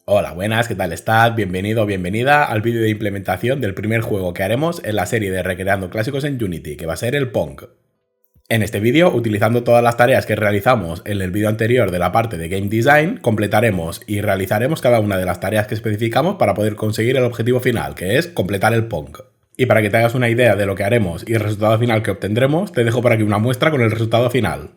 Hola, buenas, ¿qué tal estás? Bienvenido o bienvenida al vídeo de implementación del primer juego que haremos en la serie de Recreando Clásicos en Unity, que va a ser el Pong. En este vídeo, utilizando todas las tareas que realizamos en el vídeo anterior de la parte de Game Design, completaremos y realizaremos cada una de las tareas que especificamos para poder conseguir el objetivo final, que es completar el Pong. Y para que te hagas una idea de lo que haremos y el resultado final que obtendremos, te dejo por aquí una muestra con el resultado final.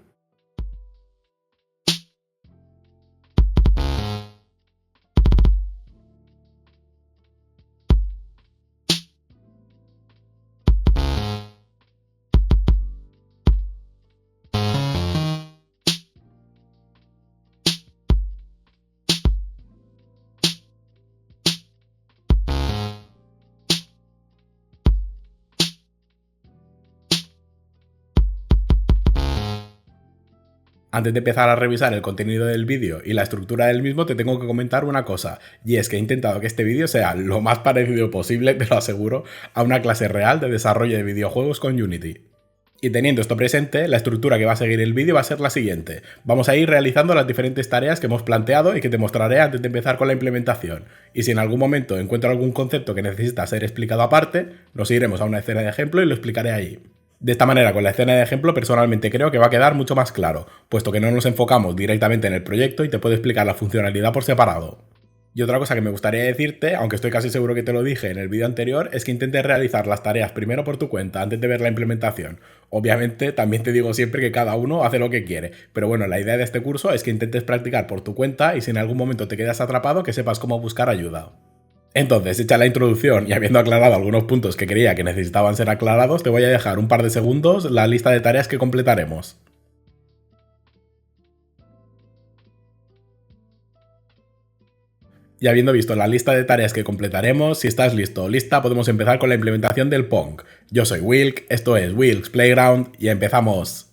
Antes de empezar a revisar el contenido del vídeo y la estructura del mismo, te tengo que comentar una cosa, y es que he intentado que este vídeo sea lo más parecido posible, te lo aseguro, a una clase real de desarrollo de videojuegos con Unity. Y teniendo esto presente, la estructura que va a seguir el vídeo va a ser la siguiente. Vamos a ir realizando las diferentes tareas que hemos planteado y que te mostraré antes de empezar con la implementación. Y si en algún momento encuentro algún concepto que necesita ser explicado aparte, nos iremos a una escena de ejemplo y lo explicaré ahí. De esta manera, con la escena de ejemplo, personalmente creo que va a quedar mucho más claro, puesto que no nos enfocamos directamente en el proyecto y te puedo explicar la funcionalidad por separado. Y otra cosa que me gustaría decirte, aunque estoy casi seguro que te lo dije en el vídeo anterior, es que intentes realizar las tareas primero por tu cuenta antes de ver la implementación. Obviamente, también te digo siempre que cada uno hace lo que quiere, pero bueno, la idea de este curso es que intentes practicar por tu cuenta y si en algún momento te quedas atrapado, que sepas cómo buscar ayuda. Entonces, hecha la introducción y habiendo aclarado algunos puntos que creía que necesitaban ser aclarados, te voy a dejar un par de segundos la lista de tareas que completaremos. Y habiendo visto la lista de tareas que completaremos, si estás listo o lista, podemos empezar con la implementación del Pong. Yo soy Wilk, esto es Wilk's Playground y empezamos.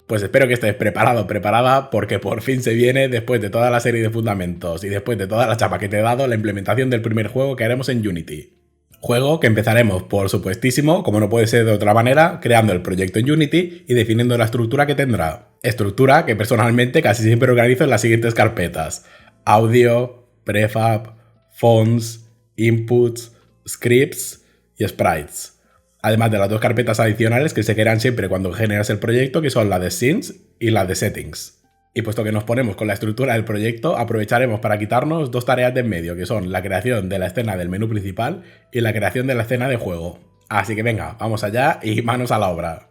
Pues espero que estés preparado o preparada porque por fin se viene, después de toda la serie de fundamentos y después de toda la chapa que te he dado, la implementación del primer juego que haremos en Unity. Juego que empezaremos, por supuestísimo, como no puede ser de otra manera, creando el proyecto en Unity y definiendo la estructura que tendrá. Estructura que personalmente casi siempre organizo en las siguientes carpetas: audio, prefab, fonts, inputs, scripts y sprites. Además de las dos carpetas adicionales que se crean siempre cuando generas el proyecto, que son la de scenes y la de settings. Y puesto que nos ponemos con la estructura del proyecto, aprovecharemos para quitarnos dos tareas de en medio, que son la creación de la escena del menú principal y la creación de la escena de juego. Así que venga, vamos allá y manos a la obra.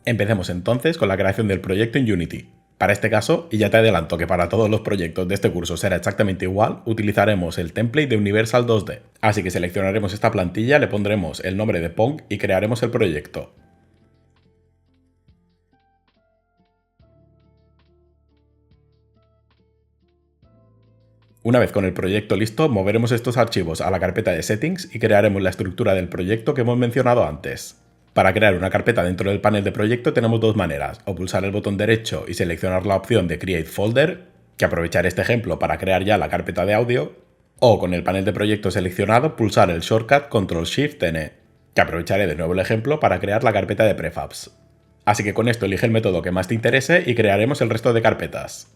Empecemos entonces con la creación del proyecto en Unity. Para este caso, y ya te adelanto que para todos los proyectos de este curso será exactamente igual, utilizaremos el template de Universal 2D. Así que seleccionaremos esta plantilla, le pondremos el nombre de Pong y crearemos el proyecto. Una vez con el proyecto listo, moveremos estos archivos a la carpeta de Settings y crearemos la estructura del proyecto que hemos mencionado antes. Para crear una carpeta dentro del panel de proyecto tenemos dos maneras, o pulsar el botón derecho y seleccionar la opción de Create Folder, que aprovecharé este ejemplo para crear ya la carpeta de audio, o con el panel de proyecto seleccionado pulsar el shortcut Ctrl-Shift-N, que aprovecharé de nuevo el ejemplo para crear la carpeta de prefabs. Así que con esto elige el método que más te interese y crearemos el resto de carpetas.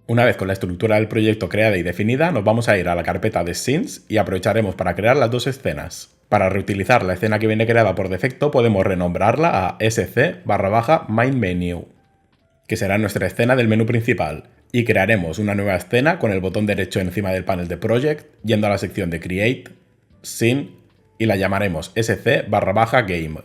Una vez con la estructura del proyecto creada y definida, nos vamos a ir a la carpeta de Scenes y aprovecharemos para crear las dos escenas. Para reutilizar la escena que viene creada por defecto, podemos renombrarla a sc/main menu, que será nuestra escena del menú principal, y crearemos una nueva escena con el botón derecho encima del panel de Project, yendo a la sección de Create, Scene, y la llamaremos sc/game.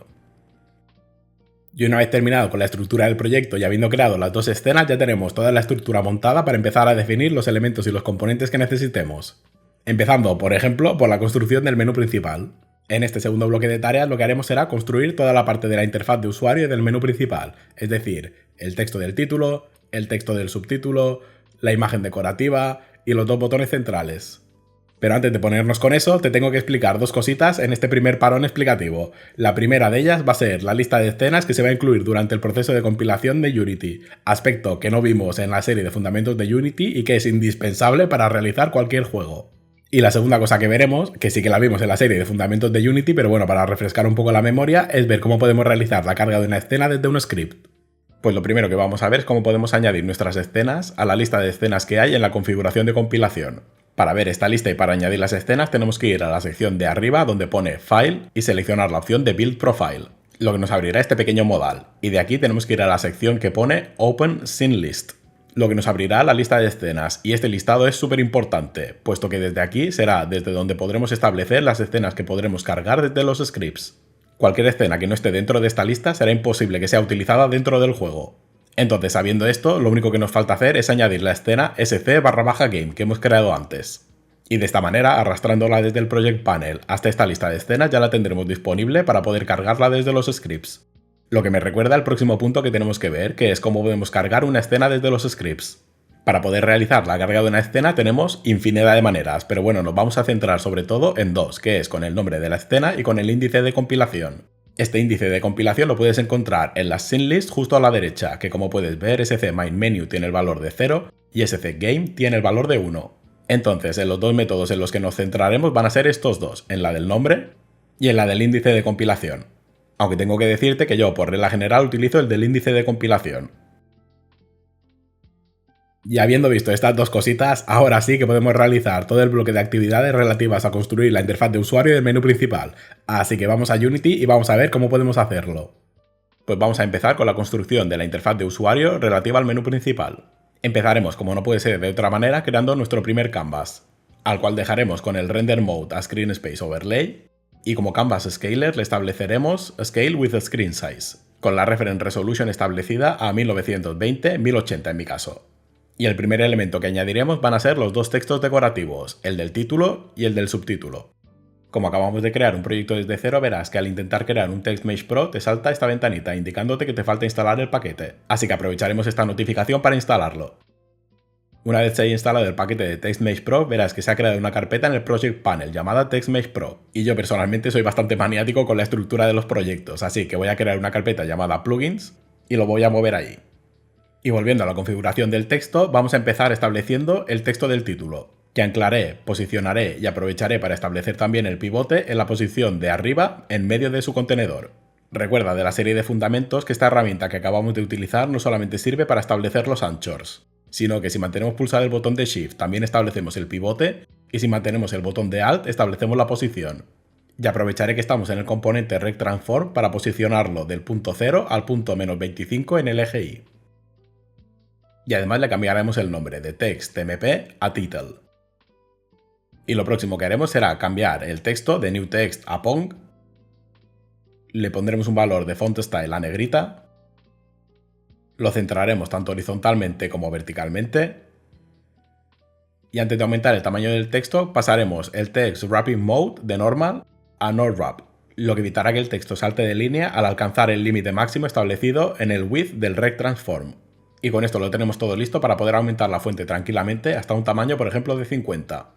Y una vez terminado con la estructura del proyecto y habiendo creado las dos escenas, ya tenemos toda la estructura montada para empezar a definir los elementos y los componentes que necesitemos. Empezando, por ejemplo, por la construcción del menú principal. En este segundo bloque de tareas lo que haremos será construir toda la parte de la interfaz de usuario del menú principal, es decir, el texto del título, el texto del subtítulo, la imagen decorativa y los dos botones centrales. Pero antes de ponernos con eso, te tengo que explicar dos cositas en este primer parón explicativo. La primera de ellas va a ser la lista de escenas que se va a incluir durante el proceso de compilación de Unity, aspecto que no vimos en la serie de fundamentos de Unity y que es indispensable para realizar cualquier juego. Y la segunda cosa que veremos, que sí que la vimos en la serie de Fundamentos de Unity, pero bueno, para refrescar un poco la memoria, es ver cómo podemos realizar la carga de una escena desde un script. Pues lo primero que vamos a ver es cómo podemos añadir nuestras escenas a la lista de escenas que hay en la configuración de compilación. Para ver esta lista y para añadir las escenas tenemos que ir a la sección de arriba donde pone File y seleccionar la opción de Build Profile, lo que nos abrirá este pequeño modal. Y de aquí tenemos que ir a la sección que pone Open Scene List, lo que nos abrirá la lista de escenas, y este listado es súper importante, puesto que desde aquí será desde donde podremos establecer las escenas que podremos cargar desde los scripts. Cualquier escena que no esté dentro de esta lista será imposible que sea utilizada dentro del juego. Entonces, sabiendo esto, lo único que nos falta hacer es añadir la escena sc/game que hemos creado antes. Y de esta manera, arrastrándola desde el Project Panel hasta esta lista de escenas, ya la tendremos disponible para poder cargarla desde los scripts. Lo que me recuerda al próximo punto que tenemos que ver, que es cómo podemos cargar una escena desde los scripts. Para poder realizar la carga de una escena tenemos infinidad de maneras, pero bueno, nos vamos a centrar sobre todo en dos, que es con el nombre de la escena y con el índice de compilación. Este índice de compilación lo puedes encontrar en la scene list justo a la derecha, que como puedes ver sc main menu tiene el valor de 0 y sc game tiene el valor de 1. Entonces, en los dos métodos en los que nos centraremos van a ser estos dos, en la del nombre y en la del índice de compilación. Aunque tengo que decirte que yo, por regla general, utilizo el del índice de compilación. Y habiendo visto estas dos cositas, ahora sí que podemos realizar todo el bloque de actividades relativas a construir la interfaz de usuario del menú principal. Así que vamos a Unity y vamos a ver cómo podemos hacerlo. Pues vamos a empezar con la construcción de la interfaz de usuario relativa al menú principal. Empezaremos, como no puede ser de otra manera, creando nuestro primer canvas, al cual dejaremos con el render mode a screen space overlay, y como canvas scaler le estableceremos scale with screen size, con la reference resolution establecida a 1920-1080 en mi caso. Y el primer elemento que añadiremos van a ser los dos textos decorativos, el del título y el del subtítulo. Como acabamos de crear un proyecto desde cero, verás que al intentar crear un TextMesh Pro te salta esta ventanita indicándote que te falta instalar el paquete, así que aprovecharemos esta notificación para instalarlo. Una vez se haya instalado el paquete de TextMesh Pro, verás que se ha creado una carpeta en el Project Panel llamada TextMesh Pro, y yo personalmente soy bastante maniático con la estructura de los proyectos, así que voy a crear una carpeta llamada Plugins y lo voy a mover ahí. Y volviendo a la configuración del texto, vamos a empezar estableciendo el texto del título, que anclaré, posicionaré y aprovecharé para establecer también el pivote en la posición de arriba en medio de su contenedor. Recuerda de la serie de fundamentos que esta herramienta que acabamos de utilizar no solamente sirve para establecer los anchors, sino que si mantenemos pulsado el botón de Shift también establecemos el pivote, y si mantenemos el botón de Alt establecemos la posición. Y aprovecharé que estamos en el componente Rect Transform para posicionarlo del punto 0 al punto -25 en el eje Y. Y además le cambiaremos el nombre de TextMP a Title. Y lo próximo que haremos será cambiar el texto de New Text a Pong. Le pondremos un valor de Font Style a negrita. Lo centraremos tanto horizontalmente como verticalmente. Y antes de aumentar el tamaño del texto, pasaremos el Text Wrapping Mode de Normal a No Wrap, lo que evitará que el texto salte de línea al alcanzar el límite máximo establecido en el width del Rect Transform. Y con esto lo tenemos todo listo para poder aumentar la fuente tranquilamente hasta un tamaño, por ejemplo, de 50.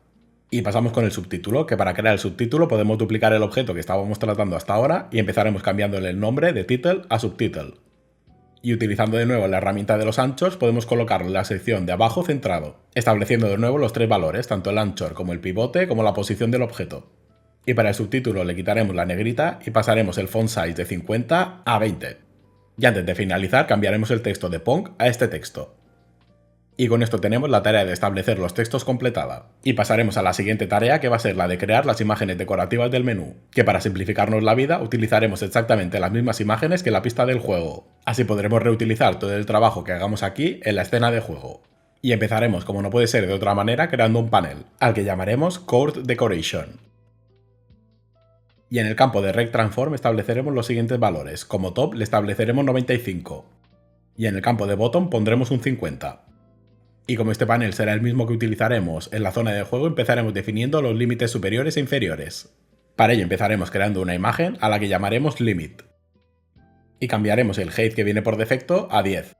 Y pasamos con el subtítulo, que para crear el subtítulo podemos duplicar el objeto que estábamos tratando hasta ahora y empezaremos cambiándole el nombre de title a subtitle. Y utilizando de nuevo la herramienta de los anchors podemos colocarlo en la sección de abajo centrado, estableciendo de nuevo los tres valores, tanto el anchor como el pivote como la posición del objeto. Y para el subtítulo le quitaremos la negrita y pasaremos el font size de 50 a 20. Y antes de finalizar cambiaremos el texto de Pong a este texto. Y con esto tenemos la tarea de establecer los textos completada. Y pasaremos a la siguiente tarea, que va a ser la de crear las imágenes decorativas del menú, que para simplificarnos la vida utilizaremos exactamente las mismas imágenes que la pista del juego. Así podremos reutilizar todo el trabajo que hagamos aquí en la escena de juego. Y empezaremos, como no puede ser de otra manera, creando un panel, al que llamaremos Court Decoration. Y en el campo de Rect Transform estableceremos los siguientes valores. Como top le estableceremos 95. Y en el campo de bottom pondremos un 50. Y como este panel será el mismo que utilizaremos en la zona de juego, empezaremos definiendo los límites superiores e inferiores. Para ello empezaremos creando una imagen a la que llamaremos Limit. Y cambiaremos el height que viene por defecto a 10.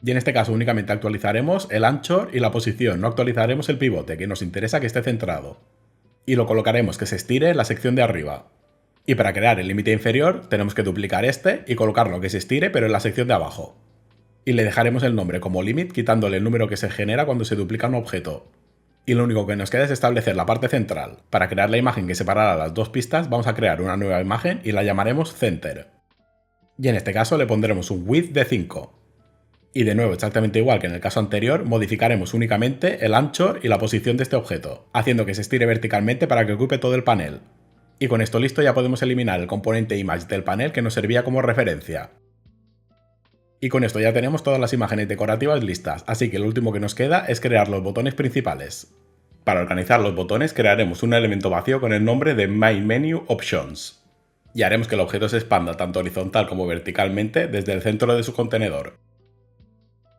Y en este caso únicamente actualizaremos el anchor y la posición, no actualizaremos el pivote, que nos interesa que esté centrado. Y lo colocaremos que se estire en la sección de arriba. Y para crear el límite inferior tenemos que duplicar este y colocarlo que se estire pero en la sección de abajo. Y le dejaremos el nombre como limit quitándole el número que se genera cuando se duplica un objeto. Y lo único que nos queda es establecer la parte central. Para crear la imagen que separará las dos pistas, vamos a crear una nueva imagen y la llamaremos Center. Y en este caso le pondremos un width de 5. Y de nuevo, exactamente igual que en el caso anterior, modificaremos únicamente el anchor y la posición de este objeto, haciendo que se estire verticalmente para que ocupe todo el panel. Y con esto listo ya podemos eliminar el componente image del panel que nos servía como referencia. Y con esto ya tenemos todas las imágenes decorativas listas, así que lo último que nos queda es crear los botones principales. Para organizar los botones crearemos un elemento vacío con el nombre de Main Menu Options. Y haremos que el objeto se expanda tanto horizontal como verticalmente desde el centro de su contenedor.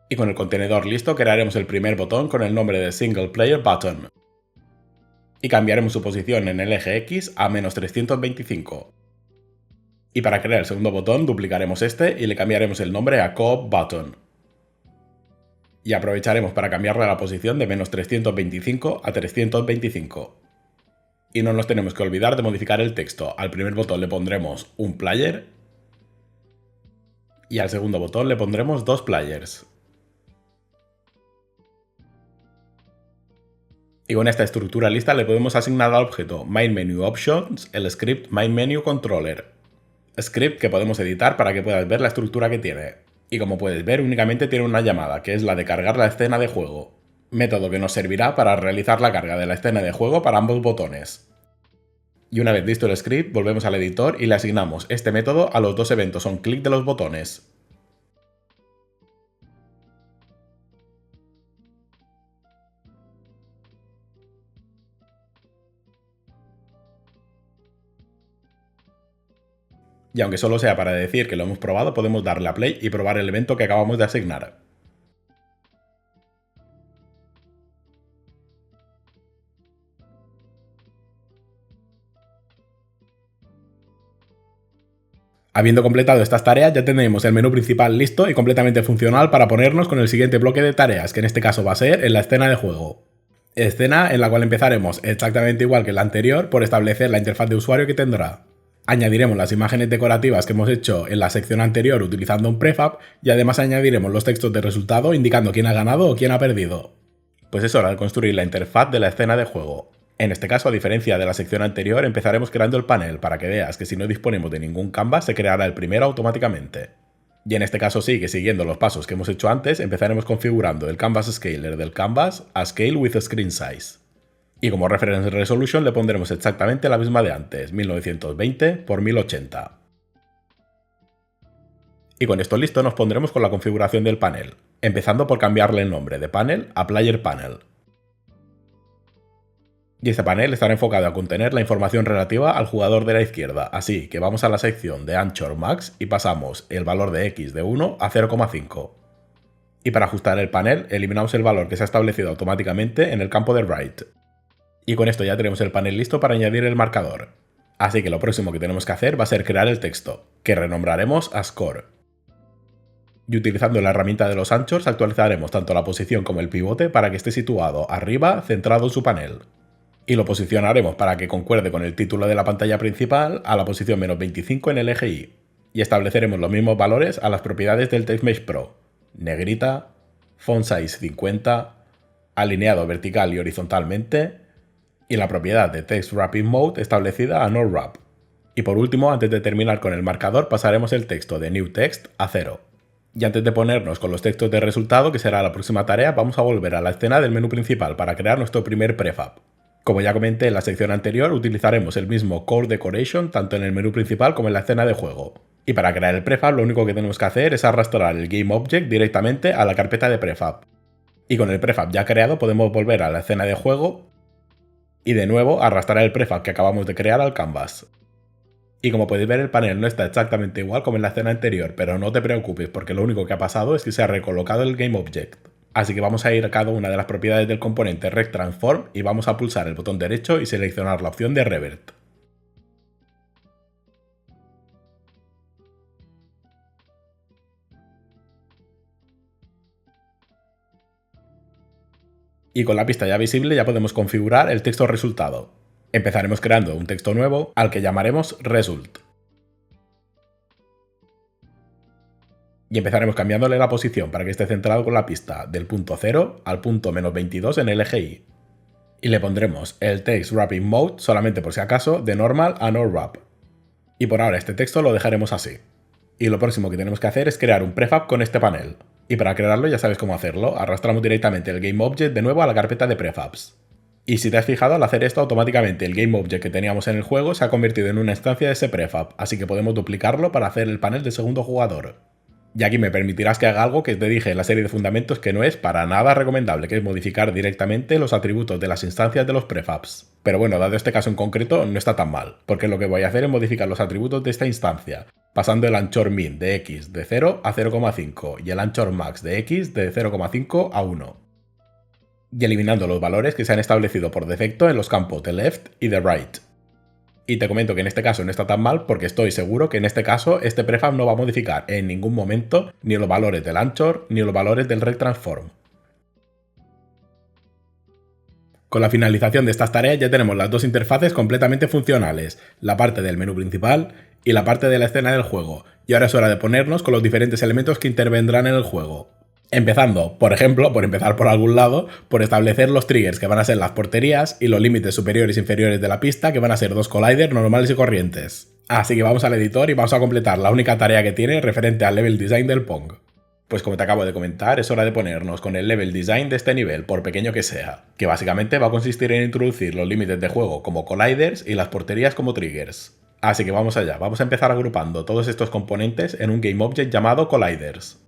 Y con el contenedor listo crearemos el primer botón con el nombre de Single Player Button. Y cambiaremos su posición en el eje X a -325. Y para crear el segundo botón duplicaremos este y le cambiaremos el nombre a Co-op Button. Y aprovecharemos para cambiarle la posición de -325 a 325. Y no nos tenemos que olvidar de modificar el texto. Al primer botón le pondremos un player y al segundo botón le pondremos 2 players. Y con esta estructura lista le podemos asignar al objeto Main Menu Options el script Main Menu Controller. Script que podemos editar para que puedas ver la estructura que tiene. Y como puedes ver, únicamente tiene una llamada, que es la de cargar la escena de juego. Método que nos servirá para realizar la carga de la escena de juego para ambos botones. Y una vez listo el script, volvemos al editor y le asignamos este método a los dos eventos onClick de los botones. Y aunque solo sea para decir que lo hemos probado, podemos darle a play y probar el evento que acabamos de asignar. Habiendo completado estas tareas ya tendremos el menú principal listo y completamente funcional para ponernos con el siguiente bloque de tareas, que en este caso va a ser en la escena de juego. Escena en la cual empezaremos exactamente igual que la anterior por establecer la interfaz de usuario que tendrá. Añadiremos las imágenes decorativas que hemos hecho en la sección anterior utilizando un prefab y además añadiremos los textos de resultado indicando quién ha ganado o quién ha perdido. Pues es hora de construir la interfaz de la escena de juego. En este caso, a diferencia de la sección anterior, empezaremos creando el panel para que veas que si no disponemos de ningún canvas se creará el primero automáticamente. Y en este caso sí que siguiendo los pasos que hemos hecho antes, empezaremos configurando el canvas scaler del canvas a scale with screen size. Y como reference resolution le pondremos exactamente la misma de antes, 1920 x 1080. Y con esto listo nos pondremos con la configuración del panel, empezando por cambiarle el nombre de panel a player panel. Y este panel estará enfocado a contener la información relativa al jugador de la izquierda, así que vamos a la sección de Anchor Max y pasamos el valor de X de 1 a 0,5. Y para ajustar el panel, eliminamos el valor que se ha establecido automáticamente en el campo de Right. Y con esto ya tenemos el panel listo para añadir el marcador. Así que lo próximo que tenemos que hacer va a ser crear el texto, que renombraremos a Score. Y utilizando la herramienta de los anchors actualizaremos tanto la posición como el pivote para que esté situado arriba, centrado en su panel. Y lo posicionaremos para que concuerde con el título de la pantalla principal a la posición -25 en el eje Y. Y estableceremos los mismos valores a las propiedades del TextMesh Pro. Negrita, font size 50, alineado vertical y horizontalmente, y la propiedad de Text Wrapping Mode establecida a No Wrap. Y por último, antes de terminar con el marcador, pasaremos el texto de New Text a 0. Y antes de ponernos con los textos de resultado, que será la próxima tarea, vamos a volver a la escena del menú principal para crear nuestro primer prefab. Como ya comenté en la sección anterior, utilizaremos el mismo Core Decoration tanto en el menú principal como en la escena de juego. Y para crear el prefab lo único que tenemos que hacer es arrastrar el GameObject directamente a la carpeta de prefab. Y con el prefab ya creado podemos volver a la escena de juego y de nuevo arrastrar el prefab que acabamos de crear al canvas. Y como podéis ver el panel no está exactamente igual como en la escena anterior, pero no te preocupes porque lo único que ha pasado es que se ha recolocado el GameObject. Así que vamos a ir a cada una de las propiedades del componente Rect Transform y vamos a pulsar el botón derecho y seleccionar la opción de Revert. Y con la pista ya visible ya podemos configurar el texto resultado. Empezaremos creando un texto nuevo al que llamaremos Result. Y empezaremos cambiándole la posición para que esté centrado con la pista del punto 0 al punto -22 en el eje Y. Y le pondremos el text wrapping mode, solamente por si acaso, de normal a no wrap. Y por ahora este texto lo dejaremos así. Y lo próximo que tenemos que hacer es crear un prefab con este panel. Y para crearlo ya sabes cómo hacerlo, arrastramos directamente el GameObject de nuevo a la carpeta de prefabs. Y si te has fijado, al hacer esto automáticamente el GameObject que teníamos en el juego se ha convertido en una instancia de ese prefab, así que podemos duplicarlo para hacer el panel del segundo jugador. Y aquí me permitirás que haga algo que te dije en la serie de fundamentos que no es para nada recomendable, que es modificar directamente los atributos de las instancias de los prefabs. Pero bueno, dado este caso en concreto, no está tan mal, porque lo que voy a hacer es modificar los atributos de esta instancia, pasando el anchor min de x de 0 a 0,5 y el anchor max de x de 0,5 a 1. Y eliminando los valores que se han establecido por defecto en los campos de left y de right. Y te comento que en este caso no está tan mal porque estoy seguro que en este caso este prefab no va a modificar en ningún momento ni los valores del anchor ni los valores del rect transform. Con la finalización de estas tareas ya tenemos las dos interfaces completamente funcionales, la parte del menú principal y la parte de la escena del juego, y ahora es hora de ponernos con los diferentes elementos que intervendrán en el juego. Empezando, por ejemplo, por empezar por algún lado, por establecer los triggers que van a ser las porterías y los límites superiores e inferiores de la pista que van a ser dos colliders normales y corrientes. Así que vamos al editor y vamos a completar la única tarea que tiene referente al level design del Pong. Pues como te acabo de comentar, es hora de ponernos con el level design de este nivel, por pequeño que sea, que básicamente va a consistir en introducir los límites de juego como colliders y las porterías como triggers. Así que vamos allá, vamos a empezar agrupando todos estos componentes en un GameObject llamado colliders.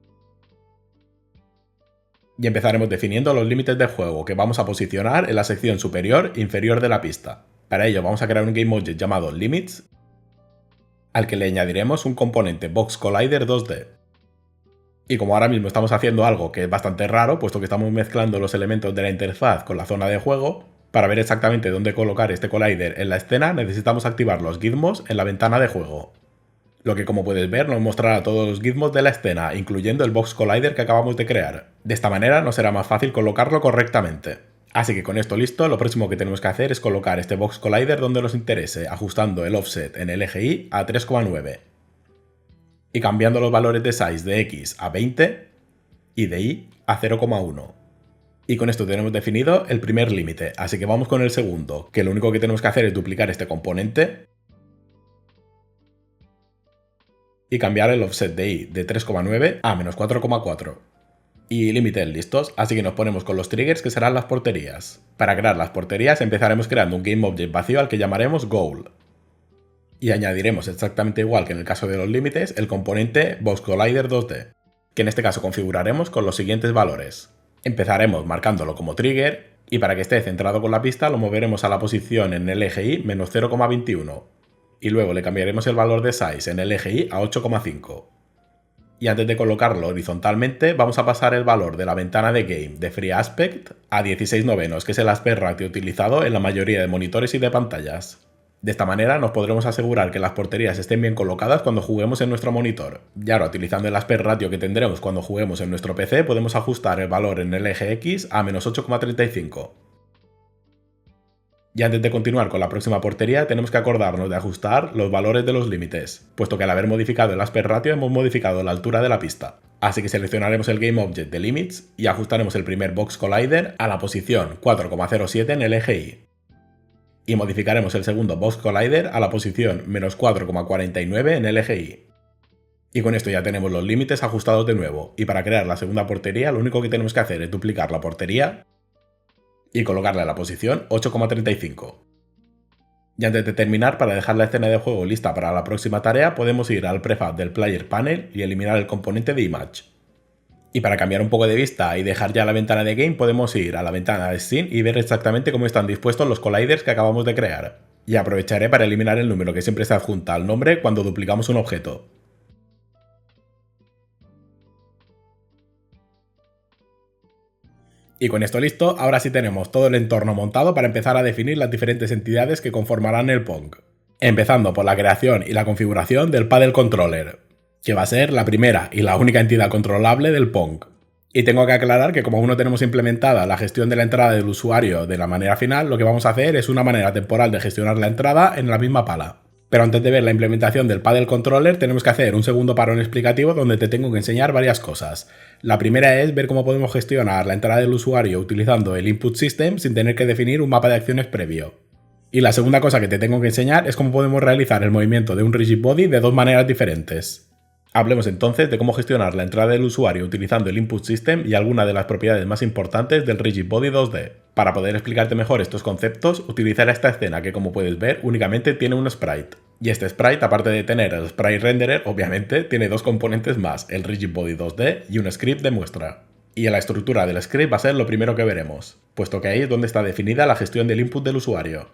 Y empezaremos definiendo los límites de juego que vamos a posicionar en la sección superior e inferior de la pista. Para ello vamos a crear un GameObject llamado limits, al que le añadiremos un componente boxCollider 2D. Y como ahora mismo estamos haciendo algo que es bastante raro, puesto que estamos mezclando los elementos de la interfaz con la zona de juego, para ver exactamente dónde colocar este collider en la escena necesitamos activar los gizmos en la ventana de juego. Lo que, como puedes ver, nos mostrará todos los gizmos de la escena, incluyendo el box collider que acabamos de crear. De esta manera nos será más fácil colocarlo correctamente. Así que con esto listo, lo próximo que tenemos que hacer es colocar este box collider donde nos interese, ajustando el offset en el eje Y a 3,9 y cambiando los valores de size de X a 20 y de Y a 0,1. Y con esto tenemos definido el primer límite, así que vamos con el segundo, que lo único que tenemos que hacer es duplicar este componente y cambiar el offset de Y de 3,9 a menos 4,4. Y límites listos, así que nos ponemos con los triggers que serán las porterías. Para crear las porterías empezaremos creando un GameObject vacío al que llamaremos Goal. Y añadiremos exactamente igual que en el caso de los límites el componente boxCollider 2D, que en este caso configuraremos con los siguientes valores. Empezaremos marcándolo como trigger y para que esté centrado con la pista lo moveremos a la posición en el eje Y menos 0,21. Y luego le cambiaremos el valor de size en el eje Y a 8,5. Y antes de colocarlo horizontalmente vamos a pasar el valor de la ventana de Game de Free Aspect a 16 novenos, que es el aspect ratio utilizado en la mayoría de monitores y de pantallas. De esta manera nos podremos asegurar que las porterías estén bien colocadas cuando juguemos en nuestro monitor. Y ahora, utilizando el aspect ratio que tendremos cuando juguemos en nuestro PC, podemos ajustar el valor en el eje X a menos 8,35. Y antes de continuar con la próxima portería, tenemos que acordarnos de ajustar los valores de los límites, puesto que al haber modificado el aspect ratio hemos modificado la altura de la pista. Así que seleccionaremos el GameObject de Limits y ajustaremos el primer box collider a la posición 4,07 en el eje Y. Y modificaremos el segundo box collider a la posición menos 4,49 en el eje Y. Y con esto ya tenemos los límites ajustados de nuevo, y para crear la segunda portería lo único que tenemos que hacer es duplicar la portería y colocarla en la posición 8,35. Y antes de terminar, para dejar la escena de juego lista para la próxima tarea, podemos ir al prefab del Player Panel y eliminar el componente de Image. Y para cambiar un poco de vista y dejar ya la ventana de Game, podemos ir a la ventana de Scene y ver exactamente cómo están dispuestos los colliders que acabamos de crear. Y aprovecharé para eliminar el número que siempre se adjunta al nombre cuando duplicamos un objeto. Y con esto listo, ahora sí tenemos todo el entorno montado para empezar a definir las diferentes entidades que conformarán el Pong. Empezando por la creación y la configuración del Paddle Controller, que va a ser la primera y la única entidad controlable del Pong. Y tengo que aclarar que como aún no tenemos implementada la gestión de la entrada del usuario de la manera final, lo que vamos a hacer es una manera temporal de gestionar la entrada en la misma pala. Pero antes de ver la implementación del Paddle Controller tenemos que hacer un segundo parón explicativo donde te tengo que enseñar varias cosas. La primera es ver cómo podemos gestionar la entrada del usuario utilizando el Input System sin tener que definir un mapa de acciones previo. Y la segunda cosa que te tengo que enseñar es cómo podemos realizar el movimiento de un Rigid Body de dos maneras diferentes. Hablemos entonces de cómo gestionar la entrada del usuario utilizando el Input System y algunas de las propiedades más importantes del Rigid Body 2D. Para poder explicarte mejor estos conceptos, utilizaré esta escena que, como puedes ver, únicamente tiene un sprite. Y este sprite, aparte de tener el sprite renderer, obviamente tiene dos componentes más, el Rigid Body 2D y un script de muestra. Y en la estructura del script va a ser lo primero que veremos, puesto que ahí es donde está definida la gestión del input del usuario.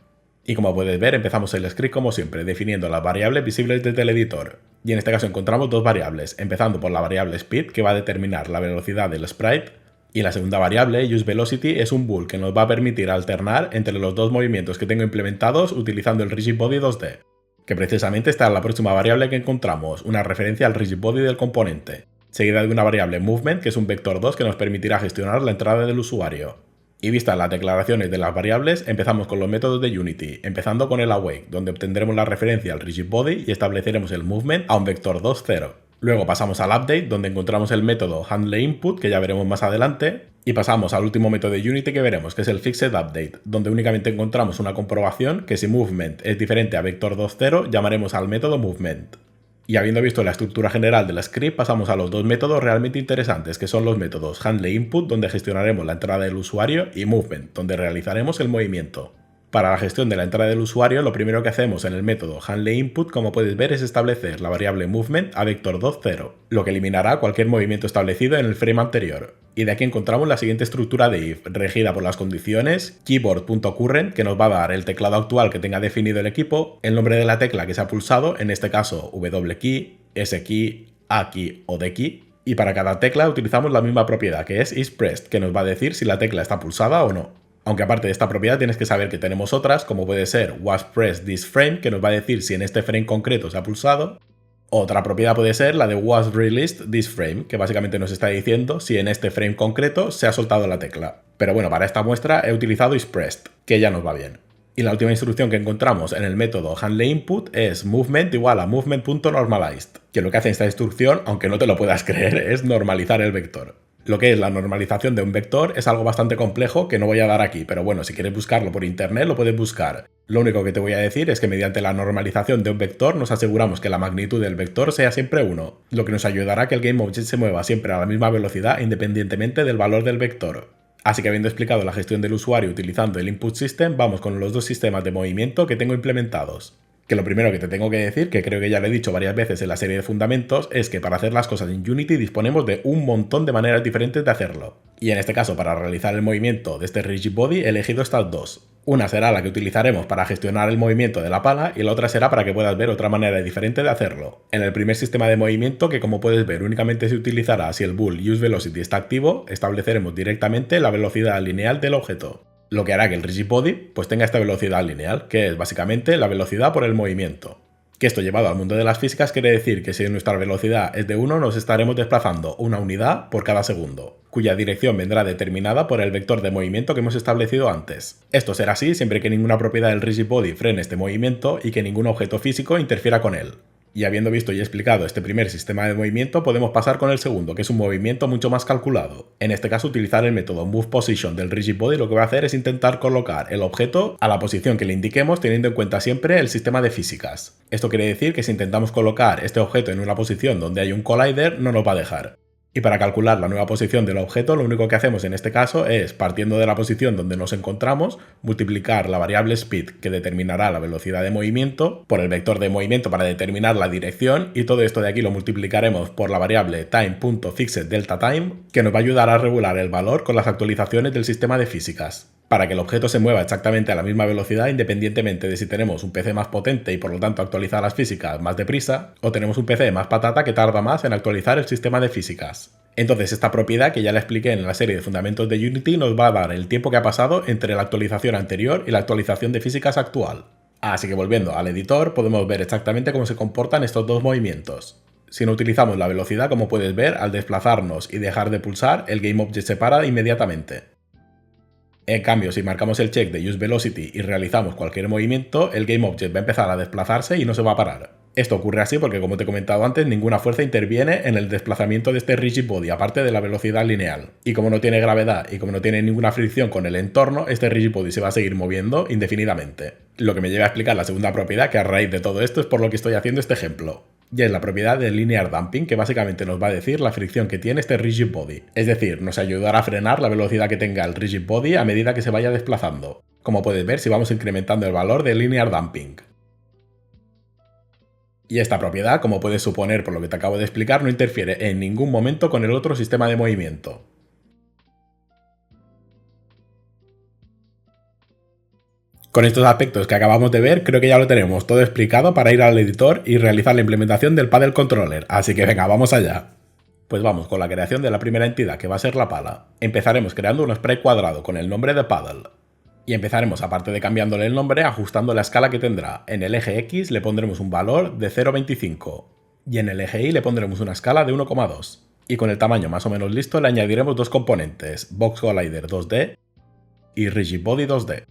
Y como puedes ver, empezamos el script como siempre, definiendo las variables visibles desde el editor. Y en este caso encontramos dos variables, empezando por la variable speed, que va a determinar la velocidad del sprite, y la segunda variable, useVelocity, es un bool que nos va a permitir alternar entre los dos movimientos que tengo implementados utilizando el Rigid Body 2D, que precisamente está en la próxima variable que encontramos, una referencia al Rigid Body del componente, seguida de una variable movement, que es un vector 2 que nos permitirá gestionar la entrada del usuario. Y vistas las declaraciones de las variables, empezamos con los métodos de Unity, empezando con el awake, donde obtendremos la referencia al Rigid Body y estableceremos el movement a un vector 2, 0. Luego pasamos al update, donde encontramos el método handleInput, que ya veremos más adelante, y pasamos al último método de Unity que veremos, que es el fixedUpdate, donde únicamente encontramos una comprobación que si movement es diferente a vector 2, 0, llamaremos al método movement. Y habiendo visto la estructura general del script, pasamos a los dos métodos realmente interesantes, que son los métodos handleInput, donde gestionaremos la entrada del usuario, y movement, donde realizaremos el movimiento. Para la gestión de la entrada del usuario, lo primero que hacemos en el método handleInput, como puedes ver, es establecer la variable movement a vector 2, 0, lo que eliminará cualquier movimiento establecido en el frame anterior. Y de aquí encontramos la siguiente estructura de if, regida por las condiciones keyboard.current, que nos va a dar el teclado actual que tenga definido el equipo, el nombre de la tecla que se ha pulsado, en este caso W key, S key, A key o D key, y para cada tecla utilizamos la misma propiedad, que es isPressed, que nos va a decir si la tecla está pulsada o no. Aunque aparte de esta propiedad tienes que saber que tenemos otras, como puede ser wasPressedThisFrame, que nos va a decir si en este frame concreto se ha pulsado. Otra propiedad puede ser la de wasReleasedThisFrame, que básicamente nos está diciendo si en este frame concreto se ha soltado la tecla. Pero bueno, para esta muestra he utilizado isPressed, que ya nos va bien. Y la última instrucción que encontramos en el método handleInput es movement igual a movement.normalized, que lo que hace esta instrucción, aunque no te lo puedas creer, es normalizar el vector. Lo que es la normalización de un vector es algo bastante complejo que no voy a dar aquí, pero bueno, si quieres buscarlo por internet lo puedes buscar. Lo único que te voy a decir es que mediante la normalización de un vector nos aseguramos que la magnitud del vector sea siempre 1, lo que nos ayudará a que el GameObject se mueva siempre a la misma velocidad independientemente del valor del vector. Así que habiendo explicado la gestión del usuario utilizando el Input System, vamos con los dos sistemas de movimiento que tengo implementados. Que lo primero que te tengo que decir, que creo que ya lo he dicho varias veces en la serie de fundamentos, es que para hacer las cosas en Unity disponemos de un montón de maneras diferentes de hacerlo. Y en este caso, para realizar el movimiento de este Rigid Body he elegido estas dos. Una será la que utilizaremos para gestionar el movimiento de la pala y la otra será para que puedas ver otra manera diferente de hacerlo. En el primer sistema de movimiento, que como puedes ver únicamente se utilizará si el bool useVelocity está activo, estableceremos directamente la velocidad lineal del objeto. Lo que hará que el Rigid Body pues tenga esta velocidad lineal, que es básicamente la velocidad por el movimiento. Que esto llevado al mundo de las físicas quiere decir que si nuestra velocidad es de 1 nos estaremos desplazando una unidad por cada segundo, cuya dirección vendrá determinada por el vector de movimiento que hemos establecido antes. Esto será así siempre que ninguna propiedad del Rigid Body frene este movimiento y que ningún objeto físico interfiera con él. Y habiendo visto y explicado este primer sistema de movimiento, podemos pasar con el segundo, que es un movimiento mucho más calculado. En este caso, utilizar el método movePosition del Rigid Body lo que va a hacer es intentar colocar el objeto a la posición que le indiquemos teniendo en cuenta siempre el sistema de físicas. Esto quiere decir que si intentamos colocar este objeto en una posición donde hay un collider, no nos va a dejar. Y para calcular la nueva posición del objeto, lo único que hacemos en este caso es, partiendo de la posición donde nos encontramos, multiplicar la variable speed, que determinará la velocidad de movimiento, por el vector de movimiento para determinar la dirección, y todo esto de aquí lo multiplicaremos por la variable time.fixedDeltaTime, que nos va a ayudar a regular el valor con las actualizaciones del sistema de físicas, para que el objeto se mueva exactamente a la misma velocidad independientemente de si tenemos un PC más potente y por lo tanto actualizar las físicas más deprisa, o tenemos un PC más patata que tarda más en actualizar el sistema de físicas. Entonces esta propiedad, que ya la expliqué en la serie de fundamentos de Unity, nos va a dar el tiempo que ha pasado entre la actualización anterior y la actualización de físicas actual. Así que volviendo al editor, podemos ver exactamente cómo se comportan estos dos movimientos. Si no utilizamos la velocidad, como puedes ver, al desplazarnos y dejar de pulsar, el GameObject se para inmediatamente. En cambio, si marcamos el check de Use Velocity y realizamos cualquier movimiento, el GameObject va a empezar a desplazarse y no se va a parar. Esto ocurre así porque, como te he comentado antes, ninguna fuerza interviene en el desplazamiento de este rigid body, aparte de la velocidad lineal. Y como no tiene gravedad y como no tiene ninguna fricción con el entorno, este rigid body se va a seguir moviendo indefinidamente. Lo que me lleva a explicar la segunda propiedad, que a raíz de todo esto es por lo que estoy haciendo este ejemplo. Y es la propiedad de linear damping, que básicamente nos va a decir la fricción que tiene este rigid body. Es decir, nos ayudará a frenar la velocidad que tenga el rigid body a medida que se vaya desplazando. Como puedes ver si vamos incrementando el valor de linear damping. Y esta propiedad, como puedes suponer por lo que te acabo de explicar, no interfiere en ningún momento con el otro sistema de movimiento. Con estos aspectos que acabamos de ver, creo que ya lo tenemos todo explicado para ir al editor y realizar la implementación del paddle controller, así que venga, vamos allá. Pues vamos con la creación de la primera entidad, que va a ser la pala. Empezaremos creando un sprite cuadrado con el nombre de paddle. Y empezaremos, aparte de cambiándole el nombre, ajustando la escala que tendrá. En el eje X le pondremos un valor de 0,25 y en el eje Y le pondremos una escala de 1,2. Y con el tamaño más o menos listo le añadiremos dos componentes, Box Collider 2D y Rigid Body 2D.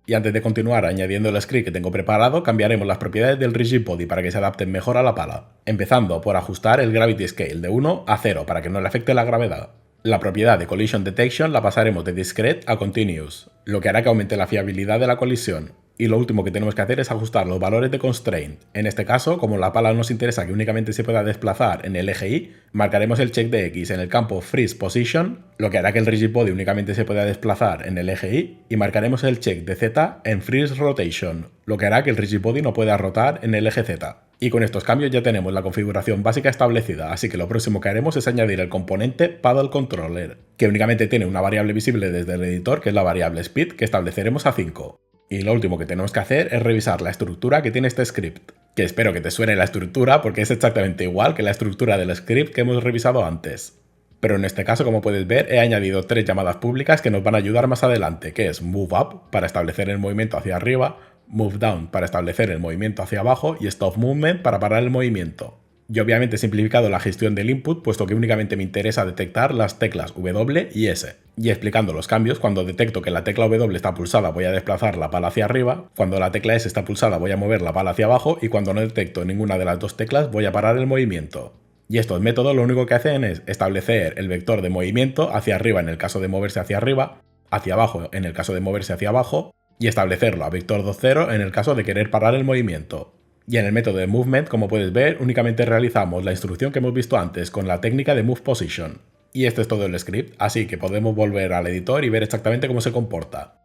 Y antes de continuar añadiendo el script que tengo preparado, cambiaremos las propiedades del Rigid Body para que se adapten mejor a la pala, empezando por ajustar el Gravity Scale de 1 a 0 para que no le afecte la gravedad. La propiedad de Collision Detection la pasaremos de Discrete a Continuous, lo que hará que aumente la fiabilidad de la colisión. Y lo último que tenemos que hacer es ajustar los valores de Constraint. En este caso, como la pala nos interesa que únicamente se pueda desplazar en el eje Y, marcaremos el check de X en el campo Freeze Position, lo que hará que el Rigid Body únicamente se pueda desplazar en el eje Y, y marcaremos el check de Z en Freeze Rotation, lo que hará que el Rigid Body no pueda rotar en el eje Z. Y con estos cambios ya tenemos la configuración básica establecida, así que lo próximo que haremos es añadir el componente Paddle Controller, que únicamente tiene una variable visible desde el editor, que es la variable Speed, que estableceremos a 5. Y lo último que tenemos que hacer es revisar la estructura que tiene este script, que espero que te suene la estructura porque es exactamente igual que la estructura del script que hemos revisado antes. Pero en este caso, como puedes ver, he añadido tres llamadas públicas que nos van a ayudar más adelante, que es Move Up para establecer el movimiento hacia arriba, Move Down para establecer el movimiento hacia abajo y Stop Movement para parar el movimiento. Y obviamente he simplificado la gestión del input, puesto que únicamente me interesa detectar las teclas W y S. Y explicando los cambios, cuando detecto que la tecla W está pulsada voy a desplazar la pala hacia arriba, cuando la tecla S está pulsada voy a mover la pala hacia abajo y cuando no detecto ninguna de las dos teclas voy a parar el movimiento. Y estos métodos lo único que hacen es establecer el vector de movimiento hacia arriba en el caso de moverse hacia arriba, hacia abajo en el caso de moverse hacia abajo, y establecerlo a vector 2,0 en el caso de querer parar el movimiento. Y en el método de Movement, como puedes ver, únicamente realizamos la instrucción que hemos visto antes con la técnica de Move Position. Y esto es todo el script, así que podemos volver al editor y ver exactamente cómo se comporta.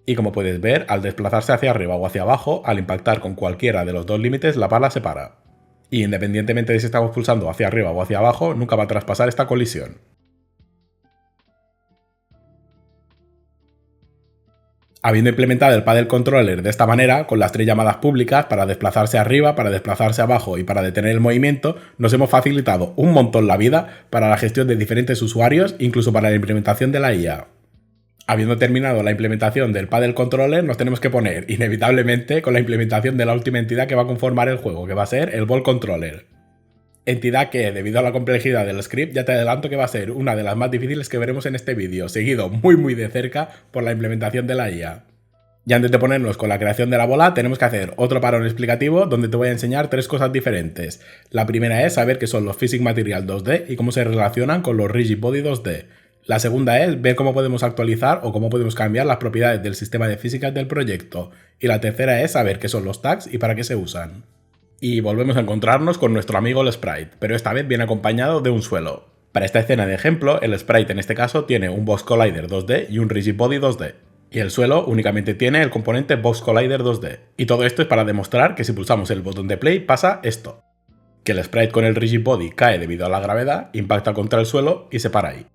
Y como puedes ver, al desplazarse hacia arriba o hacia abajo, al impactar con cualquiera de los dos límites, la pala se para. Y independientemente de si estamos pulsando hacia arriba o hacia abajo, nunca va a traspasar esta colisión. Habiendo implementado el paddle controller de esta manera, con las tres llamadas públicas para desplazarse arriba, para desplazarse abajo y para detener el movimiento, nos hemos facilitado un montón la vida para la gestión de diferentes usuarios, incluso para la implementación de la IA. Habiendo terminado la implementación del paddle controller, nos tenemos que poner inevitablemente con la implementación de la última entidad que va a conformar el juego, que va a ser el ball controller. Entidad que, debido a la complejidad del script, ya te adelanto que va a ser una de las más difíciles que veremos en este vídeo, seguido muy de cerca por la implementación de la IA. Y antes de ponernos con la creación de la bola, tenemos que hacer otro parón explicativo donde te voy a enseñar tres cosas diferentes. La primera es saber qué son los Physics Material 2D y cómo se relacionan con los Rigid Body 2D. La segunda es ver cómo podemos actualizar o cómo podemos cambiar las propiedades del sistema de físicas del proyecto. Y la tercera es saber qué son los tags y para qué se usan. Y volvemos a encontrarnos con nuestro amigo el sprite, pero esta vez viene acompañado de un suelo. Para esta escena de ejemplo, el sprite en este caso tiene un Box Collider 2D y un Rigid Body 2D. Y el suelo únicamente tiene el componente Box Collider 2D. Y todo esto es para demostrar que si pulsamos el botón de play pasa esto. Que el sprite con el Rigid Body cae debido a la gravedad, impacta contra el suelo y se para ahí.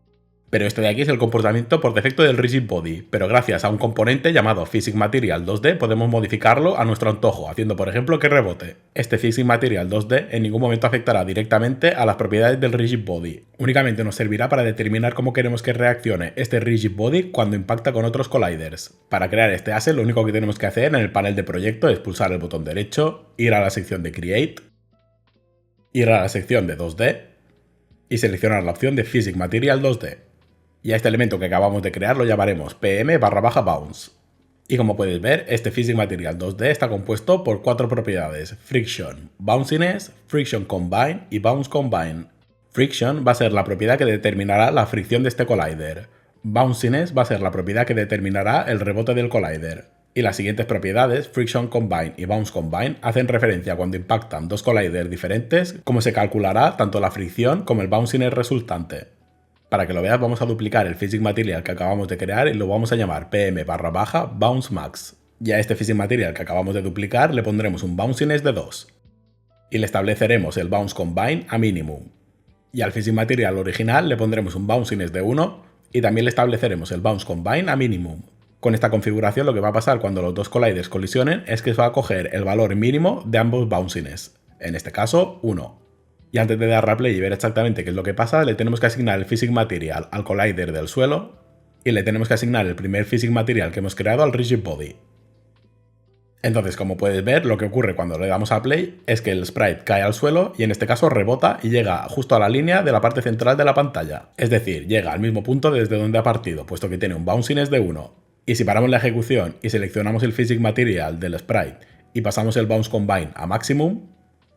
Pero esto de aquí es el comportamiento por defecto del Rigid Body, pero gracias a un componente llamado Physics Material 2D podemos modificarlo a nuestro antojo, haciendo por ejemplo que rebote. Este Physics Material 2D en ningún momento afectará directamente a las propiedades del Rigid Body, únicamente nos servirá para determinar cómo queremos que reaccione este Rigid Body cuando impacta con otros colliders. Para crear este asset lo único que tenemos que hacer en el panel de proyecto es pulsar el botón derecho, ir a la sección de Create, ir a la sección de 2D y seleccionar la opción de Physics Material 2D. Y a este elemento que acabamos de crear lo llamaremos pm/bounce. Y como puedes ver, este Physics Material 2D está compuesto por 4 propiedades: Friction, Bounciness, Friction Combine y Bounce Combine. Friction va a ser la propiedad que determinará la fricción de este collider. Bounciness va a ser la propiedad que determinará el rebote del collider. Y las siguientes propiedades, Friction Combine y Bounce Combine, hacen referencia a cuando impactan dos colliders diferentes, cómo se calculará tanto la fricción como el bounciness resultante. Para que lo veas, vamos a duplicar el Physics Material que acabamos de crear y lo vamos a llamar pm/bounce max. Y a este Physics Material que acabamos de duplicar le pondremos un bounciness de 2. Y le estableceremos el Bounce Combine a minimum. Y al Physics Material original le pondremos un bounciness de 1 y también le estableceremos el Bounce Combine a minimum. Con esta configuración lo que va a pasar cuando los dos colliders colisionen es que se va a coger el valor mínimo de ambos bounciness, en este caso 1. Y antes de darle a play y ver exactamente qué es lo que pasa, le tenemos que asignar el Physics Material al collider del suelo y le tenemos que asignar el primer Physics Material que hemos creado al Rigid Body. Entonces, como puedes ver, lo que ocurre cuando le damos a play es que el sprite cae al suelo y en este caso rebota y llega justo a la línea de la parte central de la pantalla. Es decir, llega al mismo punto desde donde ha partido, puesto que tiene un bounciness de 1. Y si paramos la ejecución y seleccionamos el Physics Material del sprite y pasamos el Bounce Combine a Maximum,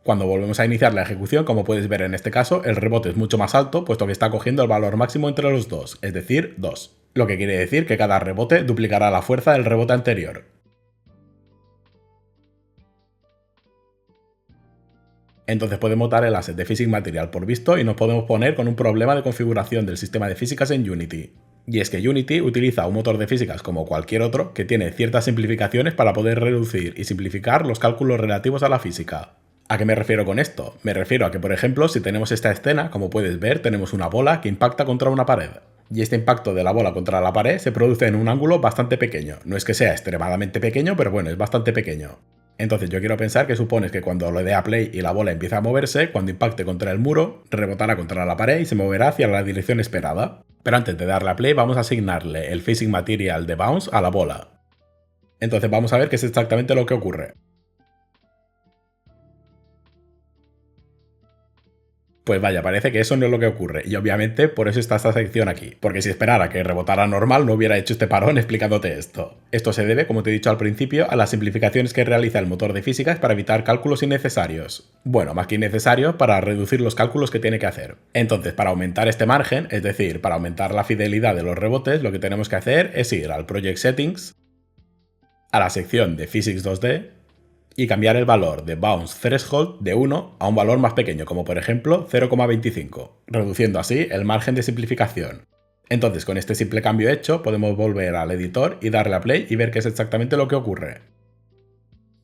cuando volvemos a iniciar la ejecución, como puedes ver en este caso, el rebote es mucho más alto, puesto que está cogiendo el valor máximo entre los dos, es decir, 2. Lo que quiere decir que cada rebote duplicará la fuerza del rebote anterior. Entonces podemos dar el asset de Physics Material por visto y nos podemos poner con un problema de configuración del sistema de físicas en Unity. Y es que Unity utiliza un motor de físicas como cualquier otro que tiene ciertas simplificaciones para poder reducir y simplificar los cálculos relativos a la física. ¿A qué me refiero con esto? Me refiero a que, por ejemplo, si tenemos esta escena, como puedes ver, tenemos una bola que impacta contra una pared. Y este impacto de la bola contra la pared se produce en un ángulo bastante pequeño. No es que sea extremadamente pequeño, pero bueno, es bastante pequeño. Entonces yo quiero pensar que supones que cuando le dé a play y la bola empieza a moverse, cuando impacte contra el muro, rebotará contra la pared y se moverá hacia la dirección esperada. Pero antes de darle a play vamos a asignarle el Physics Material de Bounce a la bola. Entonces vamos a ver qué es exactamente lo que ocurre. Pues vaya, parece que eso no es lo que ocurre, y obviamente por eso está esta sección aquí, porque si esperara que rebotara normal no hubiera hecho este parón explicándote esto. Esto se debe, como te he dicho al principio, a las simplificaciones que realiza el motor de físicas para evitar cálculos innecesarios. Bueno, más que innecesarios, para reducir los cálculos que tiene que hacer. Entonces, para aumentar este margen, es decir, para aumentar la fidelidad de los rebotes, lo que tenemos que hacer es ir al Project Settings, a la sección de Physics 2D, y cambiar el valor de Bounce Threshold de 1 a un valor más pequeño, como por ejemplo 0,25, reduciendo así el margen de simplificación. Entonces, con este simple cambio hecho, podemos volver al editor y darle a play y ver qué es exactamente lo que ocurre.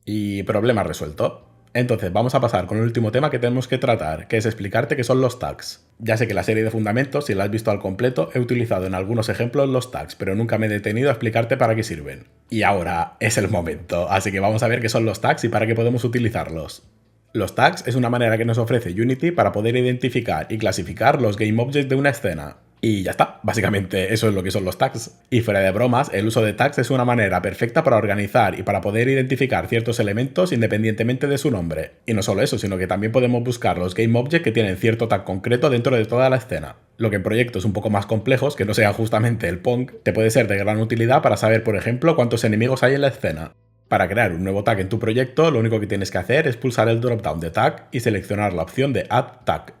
Y problema resuelto. Entonces vamos a pasar con el último tema que tenemos que tratar, que es explicarte qué son los tags. Ya sé que la serie de fundamentos, si la has visto al completo, he utilizado en algunos ejemplos los tags, pero nunca me he detenido a explicarte para qué sirven. Y ahora es el momento, así que vamos a ver qué son los tags y para qué podemos utilizarlos. Los tags es una manera que nos ofrece Unity para poder identificar y clasificar los game objects de una escena. Y ya está, básicamente eso es lo que son los tags. Y fuera de bromas, el uso de tags es una manera perfecta para organizar y para poder identificar ciertos elementos independientemente de su nombre. Y no solo eso, sino que también podemos buscar los game objects que tienen cierto tag concreto dentro de toda la escena. Lo que en proyectos un poco más complejos, que no sea justamente el Pong, te puede ser de gran utilidad para saber, por ejemplo, cuántos enemigos hay en la escena. Para crear un nuevo tag en tu proyecto, lo único que tienes que hacer es pulsar el dropdown de tag y seleccionar la opción de Add Tag,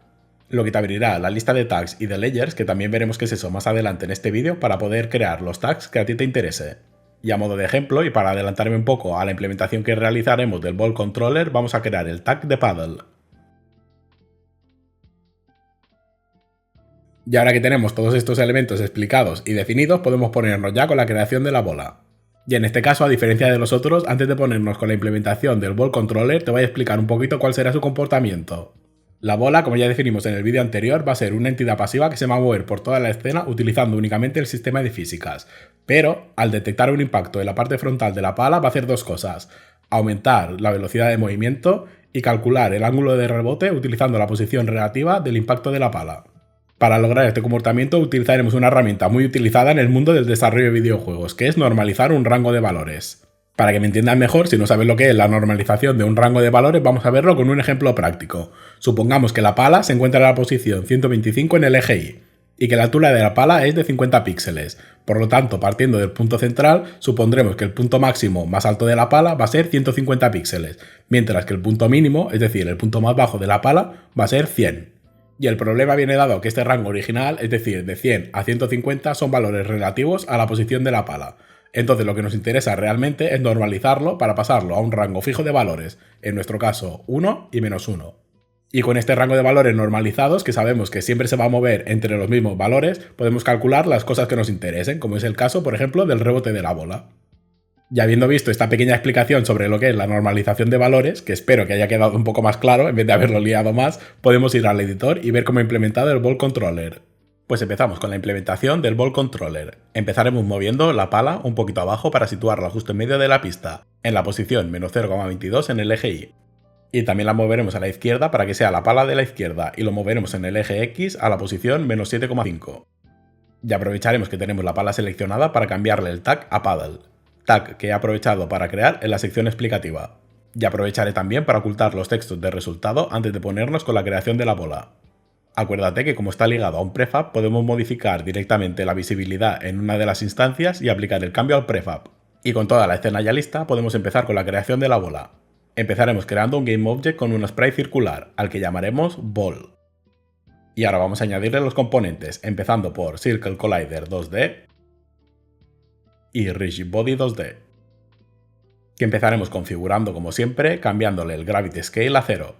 lo que te abrirá la lista de tags y de layers, que también veremos qué es eso más adelante en este vídeo, para poder crear los tags que a ti te interese. Y a modo de ejemplo, y para adelantarme un poco a la implementación que realizaremos del Ball Controller, vamos a crear el tag de Paddle. Y ahora que tenemos todos estos elementos explicados y definidos, podemos ponernos ya con la creación de la bola. Y en este caso, a diferencia de los otros, antes de ponernos con la implementación del Ball Controller, te voy a explicar un poquito cuál será su comportamiento. La bola, como ya definimos en el vídeo anterior, va a ser una entidad pasiva que se va a mover por toda la escena utilizando únicamente el sistema de físicas. Pero, al detectar un impacto en la parte frontal de la pala, va a hacer dos cosas: aumentar la velocidad de movimiento y calcular el ángulo de rebote utilizando la posición relativa del impacto de la pala. Para lograr este comportamiento utilizaremos una herramienta muy utilizada en el mundo del desarrollo de videojuegos, que es normalizar un rango de valores. Para que me entiendan mejor, si no sabes lo que es la normalización de un rango de valores, vamos a verlo con un ejemplo práctico. Supongamos que la pala se encuentra en la posición 125 en el eje Y. y que la altura de la pala es de 50 píxeles. Por lo tanto, partiendo del punto central, supondremos que el punto máximo más alto de la pala va a ser 150 píxeles, mientras que el punto mínimo, es decir, el punto más bajo de la pala, va a ser 100. Y el problema viene dado que este rango original, es decir, de 100 a 150, son valores relativos a la posición de la pala. Entonces lo que nos interesa realmente es normalizarlo para pasarlo a un rango fijo de valores, en nuestro caso 1 y -1. Y con este rango de valores normalizados, que sabemos que siempre se va a mover entre los mismos valores, podemos calcular las cosas que nos interesen, como es el caso, por ejemplo, del rebote de la bola. Ya habiendo visto esta pequeña explicación sobre lo que es la normalización de valores, que espero que haya quedado un poco más claro en vez de haberlo liado más, podemos ir al editor y ver cómo he implementado el Ball Controller. Pues empezamos con la implementación del Ball Controller. Empezaremos moviendo la pala un poquito abajo para situarla justo en medio de la pista, en la posición -0,22 en el eje Y. Y también la moveremos a la izquierda para que sea la pala de la izquierda y lo moveremos en el eje X a la posición -7,5. Y aprovecharemos que tenemos la pala seleccionada para cambiarle el tag a paddle, tag que he aprovechado para crear en la sección explicativa. Y aprovecharé también para ocultar los textos de resultado antes de ponernos con la creación de la bola. Acuérdate que como está ligado a un prefab podemos modificar directamente la visibilidad en una de las instancias y aplicar el cambio al prefab. Y con toda la escena ya lista podemos empezar con la creación de la bola. Empezaremos creando un GameObject con un sprite circular, al que llamaremos Ball. Y ahora vamos a añadirle los componentes, empezando por Circle Collider 2D y Rigid Body 2D, que empezaremos configurando como siempre, cambiándole el Gravity Scale a 0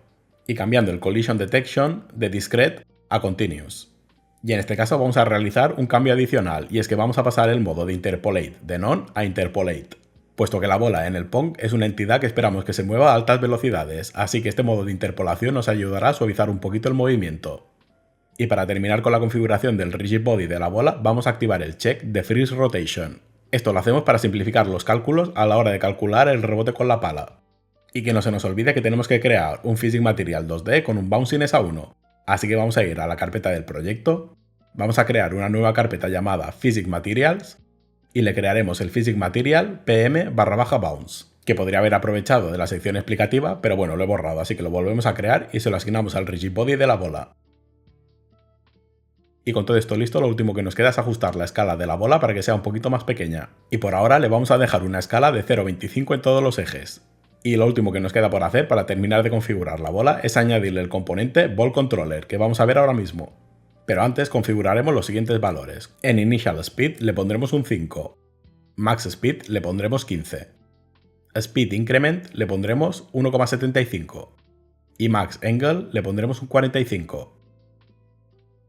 y cambiando el Collision Detection de Discrete a Continuous. Y en este caso vamos a realizar un cambio adicional, y es que vamos a pasar el modo de Interpolate de None a Interpolate, puesto que la bola en el Pong es una entidad que esperamos que se mueva a altas velocidades, así que este modo de interpolación nos ayudará a suavizar un poquito el movimiento. Y para terminar con la configuración del Rigid Body de la bola, vamos a activar el check de Freeze Rotation. Esto lo hacemos para simplificar los cálculos a la hora de calcular el rebote con la pala. Y que no se nos olvide que tenemos que crear un Physics Material 2D con un Bounciness a 1. Así que vamos a ir a la carpeta del proyecto, vamos a crear una nueva carpeta llamada Physics Materials, y le crearemos el Physics Material PM/bounce, que podría haber aprovechado de la sección explicativa, pero bueno, lo he borrado, así que lo volvemos a crear y se lo asignamos al Rigid Body de la bola. Y con todo esto listo, lo último que nos queda es ajustar la escala de la bola para que sea un poquito más pequeña. Y por ahora le vamos a dejar una escala de 0,25 en todos los ejes. Y lo último que nos queda por hacer para terminar de configurar la bola es añadirle el componente Ball Controller, que vamos a ver ahora mismo. Pero antes configuraremos los siguientes valores. En Initial Speed le pondremos un 5, Max Speed le pondremos 15, Speed Increment le pondremos 1,75 y Max Angle le pondremos un 45.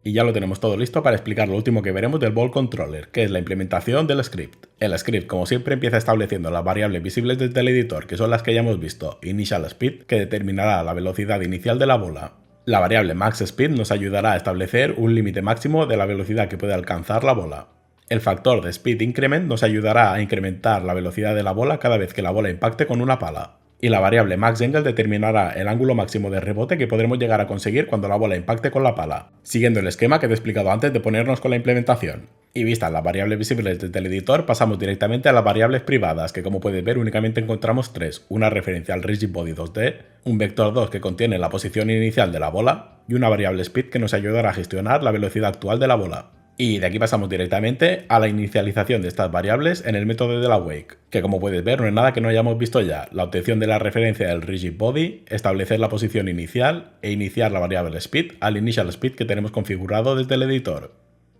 Y ya lo tenemos todo listo para explicar lo último que veremos del Ball Controller, que es la implementación del script. El script, como siempre, empieza estableciendo las variables visibles desde el editor, que son las que ya hemos visto, Initial Speed, que determinará la velocidad inicial de la bola. La variable Max Speed nos ayudará a establecer un límite máximo de la velocidad que puede alcanzar la bola. El factor de Speed Increment nos ayudará a incrementar la velocidad de la bola cada vez que la bola impacte con una pala. Y la variable Max Angle determinará el ángulo máximo de rebote que podremos llegar a conseguir cuando la bola impacte con la pala, siguiendo el esquema que te he explicado antes de ponernos con la implementación. Y vistas las variables visibles desde el editor, pasamos directamente a las variables privadas, que como puedes ver únicamente encontramos tres: una referencia al Rigid Body 2D, un vector 2 que contiene la posición inicial de la bola, y una variable Speed que nos ayudará a gestionar la velocidad actual de la bola. Y de aquí pasamos directamente a la inicialización de estas variables en el método de la Wake, que como puedes ver no es nada que no hayamos visto ya: la obtención de la referencia del Rigid Body, establecer la posición inicial e iniciar la variable Speed al Initial Speed que tenemos configurado desde el editor.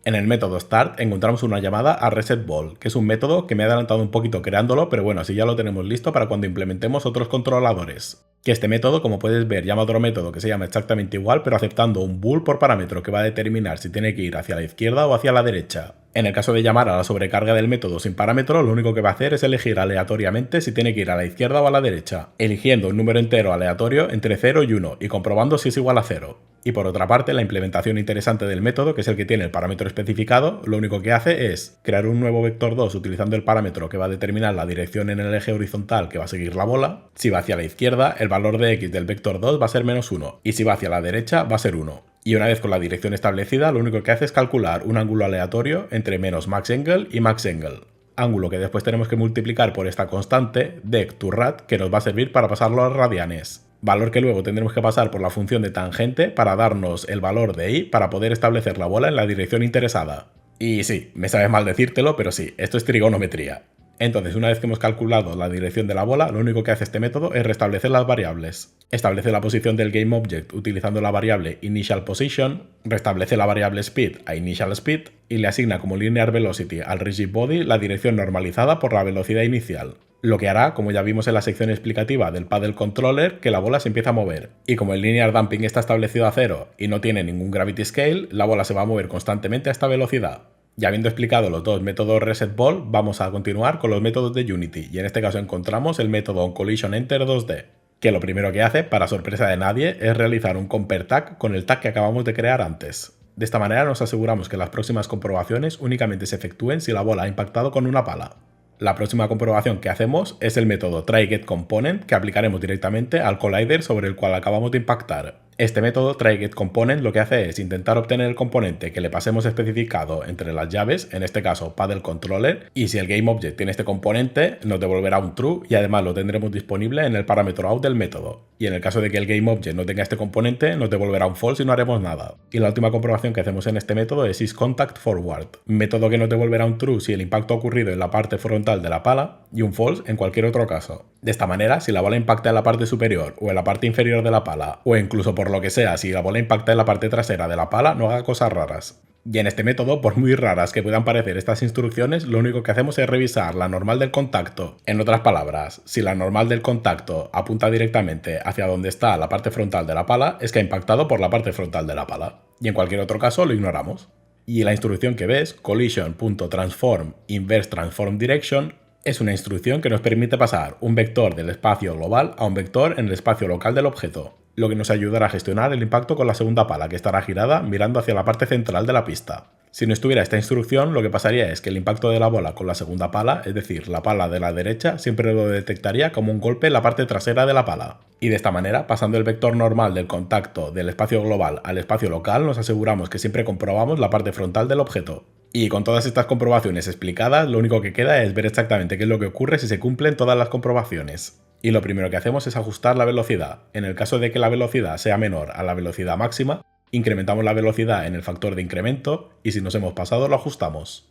En el método Start encontramos una llamada a ResetBall, que es un método que me he adelantado un poquito creándolo, pero bueno, así ya lo tenemos listo para cuando implementemos otros controladores. Que este método, como puedes ver, llama a otro método que se llama exactamente igual, pero aceptando un bool por parámetro que va a determinar si tiene que ir hacia la izquierda o hacia la derecha. En el caso de llamar a la sobrecarga del método sin parámetro, lo único que va a hacer es elegir aleatoriamente si tiene que ir a la izquierda o a la derecha, eligiendo un número entero aleatorio entre 0 y 1 y comprobando si es igual a 0. Y por otra parte, la implementación interesante del método, que es el que tiene el parámetro especificado, lo único que hace es crear un nuevo vector 2 utilizando el parámetro que va a determinar la dirección en el eje horizontal que va a seguir la bola. Si va hacia la izquierda, el valor de x del vector 2 va a ser -1, y si va hacia la derecha va a ser 1. Y una vez con la dirección establecida, lo único que hace es calcular un ángulo aleatorio entre menos Max Angle y Max Angle, ángulo que después tenemos que multiplicar por esta constante dec2rad, que nos va a servir para pasarlo a radianes. valor que luego tendremos que pasar por la función de tangente para darnos el valor de y para poder establecer la bola en la dirección interesada. Y sí, me sabe mal decírtelo, pero sí, esto es trigonometría. Entonces, una vez que hemos calculado la dirección de la bola, lo único que hace este método es restablecer las variables. Establece la posición del GameObject utilizando la variable initialPosition, restablece la variable speed a initialSpeed y le asigna como linear velocity al rigidBody la dirección normalizada por la velocidad inicial. Lo que hará, como ya vimos en la sección explicativa del paddle controller, que la bola se empieza a mover. Y como el linear damping está establecido a 0 y no tiene ningún gravity scale, la bola se va a mover constantemente a esta velocidad. Ya habiendo explicado los dos métodos ResetBall, vamos a continuar con los métodos de Unity, y en este caso encontramos el método OnCollisionEnter 2D, que lo primero que hace, para sorpresa de nadie, es realizar un compare tag con el tag que acabamos de crear antes. De esta manera nos aseguramos que las próximas comprobaciones únicamente se efectúen si la bola ha impactado con una pala. La próxima comprobación que hacemos es el método tryGetComponent, que aplicaremos directamente al collider sobre el cual acabamos de impactar. Este método tryGetComponent lo que hace es intentar obtener el componente que le pasemos especificado entre las llaves, en este caso paddle controller, y si el GameObject tiene este componente nos devolverá un true y además lo tendremos disponible en el parámetro out del método. Y en el caso de que el GameObject no tenga este componente nos devolverá un false y no haremos nada. Y la última comprobación que hacemos en este método es isContactForward, método que nos devolverá un true si el impacto ha ocurrido en la parte frontal de la pala y un false en cualquier otro caso. De esta manera, si la bola impacta en la parte superior o en la parte inferior de la pala, o incluso por lo que sea, si la bola impacta en la parte trasera de la pala, no haga cosas raras. Y en este método, por muy raras que puedan parecer estas instrucciones, lo único que hacemos es revisar la normal del contacto. En otras palabras, si la normal del contacto apunta directamente hacia donde está la parte frontal de la pala, es que ha impactado por la parte frontal de la pala. Y en cualquier otro caso lo ignoramos. Y la instrucción que ves, collision.transform inverse transform direction, es una instrucción que nos permite pasar un vector del espacio global a un vector en el espacio local del objeto, lo que nos ayudará a gestionar el impacto con la segunda pala, que estará girada mirando hacia la parte central de la pista. Si no estuviera esta instrucción, lo que pasaría es que el impacto de la bola con la segunda pala, es decir, la pala de la derecha, siempre lo detectaría como un golpe en la parte trasera de la pala. Y de esta manera, pasando el vector normal del contacto del espacio global al espacio local, nos aseguramos que siempre comprobamos la parte frontal del objeto. Y con todas estas comprobaciones explicadas, lo único que queda es ver exactamente qué es lo que ocurre si se cumplen todas las comprobaciones. Y lo primero que hacemos es ajustar la velocidad. En el caso de que la velocidad sea menor a la velocidad máxima, incrementamos la velocidad en el factor de incremento y si nos hemos pasado lo ajustamos.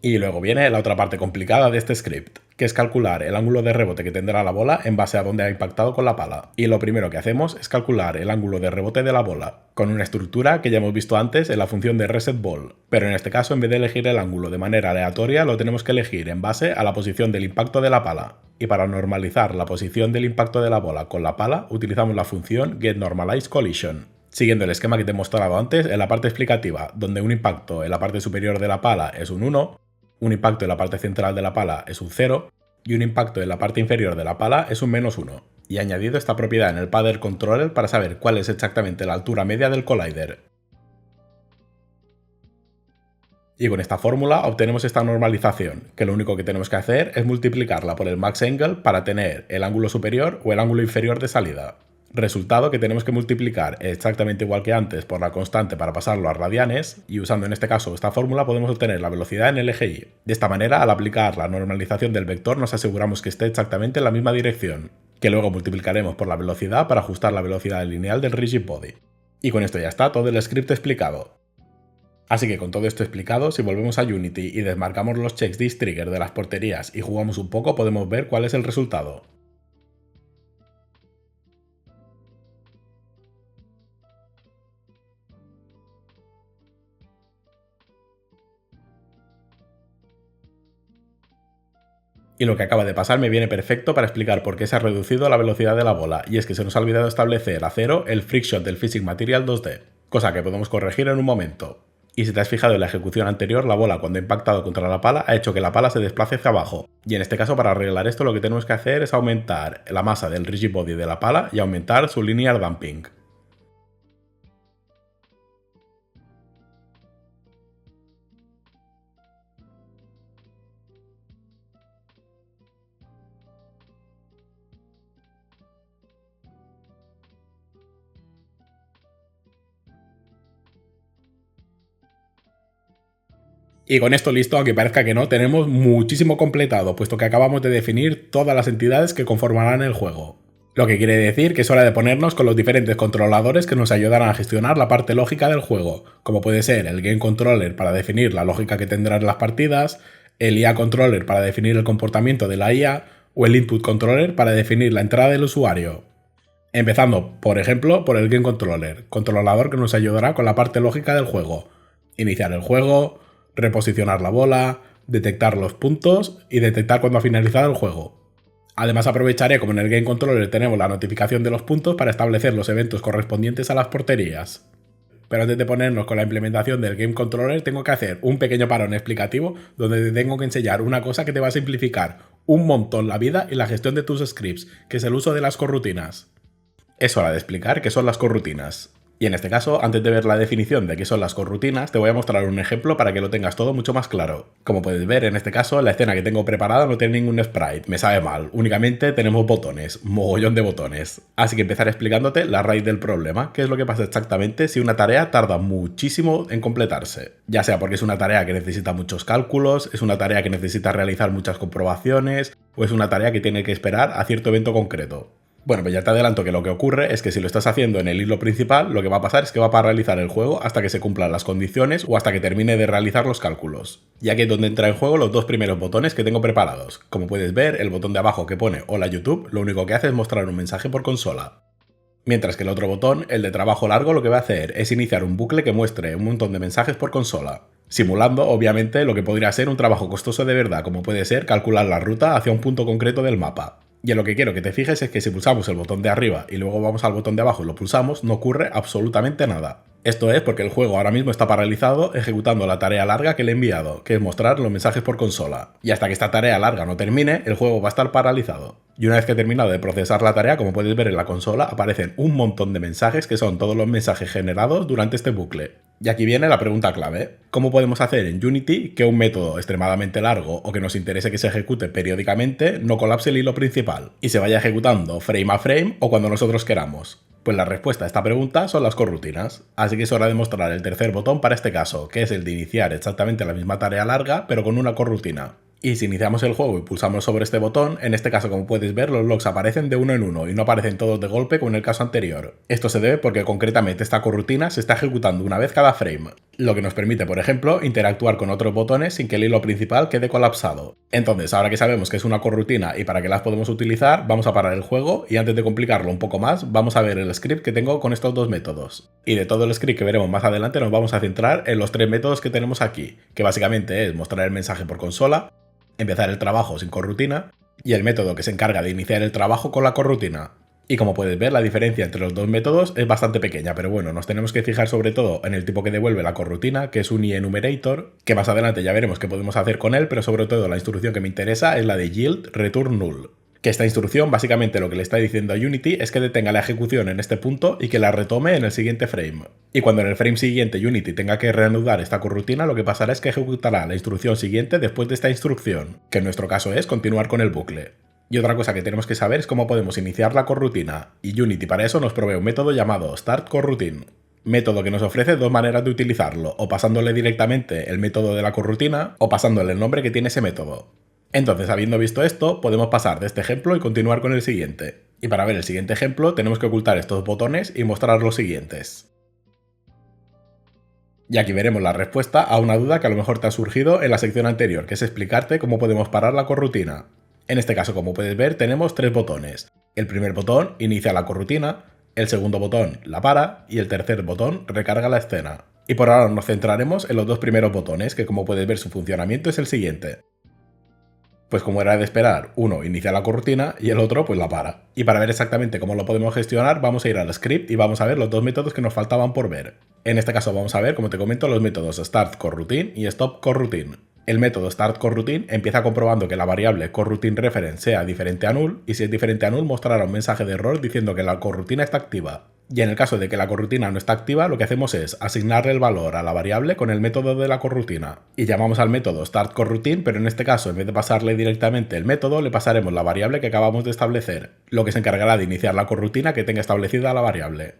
Y luego viene la otra parte complicada de este script, que es calcular el ángulo de rebote que tendrá la bola en base a dónde ha impactado con la pala. Y lo primero que hacemos es calcular el ángulo de rebote de la bola, con una estructura que ya hemos visto antes en la función de ResetBall. Pero en este caso, en vez de elegir el ángulo de manera aleatoria, lo tenemos que elegir en base a la posición del impacto de la pala. Y para normalizar la posición del impacto de la bola con la pala, utilizamos la función getNormalizeCollision. Siguiendo el esquema que te he mostrado antes en la parte explicativa, donde un impacto en la parte superior de la pala es un 1, un impacto en la parte central de la pala es un 0 y un impacto en la parte inferior de la pala es un -1. Y he añadido esta propiedad en el paddle controller para saber cuál es exactamente la altura media del collider. Y con esta fórmula obtenemos esta normalización, que lo único que tenemos que hacer es multiplicarla por el max angle para tener el ángulo superior o el ángulo inferior de salida. Resultado que tenemos que multiplicar exactamente igual que antes por la constante para pasarlo a radianes, y usando en este caso esta fórmula podemos obtener la velocidad en el eje Y. De esta manera, al aplicar la normalización del vector nos aseguramos que esté exactamente en la misma dirección, que luego multiplicaremos por la velocidad para ajustar la velocidad lineal del rigidBody. Y con esto ya está todo el script explicado. Así que con todo esto explicado, si volvemos a Unity y desmarcamos los checks distrigger de las porterías y jugamos un poco, podemos ver cuál es el resultado. Y lo que acaba de pasar me viene perfecto para explicar por qué se ha reducido la velocidad de la bola, y es que se nos ha olvidado establecer a 0 el friction del Physics Material 2D, cosa que podemos corregir en un momento. Y si te has fijado en la ejecución anterior, la bola cuando ha impactado contra la pala ha hecho que la pala se desplace hacia abajo. Y en este caso, para arreglar esto, lo que tenemos que hacer es aumentar la masa del rigidBody de la pala y aumentar su linear damping. Y con esto listo, aunque parezca que no, tenemos muchísimo completado, puesto que acabamos de definir todas las entidades que conformarán el juego. Lo que quiere decir que es hora de ponernos con los diferentes controladores que nos ayudarán a gestionar la parte lógica del juego, como puede ser el Game Controller para definir la lógica que tendrán las partidas, el IA Controller para definir el comportamiento de la IA o el Input Controller para definir la entrada del usuario. Empezando, por ejemplo, por el Game Controller, controlador que nos ayudará con la parte lógica del juego. Iniciar el juego, reposicionar la bola, detectar los puntos y detectar cuando ha finalizado el juego. Además aprovecharé como en el Game Controller tenemos la notificación de los puntos para establecer los eventos correspondientes a las porterías. Pero antes de ponernos con la implementación del Game Controller tengo que hacer un pequeño parón explicativo donde te tengo que enseñar una cosa que te va a simplificar un montón la vida y la gestión de tus scripts, que es el uso de las corrutinas. Es hora de explicar qué son las corrutinas. Y en este caso, antes de ver la definición de qué son las corrutinas, te voy a mostrar un ejemplo para que lo tengas todo mucho más claro. Como puedes ver, en este caso, la escena que tengo preparada no tiene ningún sprite, me sabe mal, únicamente tenemos botones, mogollón de botones. Así que empezaré explicándote la raíz del problema, qué es lo que pasa exactamente si una tarea tarda muchísimo en completarse. Ya sea porque es una tarea que necesita muchos cálculos, es una tarea que necesita realizar muchas comprobaciones, o es una tarea que tiene que esperar a cierto evento concreto. Bueno, pues ya te adelanto que lo que ocurre es que si lo estás haciendo en el hilo principal, lo que va a pasar es que va a paralizar el juego hasta que se cumplan las condiciones o hasta que termine de realizar los cálculos. Y aquí es donde entra en juego los dos primeros botones que tengo preparados. Como puedes ver, el botón de abajo que pone Hola YouTube, lo único que hace es mostrar un mensaje por consola. Mientras que el otro botón, el de trabajo largo, lo que va a hacer es iniciar un bucle que muestre un montón de mensajes por consola, simulando, obviamente, lo que podría ser un trabajo costoso de verdad, como puede ser calcular la ruta hacia un punto concreto del mapa. Y en lo que quiero que te fijes es que si pulsamos el botón de arriba y luego vamos al botón de abajo y lo pulsamos, no ocurre absolutamente nada. Esto es porque el juego ahora mismo está paralizado ejecutando la tarea larga que le he enviado, que es mostrar los mensajes por consola. Y hasta que esta tarea larga no termine, el juego va a estar paralizado. Y una vez que he terminado de procesar la tarea, como puedes ver en la consola, aparecen un montón de mensajes que son todos los mensajes generados durante este bucle. Y aquí viene la pregunta clave. ¿Cómo podemos hacer en Unity que un método extremadamente largo o que nos interese que se ejecute periódicamente no colapse el hilo principal y se vaya ejecutando frame a frame o cuando nosotros queramos? Pues la respuesta a esta pregunta son las corrutinas, así que es hora de mostrar el tercer botón para este caso, que es el de iniciar exactamente la misma tarea larga pero con una corrutina. Y si iniciamos el juego y pulsamos sobre este botón, en este caso como puedes ver los logs aparecen de uno en uno y no aparecen todos de golpe como en el caso anterior. Esto se debe porque concretamente esta corrutina se está ejecutando una vez cada frame, lo que nos permite por ejemplo interactuar con otros botones sin que el hilo principal quede colapsado. Entonces ahora que sabemos que es una corrutina y para qué las podemos utilizar, vamos a parar el juego y antes de complicarlo un poco más vamos a ver el script que tengo con estos dos métodos. Y de todo el script que veremos más adelante nos vamos a centrar en los tres métodos que tenemos aquí, que básicamente es mostrar el mensaje por consola, empezar el trabajo sin corrutina y el método que se encarga de iniciar el trabajo con la corrutina. Y como puedes ver, la diferencia entre los dos métodos es bastante pequeña, pero bueno, nos tenemos que fijar sobre todo en el tipo que devuelve la corrutina, que es un enumerator, que más adelante ya veremos qué podemos hacer con él, pero sobre todo la instrucción que me interesa es la de yield return null. Que esta instrucción básicamente lo que le está diciendo a Unity es que detenga la ejecución en este punto y que la retome en el siguiente frame. Y cuando en el frame siguiente Unity tenga que reanudar esta corrutina, lo que pasará es que ejecutará la instrucción siguiente después de esta instrucción, que en nuestro caso es continuar con el bucle. Y otra cosa que tenemos que saber es cómo podemos iniciar la corrutina, y Unity para eso nos provee un método llamado startCorroutine. Método que nos ofrece dos maneras de utilizarlo, o pasándole directamente el método de la corrutina, o pasándole el nombre que tiene ese método. Entonces, habiendo visto esto, podemos pasar de este ejemplo y continuar con el siguiente. Y para ver el siguiente ejemplo, tenemos que ocultar estos botones y mostrar los siguientes. Y aquí veremos la respuesta a una duda que a lo mejor te ha surgido en la sección anterior, que es explicarte cómo podemos parar la corrutina. En este caso, como puedes ver, tenemos tres botones. El primer botón inicia la corrutina, el segundo botón la para y el tercer botón recarga la escena. Y por ahora nos centraremos en los dos primeros botones, que como puedes ver su funcionamiento es el siguiente. Pues como era de esperar, uno inicia la corrutina y el otro pues la para. Y para ver exactamente cómo lo podemos gestionar, vamos a ir al script y vamos a ver los dos métodos que nos faltaban por ver. En este caso vamos a ver, como te comento, los métodos startCorroutine y stopCorroutine. El método startCorroutine empieza comprobando que la variable coroutineReference sea diferente a null y si es diferente a null mostrará un mensaje de error diciendo que la corrutina está activa. Y en el caso de que la corrutina no está activa, lo que hacemos es asignarle el valor a la variable con el método de la corrutina. Y llamamos al método startCorroutine, pero en este caso, en vez de pasarle directamente el método, le pasaremos la variable que acabamos de establecer, lo que se encargará de iniciar la corrutina que tenga establecida la variable.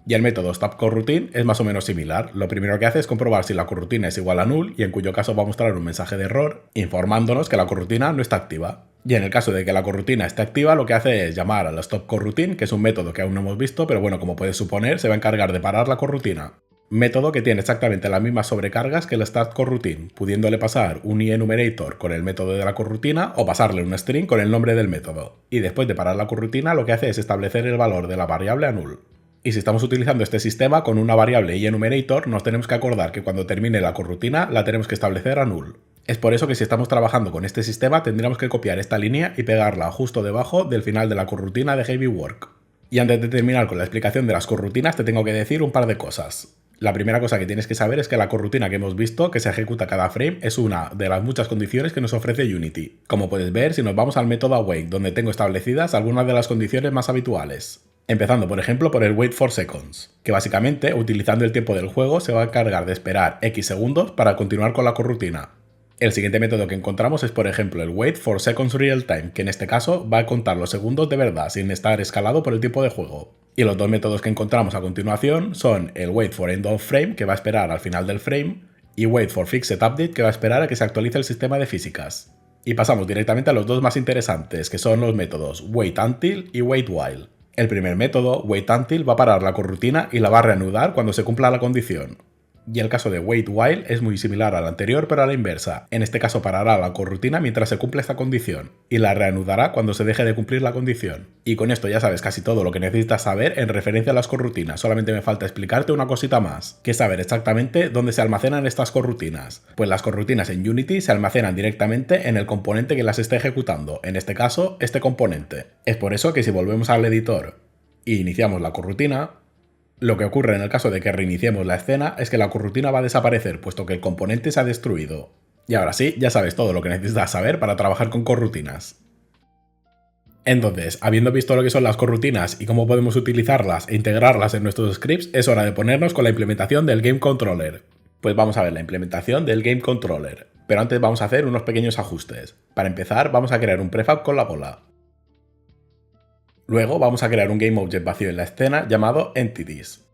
Y el método stopCoreRoutine es más o menos similar. Lo primero que hace es comprobar si la coroutine es igual a null y en cuyo caso va a mostrar un mensaje de error informándonos que la coroutine no está activa. Y en el caso de que la coroutine esté activa, lo que hace es llamar a la stopCoreRoutine, que es un método que aún no hemos visto, pero bueno, como puedes suponer, se va a encargar de parar la coroutine. Método que tiene exactamente las mismas sobrecargas que el startCoreRoutine, pudiéndole pasar un enumerator con el método de la coroutine o pasarle un string con el nombre del método. Y después de parar la coroutine, lo que hace es establecer el valor de la variable a null. Y si estamos utilizando este sistema con una variable enumerator, nos tenemos que acordar que cuando termine la coroutine la tenemos que establecer a null. Es por eso que si estamos trabajando con este sistema tendríamos que copiar esta línea y pegarla justo debajo del final de la coroutine de Heavy Work. Y antes de terminar con la explicación de las coroutines te tengo que decir un par de cosas. La primera cosa que tienes que saber es que la coroutine que hemos visto, que se ejecuta cada frame, es una de las muchas condiciones que nos ofrece Unity. Como puedes ver, si nos vamos al método await, donde tengo establecidas algunas de las condiciones más habituales. Empezando, por ejemplo, por el wait for seconds, que básicamente, utilizando el tiempo del juego, se va a encargar de esperar X segundos para continuar con la coroutine. El siguiente método que encontramos es, por ejemplo, el wait for seconds real time, que en este caso va a contar los segundos de verdad, sin estar escalado por el tiempo de juego. Y los dos métodos que encontramos a continuación son el wait for end of frame, que va a esperar al final del frame, y wait for fixed update, que va a esperar a que se actualice el sistema de físicas. Y pasamos directamente a los dos más interesantes, que son los métodos wait until y wait while. El primer método, wait until, va a parar la coroutine y la va a reanudar cuando se cumpla la condición. Y el caso de wait while es muy similar al anterior pero a la inversa. En este caso parará la coroutine mientras se cumple esta condición y la reanudará cuando se deje de cumplir la condición. Y con esto ya sabes casi todo lo que necesitas saber en referencia a las coroutines. Solamente me falta explicarte una cosita más, que es saber exactamente dónde se almacenan estas coroutines. Pues las coroutines en Unity se almacenan directamente en el componente que las está ejecutando, en este caso este componente. Es por eso que si volvemos al editor e iniciamos la coroutine, lo que ocurre en el caso de que reiniciemos la escena es que la coroutine va a desaparecer, puesto que el componente se ha destruido. Y ahora sí, ya sabes todo lo que necesitas saber para trabajar con coroutines. Entonces, habiendo visto lo que son las coroutines y cómo podemos utilizarlas e integrarlas en nuestros scripts, es hora de ponernos con la implementación del Game Controller. Pues vamos a ver la implementación del Game Controller, pero antes vamos a hacer unos pequeños ajustes. Para empezar, vamos a crear un prefab con la bola. Luego vamos a crear un GameObject vacío en la escena llamado Entities,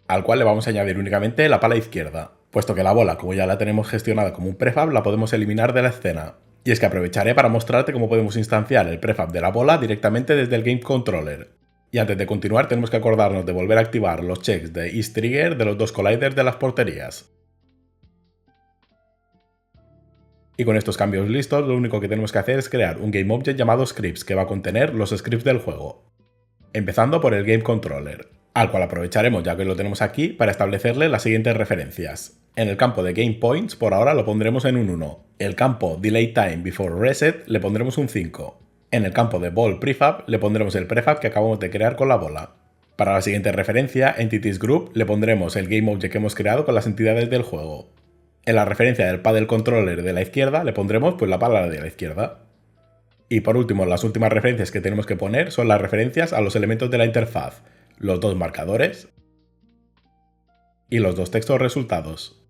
al cual le vamos a añadir únicamente la pala izquierda, puesto que la bola, como ya la tenemos gestionada como un prefab, la podemos eliminar de la escena. Y es que aprovecharé para mostrarte cómo podemos instanciar el prefab de la bola directamente desde el Game Controller. Y antes de continuar tenemos que acordarnos de volver a activar los checks de isTrigger de los dos colliders de las porterías. Y con estos cambios listos, lo único que tenemos que hacer es crear un GameObject llamado Scripts, que va a contener los scripts del juego. Empezando por el Game Controller, al cual aprovecharemos ya que lo tenemos aquí para establecerle las siguientes referencias. En el campo de Game Points, por ahora lo pondremos en un 1. El campo Delay Time Before Reset le pondremos un 5. En el campo de Ball Prefab le pondremos el prefab que acabamos de crear con la bola. Para la siguiente referencia, Entities Group, le pondremos el GameObject que hemos creado con las entidades del juego. En la referencia del paddle controller de la izquierda le pondremos pues la pala de la izquierda. Y por último, las últimas referencias que tenemos que poner son las referencias a los elementos de la interfaz, los dos marcadores y los dos textos resultados.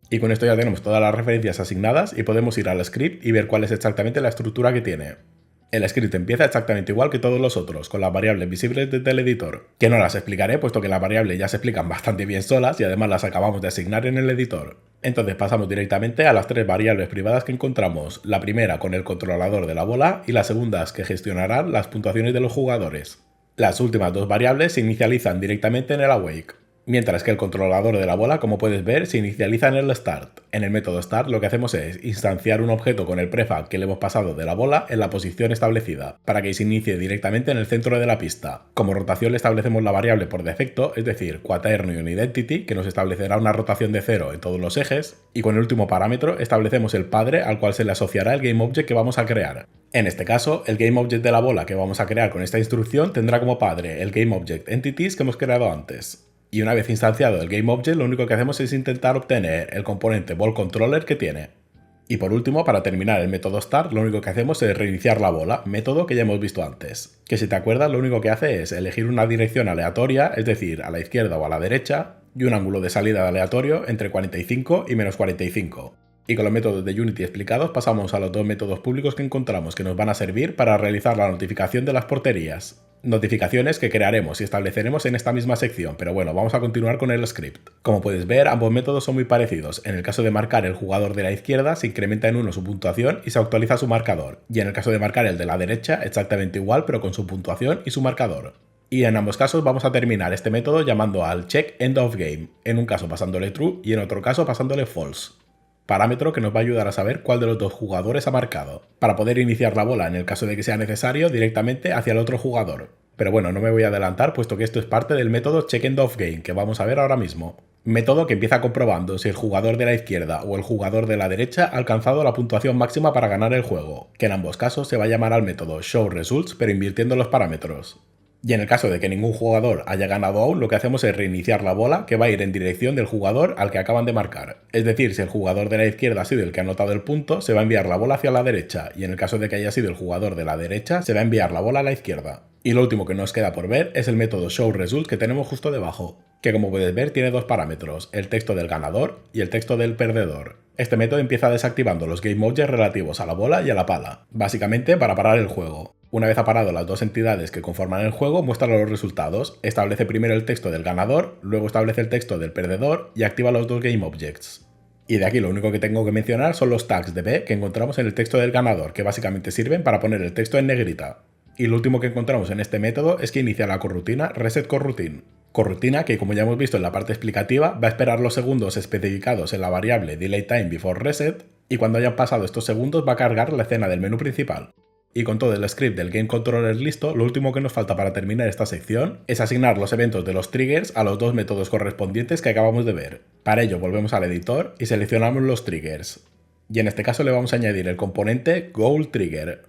Y con esto ya tenemos todas las referencias asignadas y podemos ir al script y ver cuál es exactamente la estructura que tiene. El script empieza exactamente igual que todos los otros, con las variables visibles desde el editor, que no las explicaré puesto que las variables ya se explican bastante bien solas y además las acabamos de asignar en el editor. Entonces pasamos directamente a las tres variables privadas que encontramos, la primera con el controlador de la bola y las segundas que gestionarán las puntuaciones de los jugadores. Las últimas dos variables se inicializan directamente en el awake, mientras que el controlador de la bola, como puedes ver, se inicializa en el start. En el método start lo que hacemos es instanciar un objeto con el prefab que le hemos pasado de la bola en la posición establecida, para que se inicie directamente en el centro de la pista. Como rotación le establecemos la variable por defecto, es decir, quaternion identity, que nos establecerá una rotación de 0 en todos los ejes, y con el último parámetro establecemos el padre al cual se le asociará el GameObject que vamos a crear. En este caso, el GameObject de la bola que vamos a crear con esta instrucción tendrá como padre el GameObject Entities que hemos creado antes. Y una vez instanciado el GameObject, lo único que hacemos es intentar obtener el componente Ball Controller que tiene. Y por último, para terminar el método Start, lo único que hacemos es reiniciar la bola, método que ya hemos visto antes. Que si te acuerdas, lo único que hace es elegir una dirección aleatoria, es decir, a la izquierda o a la derecha, y un ángulo de salida aleatorio entre 45 y menos 45. Y con los métodos de Unity explicados pasamos a los dos métodos públicos que encontramos que nos van a servir para realizar la notificación de las porterías. Notificaciones que crearemos y estableceremos en esta misma sección, pero bueno, vamos a continuar con el script. Como puedes ver, ambos métodos son muy parecidos. En el caso de marcar el jugador de la izquierda, se incrementa en 1 su puntuación y se actualiza su marcador. Y en el caso de marcar el de la derecha, exactamente igual, pero con su puntuación y su marcador. Y en ambos casos vamos a terminar este método llamando al check end of game, en un caso pasándole true y en otro caso pasándole false. Parámetro que nos va a ayudar a saber cuál de los dos jugadores ha marcado, para poder iniciar la bola en el caso de que sea necesario directamente hacia el otro jugador. Pero bueno, no me voy a adelantar puesto que esto es parte del método check-end of game que vamos a ver ahora mismo. Método que empieza comprobando si el jugador de la izquierda o el jugador de la derecha ha alcanzado la puntuación máxima para ganar el juego, que en ambos casos se va a llamar al método show results pero invirtiendo los parámetros. Y en el caso de que ningún jugador haya ganado aún, lo que hacemos es reiniciar la bola que va a ir en dirección del jugador al que acaban de marcar. Es decir, si el jugador de la izquierda ha sido el que ha anotado el punto, se va a enviar la bola hacia la derecha, y en el caso de que haya sido el jugador de la derecha, se va a enviar la bola a la izquierda. Y lo último que nos queda por ver es el método showResult que tenemos justo debajo, que como puedes ver tiene dos parámetros, el texto del ganador y el texto del perdedor. Este método empieza desactivando los GameObjects relativos a la bola y a la pala, básicamente para parar el juego. Una vez ha parado las dos entidades que conforman el juego, muestra los resultados, establece primero el texto del ganador, luego establece el texto del perdedor y activa los dos GameObjects. Y de aquí lo único que tengo que mencionar son los tags de B que encontramos en el texto del ganador, que básicamente sirven para poner el texto en negrita. Y lo último que encontramos en este método es que inicia la corrutina resetCorroutine. Corrutina que, como ya hemos visto en la parte explicativa, va a esperar los segundos especificados en la variable DelayTimeBeforeReset y cuando hayan pasado estos segundos va a cargar la escena del menú principal. Y con todo el script del Game Controller listo, lo último que nos falta para terminar esta sección es asignar los eventos de los triggers a los dos métodos correspondientes que acabamos de ver. Para ello volvemos al editor y seleccionamos los triggers. Y en este caso le vamos a añadir el componente GoalTrigger.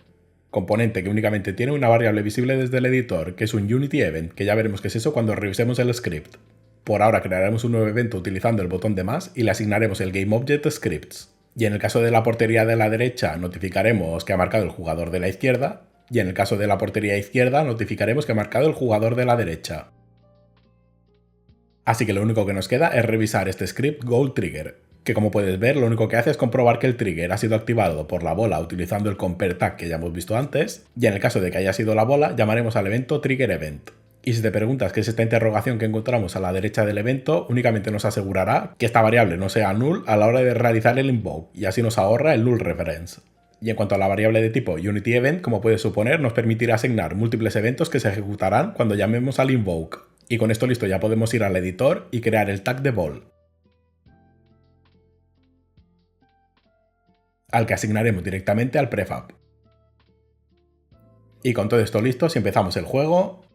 Componente que únicamente tiene una variable visible desde el editor, que es un Unity Event, que ya veremos qué es eso cuando revisemos el script. Por ahora crearemos un nuevo evento utilizando el botón de más y le asignaremos el GameObject Scripts. Y en el caso de la portería de la derecha notificaremos que ha marcado el jugador de la izquierda, y en el caso de la portería izquierda notificaremos que ha marcado el jugador de la derecha. Así que lo único que nos queda es revisar este script GoalTrigger, que como puedes ver lo único que hace es comprobar que el trigger ha sido activado por la bola utilizando el compareTag que ya hemos visto antes, y en el caso de que haya sido la bola llamaremos al evento TriggerEvent. Y si te preguntas qué es esta interrogación que encontramos a la derecha del evento, únicamente nos asegurará que esta variable no sea null a la hora de realizar el invoke, y así nos ahorra el null reference. Y en cuanto a la variable de tipo UnityEvent, como puedes suponer, nos permitirá asignar múltiples eventos que se ejecutarán cuando llamemos al invoke. Y con esto listo ya podemos ir al editor y crear el tag de ball, al que asignaremos directamente al prefab. Y con todo esto listo, si empezamos el juego,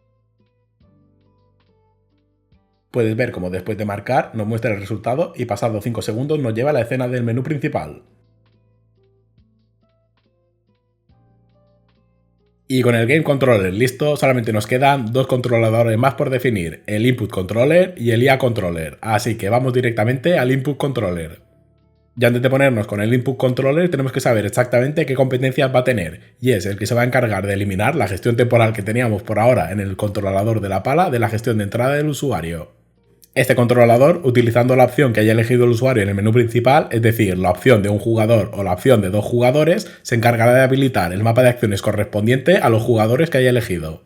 puedes ver como después de marcar nos muestra el resultado y pasados 5 segundos nos lleva a la escena del menú principal. Y con el Game Controller listo, solamente nos quedan dos controladores más por definir, el Input Controller y el IA Controller, así que vamos directamente al Input Controller. Y antes de ponernos con el Input Controller tenemos que saber exactamente qué competencias va a tener, y es el que se va a encargar de eliminar la gestión temporal que teníamos por ahora en el controlador de la pala de la gestión de entrada del usuario. Este controlador, utilizando la opción que haya elegido el usuario en el menú principal, es decir, la opción de un jugador o la opción de dos jugadores, se encargará de habilitar el mapa de acciones correspondiente a los jugadores que haya elegido.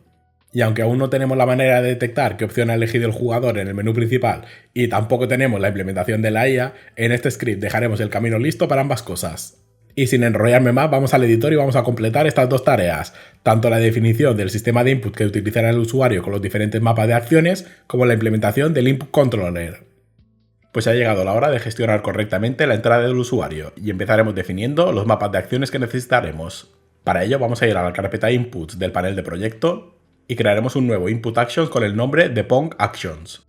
Y aunque aún no tenemos la manera de detectar qué opción ha elegido el jugador en el menú principal y tampoco tenemos la implementación de la IA, en este script dejaremos el camino listo para ambas cosas. Y sin enrollarme más, vamos al editor y vamos a completar estas dos tareas, tanto la definición del sistema de input que utilizará el usuario con los diferentes mapas de acciones, como la implementación del Input Controller. Pues ha llegado la hora de gestionar correctamente la entrada del usuario, y empezaremos definiendo los mapas de acciones que necesitaremos. Para ello vamos a ir a la carpeta Inputs del panel de proyecto, y crearemos un nuevo Input Actions con el nombre de Pong Actions,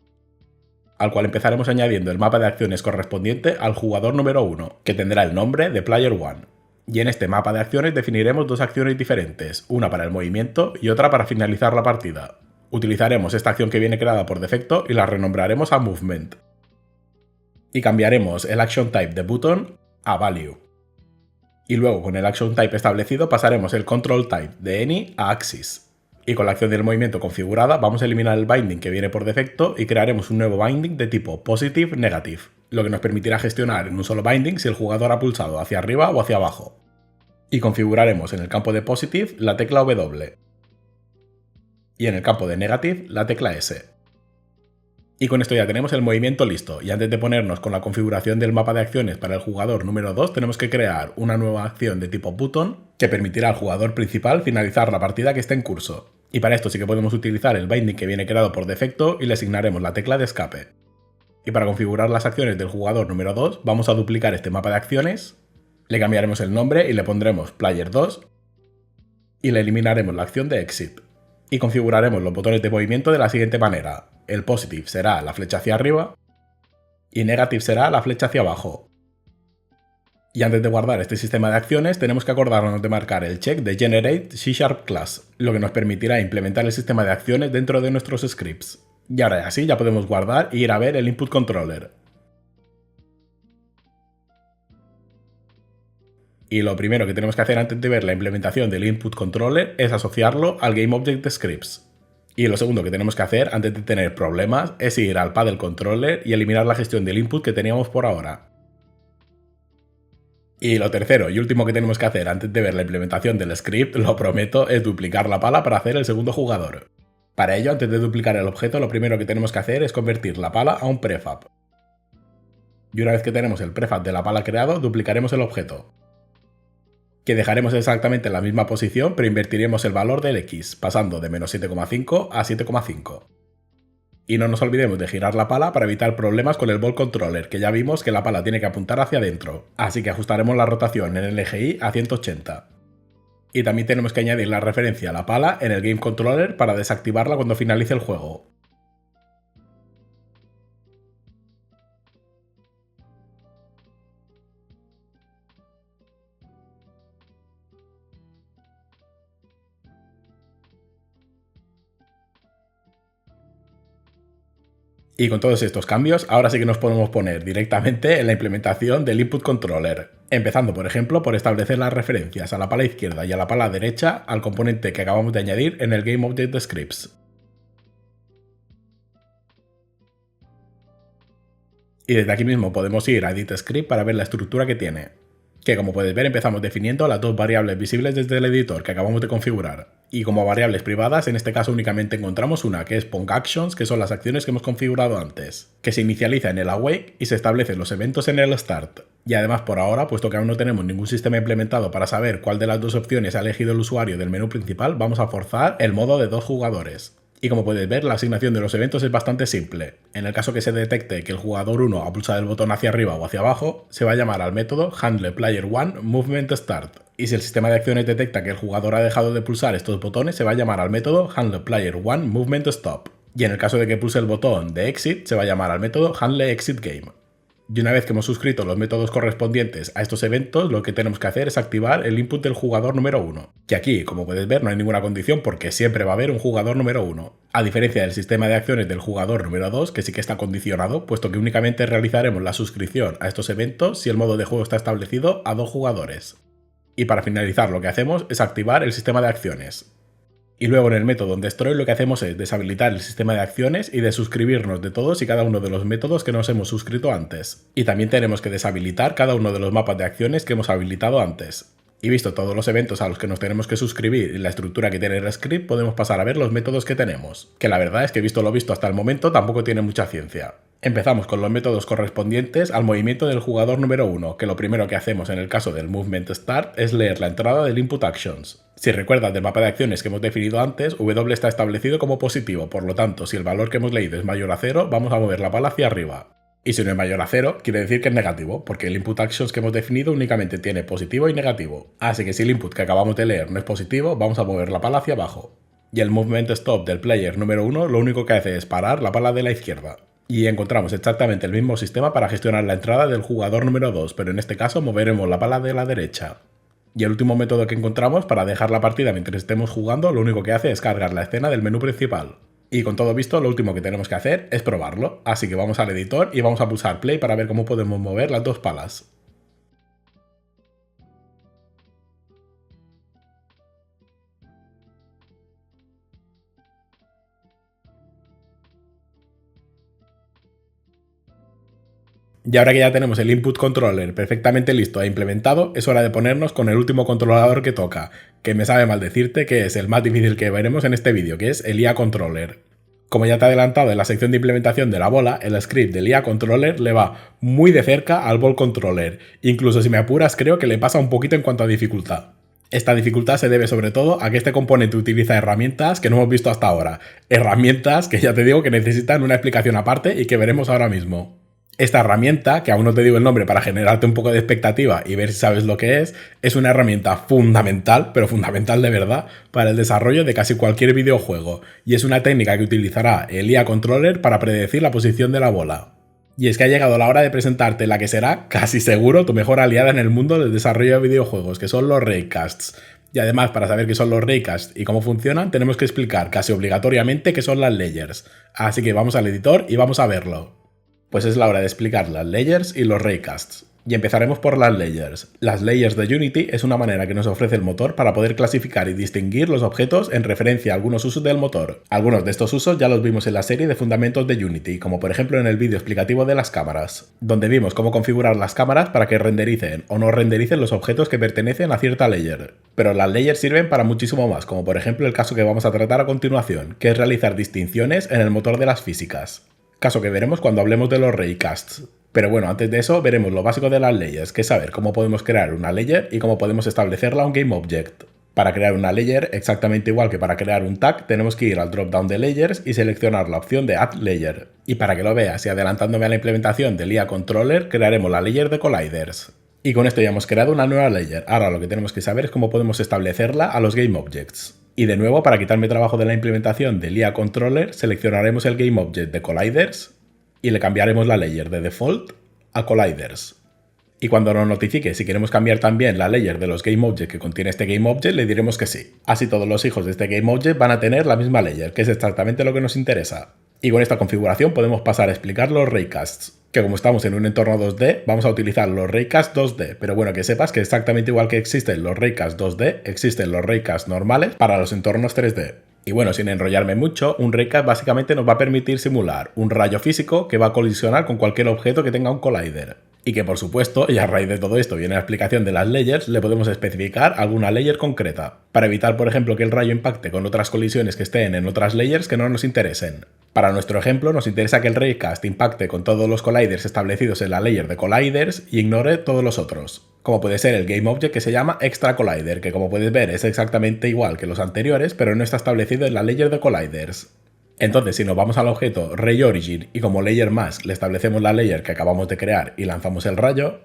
al cual empezaremos añadiendo el mapa de acciones correspondiente al jugador número 1, que tendrá el nombre de Player 1. Y en este mapa de acciones definiremos dos acciones diferentes, una para el movimiento y otra para finalizar la partida. Utilizaremos esta acción que viene creada por defecto y la renombraremos a Movement. Y cambiaremos el Action Type de Button a Value. Y luego con el Action Type establecido pasaremos el Control Type de Any a Axis. Y con la acción del movimiento configurada vamos a eliminar el binding que viene por defecto y crearemos un nuevo binding de tipo Positive Negative, lo que nos permitirá gestionar en un solo binding si el jugador ha pulsado hacia arriba o hacia abajo. Y configuraremos en el campo de Positive la tecla W. y en el campo de Negative la tecla S. Y con esto ya tenemos el movimiento listo, y antes de ponernos con la configuración del mapa de acciones para el jugador número 2 tenemos que crear una nueva acción de tipo button que permitirá al jugador principal finalizar la partida que está en curso. Y para esto sí que podemos utilizar el binding que viene creado por defecto y le asignaremos la tecla de escape. Y para configurar las acciones del jugador número 2 vamos a duplicar este mapa de acciones, le cambiaremos el nombre y le pondremos Player 2 y le eliminaremos la acción de Exit. Y configuraremos los botones de movimiento de la siguiente manera. El Positive será la flecha hacia arriba y Negative será la flecha hacia abajo. Y antes de guardar este sistema de acciones tenemos que acordarnos de marcar el check de Generate C# Class, lo que nos permitirá implementar el sistema de acciones dentro de nuestros scripts. Y ahora así ya podemos guardar e ir a ver el Input Controller. Y lo primero que tenemos que hacer antes de ver la implementación del Input Controller es asociarlo al GameObject de Scripts. Y lo segundo que tenemos que hacer antes de tener problemas es ir al Paddle Controller y eliminar la gestión del input que teníamos por ahora. Y lo tercero y último que tenemos que hacer antes de ver la implementación del script, lo prometo, es duplicar la pala para hacer el segundo jugador. Para ello, antes de duplicar el objeto, lo primero que tenemos que hacer es convertir la pala a un prefab. Y una vez que tenemos el prefab de la pala creado, duplicaremos el objeto, que dejaremos exactamente en la misma posición, pero invertiremos el valor del X, pasando de menos 7,5 a 7,5. Y no nos olvidemos de girar la pala para evitar problemas con el Ball Controller, que ya vimos que la pala tiene que apuntar hacia adentro, así que ajustaremos la rotación en el eje Y a 180. Y también tenemos que añadir la referencia a la pala en el Game Controller para desactivarla cuando finalice el juego. Y con todos estos cambios, ahora sí que nos podemos poner directamente en la implementación del Input Controller, empezando por ejemplo por establecer las referencias a la pala izquierda y a la pala derecha al componente que acabamos de añadir en el GameObject de Scripts. Y desde aquí mismo podemos ir a Edit Script para ver la estructura que tiene. Que como puedes ver empezamos definiendo las dos variables visibles desde el editor que acabamos de configurar. Y como variables privadas, en este caso únicamente encontramos una que es PongActions, que son las acciones que hemos configurado antes, que se inicializa en el awake y se establecen los eventos en el start. Y además por ahora, puesto que aún no tenemos ningún sistema implementado para saber cuál de las dos opciones ha elegido el usuario del menú principal, vamos a forzar el modo de 2 jugadores. Y como puedes ver, la asignación de los eventos es bastante simple. En el caso que se detecte que el jugador 1 ha pulsado el botón hacia arriba o hacia abajo, se va a llamar al método HandlePlayer1 Movement Start. Y si el sistema de acciones detecta que el jugador ha dejado de pulsar estos botones, se va a llamar al método HandlePlayer1 Movement Stop. Y en el caso de que pulse el botón de Exit, se va a llamar al método HandleExitGame. Y una vez que hemos suscrito los métodos correspondientes a estos eventos, lo que tenemos que hacer es activar el input del jugador número 1. Que aquí, como puedes ver, no hay ninguna condición porque siempre va a haber un jugador número 1. A diferencia del sistema de acciones del jugador número 2, que sí que está condicionado, puesto que únicamente realizaremos la suscripción a estos eventos si el modo de juego está establecido a 2 jugadores. Y para finalizar lo que hacemos es activar el sistema de acciones. Y luego en el método destroy lo que hacemos es deshabilitar el sistema de acciones y desuscribirnos de todos y cada uno de los métodos que nos hemos suscrito antes. Y también tenemos que deshabilitar cada uno de los mapas de acciones que hemos habilitado antes. Y visto todos los eventos a los que nos tenemos que suscribir y la estructura que tiene el script, podemos pasar a ver los métodos que tenemos. Que la verdad es que visto lo visto hasta el momento tampoco tiene mucha ciencia. Empezamos con los métodos correspondientes al movimiento del jugador número 1, que lo primero que hacemos en el caso del Movement Start es leer la entrada del Input Actions. Si recuerdas del mapa de acciones que hemos definido antes, W está establecido como positivo, por lo tanto, si el valor que hemos leído es mayor a 0, vamos a mover la pala hacia arriba. Y si no es mayor a 0, quiere decir que es negativo, porque el Input Actions que hemos definido únicamente tiene positivo y negativo. Así que si el input que acabamos de leer no es positivo, vamos a mover la pala hacia abajo. Y el Movement Stop del player número 1 lo único que hace es parar la pala de la izquierda. Y encontramos exactamente el mismo sistema para gestionar la entrada del jugador número 2, pero en este caso moveremos la pala de la derecha. Y el último método que encontramos para dejar la partida mientras estemos jugando, lo único que hace es cargar la escena del menú principal. Y con todo visto, lo último que tenemos que hacer es probarlo, así que vamos al editor y vamos a pulsar play para ver cómo podemos mover las dos palas. Y ahora que ya tenemos el input controller perfectamente listo e implementado, es hora de ponernos con el último controlador que toca, que me sabe mal decirte que es el más difícil que veremos en este vídeo, que es el IA Controller. Como ya te he adelantado en la sección de implementación de la bola, el script del IA Controller le va muy de cerca al Ball Controller, incluso si me apuras creo que le pasa un poquito en cuanto a dificultad. Esta dificultad se debe sobre todo a que este componente utiliza herramientas que no hemos visto hasta ahora, herramientas que ya te digo que necesitan una explicación aparte y que veremos ahora mismo. Esta herramienta, que aún no te digo el nombre para generarte un poco de expectativa y ver si sabes lo que es una herramienta fundamental, pero fundamental de verdad, para el desarrollo de casi cualquier videojuego, y es una técnica que utilizará el IA Controller para predecir la posición de la bola. Y es que ha llegado la hora de presentarte la que será, casi seguro, tu mejor aliada en el mundo del desarrollo de videojuegos, que son los raycasts. Y además, para saber qué son los raycasts y cómo funcionan, tenemos que explicar casi obligatoriamente qué son las layers. Así que vamos al editor y vamos a verlo. Pues es la hora de explicar las layers y los raycasts. Y empezaremos por las layers. Las layers de Unity es una manera que nos ofrece el motor para poder clasificar y distinguir los objetos en referencia a algunos usos del motor. Algunos de estos usos ya los vimos en la serie de fundamentos de Unity, como por ejemplo en el vídeo explicativo de las cámaras, donde vimos cómo configurar las cámaras para que rendericen o no rendericen los objetos que pertenecen a cierta layer. Pero las layers sirven para muchísimo más, como por ejemplo el caso que vamos a tratar a continuación, que es realizar distinciones en el motor de las físicas. Caso que veremos cuando hablemos de los raycasts. Pero bueno, antes de eso veremos lo básico de las layers, que es saber cómo podemos crear una layer y cómo podemos establecerla a un GameObject. Para crear una layer, exactamente igual que para crear un tag, tenemos que ir al dropdown de layers y seleccionar la opción de Add Layer. Y para que lo veas y adelantándome a la implementación del IA Controller, crearemos la layer de Colliders. Y con esto ya hemos creado una nueva layer. Ahora lo que tenemos que saber es cómo podemos establecerla a los GameObjects. Y de nuevo, para quitarme trabajo de la implementación del IA Controller, seleccionaremos el GameObject de Colliders y le cambiaremos la layer de Default a Colliders. Y cuando nos notifique si queremos cambiar también la layer de los GameObject que contiene este GameObject, le diremos que sí. Así todos los hijos de este GameObject van a tener la misma layer, que es exactamente lo que nos interesa. Y con esta configuración podemos pasar a explicar los raycasts, que como estamos en un entorno 2D, vamos a utilizar los raycasts 2D, pero bueno, que sepas que exactamente igual que existen los raycasts 2D, existen los raycasts normales para los entornos 3D. Y bueno, sin enrollarme mucho, un raycast básicamente nos va a permitir simular un rayo físico que va a colisionar con cualquier objeto que tenga un collider. Y que por supuesto, y a raíz de todo esto viene la explicación de las layers, le podemos especificar alguna layer concreta, para evitar por ejemplo que el rayo impacte con otras colisiones que estén en otras layers que no nos interesen. Para nuestro ejemplo nos interesa que el raycast impacte con todos los colliders establecidos en la layer de colliders y ignore todos los otros, como puede ser el GameObject que se llama Extra Collider, que como puedes ver es exactamente igual que los anteriores, pero no está establecido en la layer de colliders. Entonces, si nos vamos al objeto RayOrigin y como layer mask le establecemos la layer que acabamos de crear y lanzamos el rayo,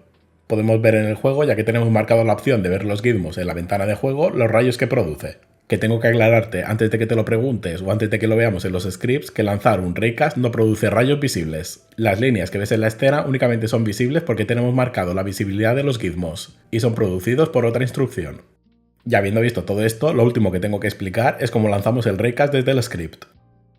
podemos ver en el juego, ya que tenemos marcado la opción de ver los gizmos en la ventana de juego, los rayos que produce. Que tengo que aclararte antes de que te lo preguntes o antes de que lo veamos en los scripts, que lanzar un raycast no produce rayos visibles. Las líneas que ves en la escena únicamente son visibles porque tenemos marcado la visibilidad de los gizmos y son producidos por otra instrucción. Ya habiendo visto todo esto, lo último que tengo que explicar es cómo lanzamos el raycast desde el script.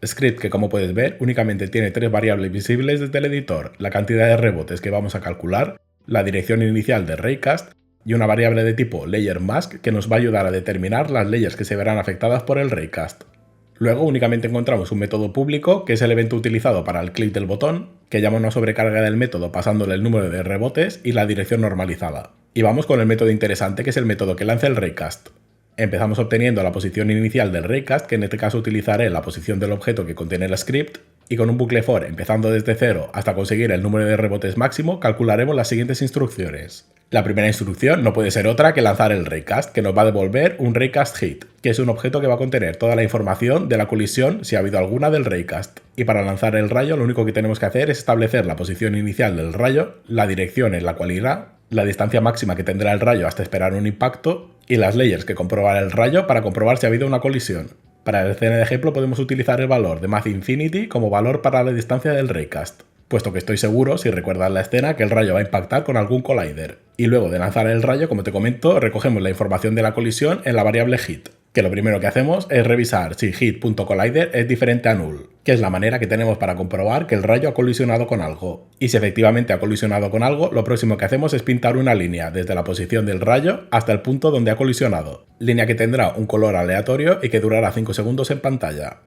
Script que, como puedes ver, únicamente tiene tres variables visibles desde el editor: la cantidad de rebotes que vamos a calcular, la dirección inicial del raycast y una variable de tipo layerMask que nos va a ayudar a determinar las layers que se verán afectadas por el raycast. Luego únicamente encontramos un método público, que es el evento utilizado para el clic del botón, que llama una sobrecarga del método pasándole el número de rebotes y la dirección normalizada. Y vamos con el método interesante, que es el método que lanza el raycast. Empezamos obteniendo la posición inicial del raycast, que en este caso utilizaré la posición del objeto que contiene el script, y con un bucle for empezando desde 0 hasta conseguir el número de rebotes máximo, calcularemos las siguientes instrucciones. La primera instrucción no puede ser otra que lanzar el raycast, que nos va a devolver un raycast hit, que es un objeto que va a contener toda la información de la colisión si ha habido alguna del raycast. Y para lanzar el rayo lo único que tenemos que hacer es establecer la posición inicial del rayo, la dirección en la cual irá, la distancia máxima que tendrá el rayo hasta esperar un impacto y las layers que comprobará el rayo para comprobar si ha habido una colisión. Para la escena de ejemplo podemos utilizar el valor de Math Infinity como valor para la distancia del raycast, puesto que estoy seguro, si recuerdas la escena, que el rayo va a impactar con algún collider. Y luego de lanzar el rayo, como te comento, recogemos la información de la colisión en la variable hit, que lo primero que hacemos es revisar si hit.collider es diferente a null, que es la manera que tenemos para comprobar que el rayo ha colisionado con algo. Y si efectivamente ha colisionado con algo, lo próximo que hacemos es pintar una línea desde la posición del rayo hasta el punto donde ha colisionado, línea que tendrá un color aleatorio y que durará 5 segundos en pantalla.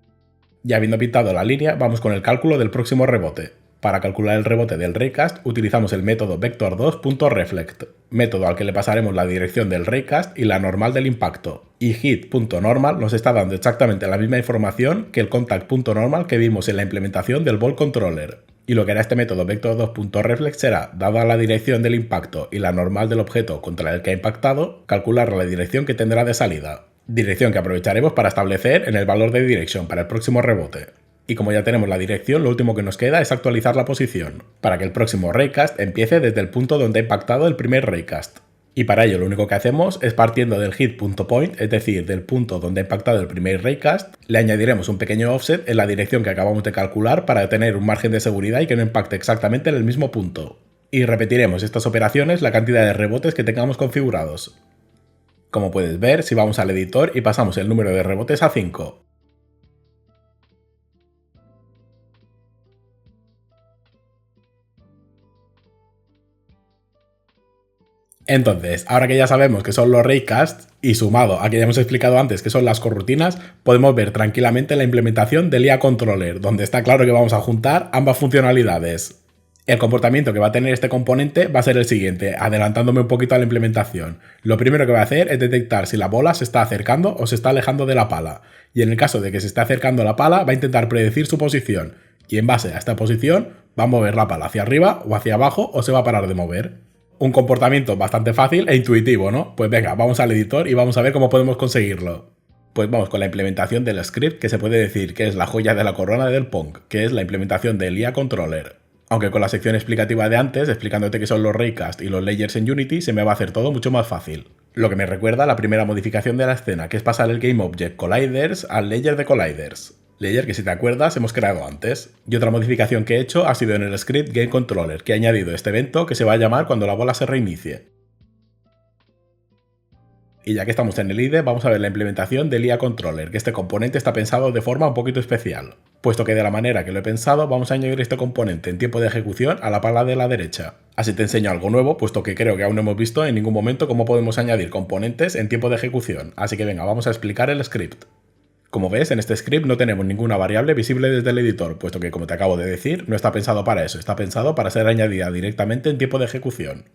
Ya habiendo pintado la línea, vamos con el cálculo del próximo rebote. Para calcular el rebote del raycast utilizamos el método vector2.reflect, método al que le pasaremos la dirección del raycast y la normal del impacto. Y hit.normal nos está dando exactamente la misma información que el contact.normal que vimos en la implementación del ball controller. Y lo que hará este método vector2.reflect será, dada la dirección del impacto y la normal del objeto contra el que ha impactado, calcular la dirección que tendrá de salida. Dirección que aprovecharemos para establecer en el valor de direction para el próximo rebote. Y como ya tenemos la dirección, lo último que nos queda es actualizar la posición, para que el próximo raycast empiece desde el punto donde ha impactado el primer raycast. Y para ello lo único que hacemos es, partiendo del hit.point, es decir, del punto donde ha impactado el primer raycast, le añadiremos un pequeño offset en la dirección que acabamos de calcular para tener un margen de seguridad y que no impacte exactamente en el mismo punto. Y repetiremos estas operaciones la cantidad de rebotes que tengamos configurados. Como puedes ver, si vamos al editor y pasamos el número de rebotes a 5. Entonces, ahora que ya sabemos que son los raycasts, y sumado a que ya hemos explicado antes que son las corrutinas, podemos ver tranquilamente la implementación del IA Controller, donde está claro que vamos a juntar ambas funcionalidades. El comportamiento que va a tener este componente va a ser el siguiente, adelantándome un poquito a la implementación. Lo primero que va a hacer es detectar si la bola se está acercando o se está alejando de la pala, y en el caso de que se esté acercando a la pala va a intentar predecir su posición, y en base a esta posición va a mover la pala hacia arriba o hacia abajo o se va a parar de mover. Un comportamiento bastante fácil e intuitivo, ¿no? Pues venga, vamos al editor y vamos a ver cómo podemos conseguirlo. Pues vamos con la implementación del script que se puede decir que es la joya de la corona del Pong, que es la implementación del IA Controller. Aunque con la sección explicativa de antes, explicándote qué son los raycast y los layers en Unity, se me va a hacer todo mucho más fácil. Lo que me recuerda a la primera modificación de la escena, que es pasar el GameObject Colliders al layer de Colliders. Layer que, si te acuerdas, hemos creado antes. Y otra modificación que he hecho ha sido en el script GameController, que he añadido este evento que se va a llamar cuando la bola se reinicie. Y ya que estamos en el IDE, vamos a ver la implementación del IA Controller, que este componente está pensado de forma un poquito especial. Puesto que de la manera que lo he pensado, vamos a añadir este componente en tiempo de ejecución a la pala de la derecha. Así te enseño algo nuevo, puesto que creo que aún no hemos visto en ningún momento cómo podemos añadir componentes en tiempo de ejecución. Así que venga, vamos a explicar el script. Como ves, en este script no tenemos ninguna variable visible desde el editor, puesto que, como te acabo de decir, no está pensado para eso, está pensado para ser añadida directamente en tiempo de ejecución.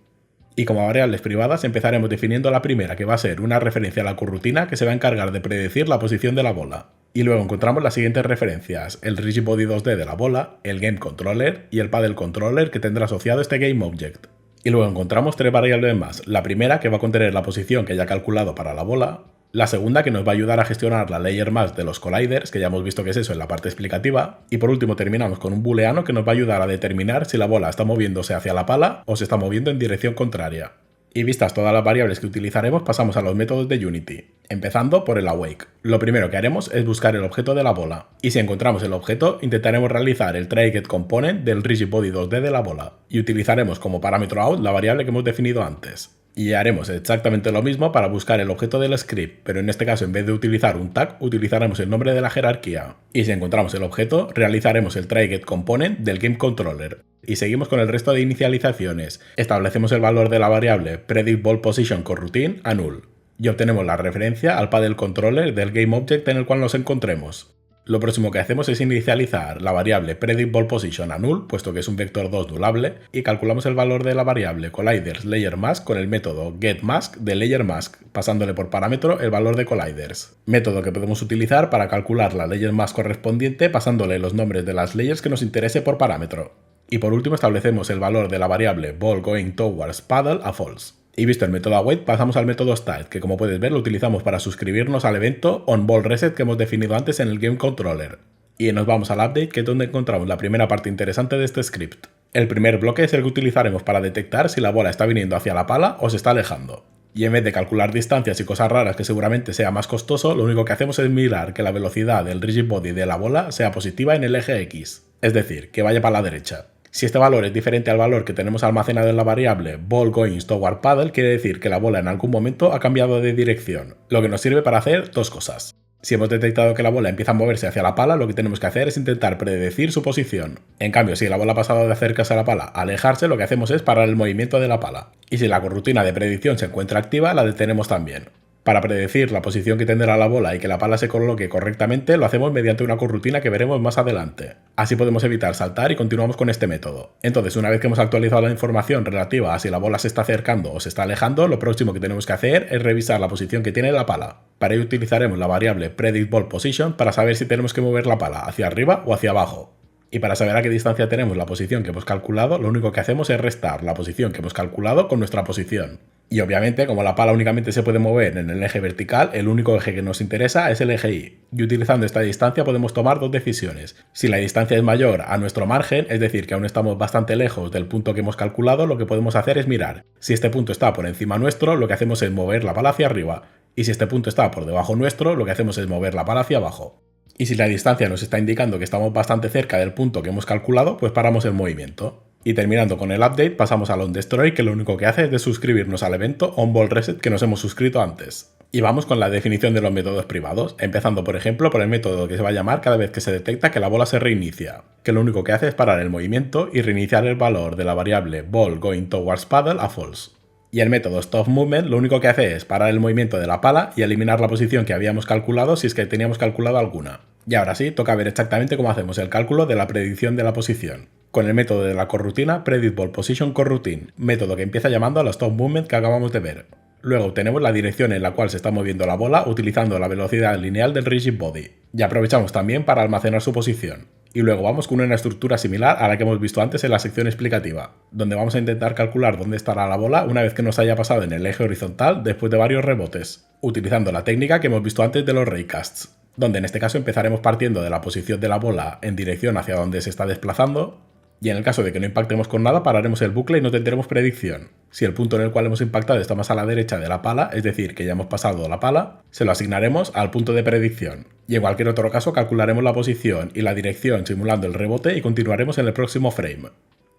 Y como variables privadas empezaremos definiendo la primera, que va a ser una referencia a la corrutina que se va a encargar de predecir la posición de la bola. Y luego encontramos las siguientes referencias: el RigidBody 2D de la bola, el GameController y el Paddle Controller que tendrá asociado este GameObject. Y luego encontramos tres variables más: la primera, que va a contener la posición que ya he calculado para la bola; la segunda, que nos va a ayudar a gestionar la layer mask de los colliders, que ya hemos visto que es eso en la parte explicativa; y por último terminamos con un booleano que nos va a ayudar a determinar si la bola está moviéndose hacia la pala o se está moviendo en dirección contraria. Y vistas todas las variables que utilizaremos, pasamos a los métodos de Unity, empezando por el awake. Lo primero que haremos es buscar el objeto de la bola, y si encontramos el objeto, intentaremos realizar el tryGetComponent del RigidBody 2D de la bola, y utilizaremos como parámetro out la variable que hemos definido antes. Y haremos exactamente lo mismo para buscar el objeto del script, pero en este caso en vez de utilizar un tag, utilizaremos el nombre de la jerarquía. Y si encontramos el objeto, realizaremos el tryGetComponent del GameController. Y seguimos con el resto de inicializaciones. Establecemos el valor de la variable predictBallPositionCorroutine a null. Y obtenemos la referencia al Paddle Controller del GameObject en el cual nos encontremos. Lo próximo que hacemos es inicializar la variable predictBallPosition a null, puesto que es un vector 2 nullable, y calculamos el valor de la variable collidersLayerMask con el método getMask de LayerMask, pasándole por parámetro el valor de colliders. Método que podemos utilizar para calcular la LayerMask correspondiente pasándole los nombres de las layers que nos interese por parámetro. Y por último establecemos el valor de la variable ballGoingTowardsPaddle a false. Y visto el método await, pasamos al método start, que como puedes ver lo utilizamos para suscribirnos al evento onBallReset que hemos definido antes en el GameController. Y nos vamos al update, que es donde encontramos la primera parte interesante de este script. El primer bloque es el que utilizaremos para detectar si la bola está viniendo hacia la pala o se está alejando. Y en vez de calcular distancias y cosas raras que seguramente sea más costoso, lo único que hacemos es mirar que la velocidad del RigidBody de la bola sea positiva en el eje X, es decir, que vaya para la derecha. Si este valor es diferente al valor que tenemos almacenado en la variable ballGoingTowardsPaddle, quiere decir que la bola en algún momento ha cambiado de dirección, lo que nos sirve para hacer dos cosas. Si hemos detectado que la bola empieza a moverse hacia la pala, lo que tenemos que hacer es intentar predecir su posición. En cambio, si la bola ha pasado de acercarse a la pala a alejarse, lo que hacemos es parar el movimiento de la pala. Y si la corrutina de predicción se encuentra activa, la detenemos también. Para predecir la posición que tendrá la bola y que la pala se coloque correctamente, lo hacemos mediante una corrutina que veremos más adelante. Así podemos evitar saltar y continuamos con este método. Entonces, una vez que hemos actualizado la información relativa a si la bola se está acercando o se está alejando, lo próximo que tenemos que hacer es revisar la posición que tiene la pala. Para ello utilizaremos la variable PredictBallPosition para saber si tenemos que mover la pala hacia arriba o hacia abajo. Y para saber a qué distancia tenemos la posición que hemos calculado, lo único que hacemos es restar la posición que hemos calculado con nuestra posición. Y obviamente, como la pala únicamente se puede mover en el eje vertical, el único eje que nos interesa es el eje Y. Y utilizando esta distancia podemos tomar dos decisiones. Si la distancia es mayor a nuestro margen, es decir, que aún estamos bastante lejos del punto que hemos calculado, lo que podemos hacer es mirar. Si este punto está por encima nuestro, lo que hacemos es mover la pala hacia arriba. Y si este punto está por debajo nuestro, lo que hacemos es mover la pala hacia abajo. Y si la distancia nos está indicando que estamos bastante cerca del punto que hemos calculado, pues paramos el movimiento. Y terminando con el update, pasamos al onDestroy, que lo único que hace es de suscribirnos al evento onBallReset que nos hemos suscrito antes. Y vamos con la definición de los métodos privados, empezando por ejemplo por el método que se va a llamar cada vez que se detecta que la bola se reinicia, que lo único que hace es parar el movimiento y reiniciar el valor de la variable ball going towards paddle a false. Y el método stopMovement lo único que hace es parar el movimiento de la pala y eliminar la posición que habíamos calculado si es que teníamos calculado alguna. Y ahora sí, toca ver exactamente cómo hacemos el cálculo de la predicción de la posición. Con el método de la corrutina PredictBallPositionCorroutine, método que empieza llamando a la stopMovement que acabamos de ver. Luego obtenemos la dirección en la cual se está moviendo la bola utilizando la velocidad lineal del rigid body. Y aprovechamos también para almacenar su posición. Y luego vamos con una estructura similar a la que hemos visto antes en la sección explicativa, donde vamos a intentar calcular dónde estará la bola una vez que nos haya pasado en el eje horizontal después de varios rebotes, utilizando la técnica que hemos visto antes de los raycasts, donde en este caso empezaremos partiendo de la posición de la bola en dirección hacia donde se está desplazando, y en el caso de que no impactemos con nada pararemos el bucle y no tendremos predicción. Si el punto en el cual hemos impactado está más a la derecha de la pala, es decir, que ya hemos pasado la pala, se lo asignaremos al punto de predicción. Y en cualquier otro caso calcularemos la posición y la dirección simulando el rebote y continuaremos en el próximo frame.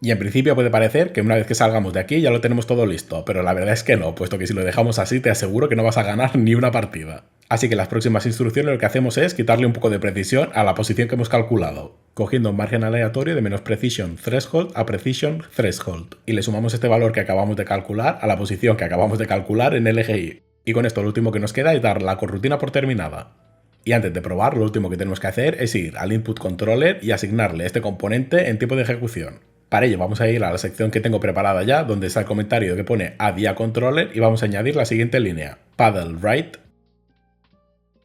Y en principio puede parecer que una vez que salgamos de aquí ya lo tenemos todo listo, pero la verdad es que no, puesto que si lo dejamos así te aseguro que no vas a ganar ni una partida. Así que las próximas instrucciones lo que hacemos es quitarle un poco de precisión a la posición que hemos calculado, cogiendo un margen aleatorio de menos precision threshold a precision threshold, y le sumamos este valor que acabamos de calcular a la posición que acabamos de calcular en el eje Y. Y con esto lo último que nos queda es dar la corrutina por terminada. Y antes de probar, lo último que tenemos que hacer es ir al input controller y asignarle este componente en tiempo de ejecución. Para ello vamos a ir a la sección que tengo preparada ya, donde está el comentario que pone Add IA Controller, y vamos a añadir la siguiente línea: Paddle Right,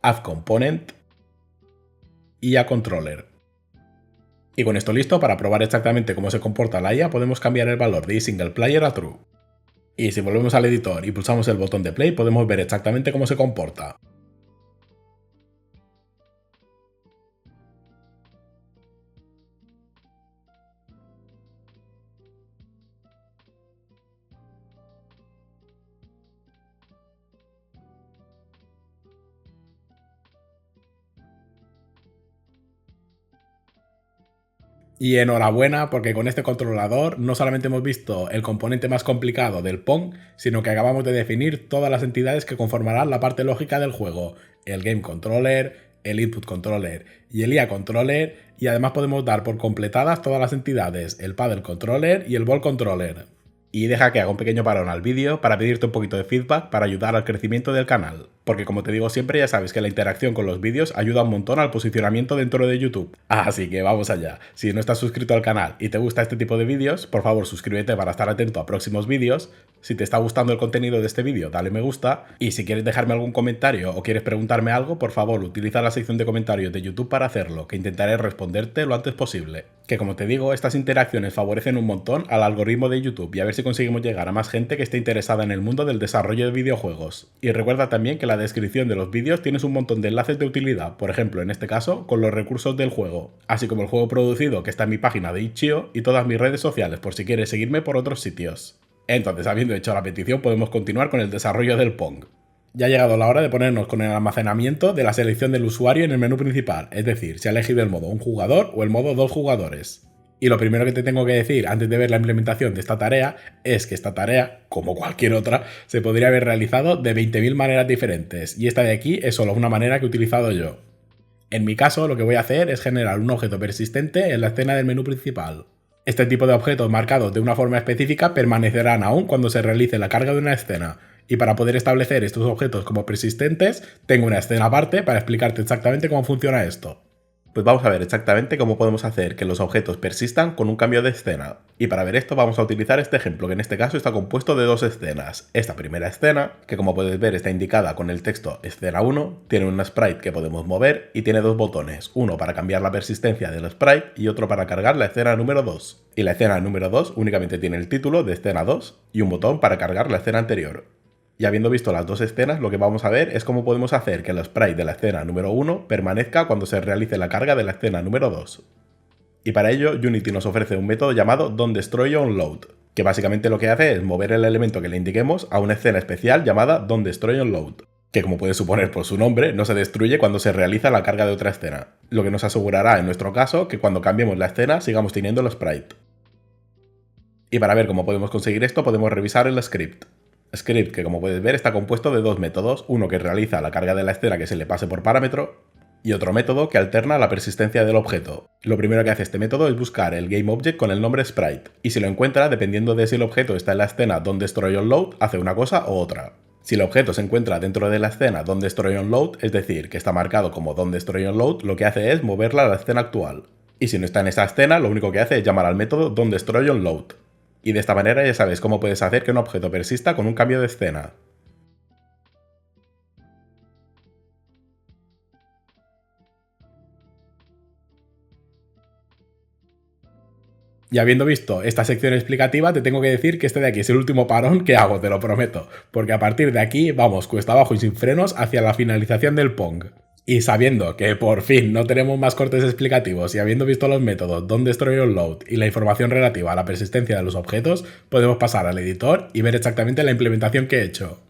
Add Component, IA Controller. Y con esto listo, para probar exactamente cómo se comporta la IA, podemos cambiar el valor de iSinglePlayer a True. Y si volvemos al editor y pulsamos el botón de play, podemos ver exactamente cómo se comporta. Y enhorabuena, porque con este controlador no solamente hemos visto el componente más complicado del Pong, sino que acabamos de definir todas las entidades que conformarán la parte lógica del juego: el Game Controller, el Input Controller y el IA Controller, y además podemos dar por completadas todas las entidades: el Paddle Controller y el Ball Controller. Y deja que haga un pequeño parón al vídeo para pedirte un poquito de feedback para ayudar al crecimiento del canal, porque como te digo siempre, ya sabes que la interacción con los vídeos ayuda un montón al posicionamiento dentro de YouTube. Así que vamos allá. Si no estás suscrito al canal y te gusta este tipo de vídeos, por favor suscríbete para estar atento a próximos vídeos. Si te está gustando el contenido de este vídeo, dale me gusta, y si quieres dejarme algún comentario o quieres preguntarme algo, por favor utiliza la sección de comentarios de YouTube para hacerlo, que intentaré responderte lo antes posible. Que como te digo, estas interacciones favorecen un montón al algoritmo de YouTube, y a ver si conseguimos llegar a más gente que esté interesada en el mundo del desarrollo de videojuegos. Y recuerda también que en la descripción de los vídeos tienes un montón de enlaces de utilidad, por ejemplo en este caso con los recursos del juego, así como el juego producido que está en mi página de itch.io y todas mis redes sociales por si quieres seguirme por otros sitios. Entonces, habiendo hecho la petición, podemos continuar con el desarrollo del Pong. Ya ha llegado la hora de ponernos con el almacenamiento de la selección del usuario en el menú principal, es decir, si ha elegido el modo un jugador o el modo dos jugadores. Y lo primero que te tengo que decir antes de ver la implementación de esta tarea es que esta tarea, como cualquier otra, se podría haber realizado de 20.000 maneras diferentes, y esta de aquí es solo una manera que he utilizado yo. En mi caso, lo que voy a hacer es generar un objeto persistente en la escena del menú principal. Este tipo de objetos marcados de una forma específica permanecerán aún cuando se realice la carga de una escena, Y para poder establecer estos objetos como persistentes, tengo una escena aparte para explicarte exactamente cómo funciona esto. Pues vamos a ver exactamente cómo podemos hacer que los objetos persistan con un cambio de escena. Y para ver esto vamos a utilizar este ejemplo, que en este caso está compuesto de dos escenas. Esta primera escena, que como puedes ver está indicada con el texto escena 1, tiene un sprite que podemos mover y tiene dos botones, uno para cambiar la persistencia del sprite y otro para cargar la escena número 2. Y la escena número 2 únicamente tiene el título de escena 2 y un botón para cargar la escena anterior. Y habiendo visto las dos escenas, lo que vamos a ver es cómo podemos hacer que el sprite de la escena número 1 permanezca cuando se realice la carga de la escena número 2. Y para ello, Unity nos ofrece un método llamado DonDestroyOnLoad, que básicamente lo que hace es mover el elemento que le indiquemos a una escena especial llamada DonDestroyOnLoad, que como puedes suponer por su nombre, no se destruye cuando se realiza la carga de otra escena, lo que nos asegurará en nuestro caso que cuando cambiemos la escena sigamos teniendo el sprite. Y para ver cómo podemos conseguir esto podemos revisar el script. Script que como puedes ver está compuesto de dos métodos, uno que realiza la carga de la escena que se le pase por parámetro y otro método que alterna la persistencia del objeto. Lo primero que hace este método es buscar el GameObject con el nombre sprite y si lo encuentra, dependiendo de si el objeto está en la escena DonDestroyOnLoad, hace una cosa u otra. Si el objeto se encuentra dentro de la escena DonDestroyOnLoad, es decir, que está marcado como DonDestroyOnLoad, lo que hace es moverla a la escena actual. Y si no está en esa escena, lo único que hace es llamar al método DonDestroyOnLoad. Y de esta manera ya sabes cómo puedes hacer que un objeto persista con un cambio de escena. Y habiendo visto esta sección explicativa, te tengo que decir que este de aquí es el último parón que hago, te lo prometo, porque a partir de aquí vamos cuesta abajo y sin frenos hacia la finalización del Pong. Y sabiendo que por fin no tenemos más cortes explicativos y habiendo visto los métodos DonDestroyOnLoad y la información relativa a la persistencia de los objetos, podemos pasar al editor y ver exactamente la implementación que he hecho.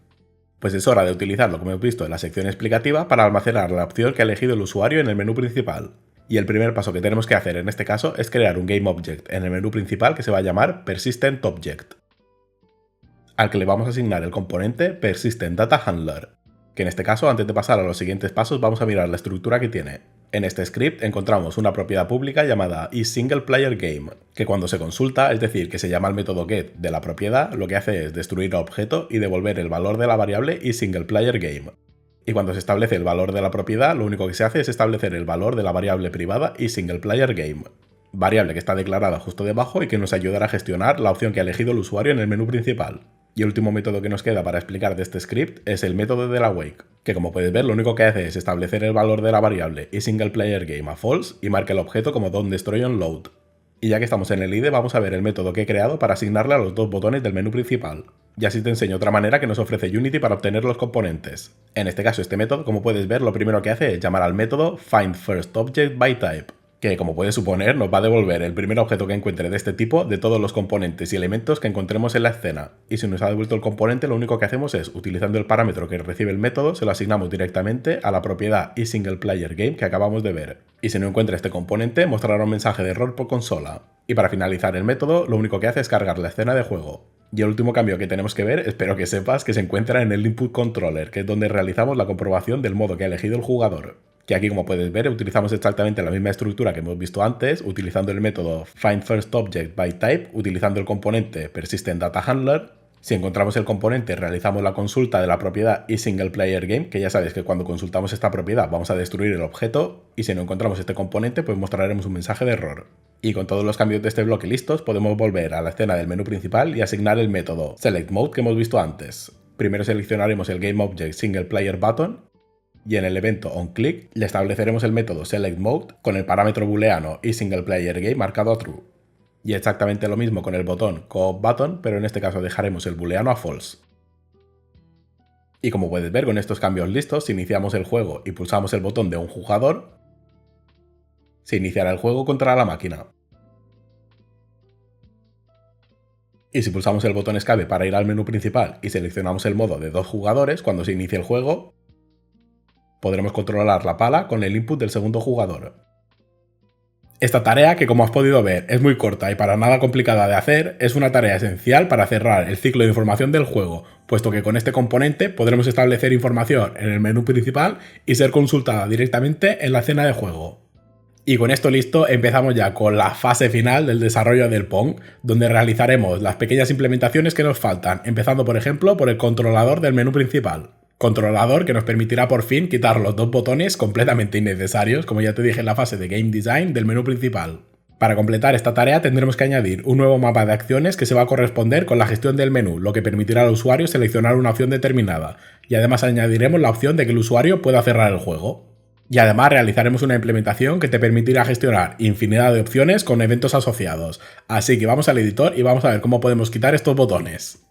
Pues es hora de utilizarlo, como hemos visto en la sección explicativa, para almacenar la opción que ha elegido el usuario en el menú principal. Y el primer paso que tenemos que hacer en este caso es crear un GameObject en el menú principal que se va a llamar PersistentObject, al que le vamos a asignar el componente PersistentDataHandler, que en este caso, antes de pasar a los siguientes pasos, vamos a mirar la estructura que tiene. En este script encontramos una propiedad pública llamada isSinglePlayerGame, que cuando se consulta, es decir, que se llama al método get de la propiedad, lo que hace es destruir el objeto y devolver el valor de la variable isSinglePlayerGame. Y cuando se establece el valor de la propiedad, lo único que se hace es establecer el valor de la variable privada isSinglePlayerGame, variable que está declarada justo debajo y que nos ayudará a gestionar la opción que ha elegido el usuario en el menú principal. Y el último método que nos queda para explicar de este script es el método de la wake, que como puedes ver lo único que hace es establecer el valor de la variable isSinglePlayerGame a false y marca el objeto como DonDestroyOnLoad. Y ya que estamos en el IDE vamos a ver el método que he creado para asignarle a los dos botones del menú principal. Y así te enseño otra manera que nos ofrece Unity para obtener los componentes. En este caso este método, como puedes ver, lo primero que hace es llamar al método FindFirstObjectByType, que como puedes suponer nos va a devolver el primer objeto que encuentre de este tipo de todos los componentes y elementos que encontremos en la escena. Y si nos ha devuelto el componente, lo único que hacemos es, utilizando el parámetro que recibe el método, se lo asignamos directamente a la propiedad isSinglePlayerGame que acabamos de ver. Y si no encuentra este componente, mostrará un mensaje de error por consola. Y para finalizar el método, lo único que hace es cargar la escena de juego. Y el último cambio que tenemos que ver, espero que sepas, que se encuentra en el Input Controller, que es donde realizamos la comprobación del modo que ha elegido el jugador. Que aquí, como puedes ver, utilizamos exactamente la misma estructura que hemos visto antes, utilizando el método FindFirstObjectByType, utilizando el componente PersistentDataHandler. Si encontramos el componente, realizamos la consulta de la propiedad isSinglePlayerGame, que ya sabes que cuando consultamos esta propiedad vamos a destruir el objeto, y si no encontramos este componente, pues mostraremos un mensaje de error. Y con todos los cambios de este bloque listos, podemos volver a la escena del menú principal y asignar el método SelectMode que hemos visto antes. Primero seleccionaremos el GameObject SinglePlayerButton, y en el evento onClick le estableceremos el método SelectMode con el parámetro booleano isSinglePlayerGame marcado a true. Y exactamente lo mismo con el botón CoopButton, pero en este caso dejaremos el booleano a false. Y como puedes ver, con estos cambios listos, si iniciamos el juego y pulsamos el botón de un jugador, se iniciará el juego contra la máquina. Y si pulsamos el botón escape para ir al menú principal y seleccionamos el modo de dos jugadores, cuando se inicie el juego, podremos controlar la pala con el input del segundo jugador. Esta tarea, que como has podido ver es muy corta y para nada complicada de hacer, es una tarea esencial para cerrar el ciclo de información del juego, puesto que con este componente podremos establecer información en el menú principal y ser consultada directamente en la escena de juego. Y con esto listo, empezamos ya con la fase final del desarrollo del Pong, donde realizaremos las pequeñas implementaciones que nos faltan, empezando por ejemplo por el controlador del menú principal. Controlador que nos permitirá por fin quitar los dos botones completamente innecesarios, como ya te dije en la fase de Game Design del menú principal. Para completar esta tarea tendremos que añadir un nuevo mapa de acciones que se va a corresponder con la gestión del menú, lo que permitirá al usuario seleccionar una opción determinada, y además añadiremos la opción de que el usuario pueda cerrar el juego. Y además realizaremos una implementación que te permitirá gestionar infinidad de opciones con eventos asociados. Así que vamos al editor y vamos a ver cómo podemos quitar estos botones.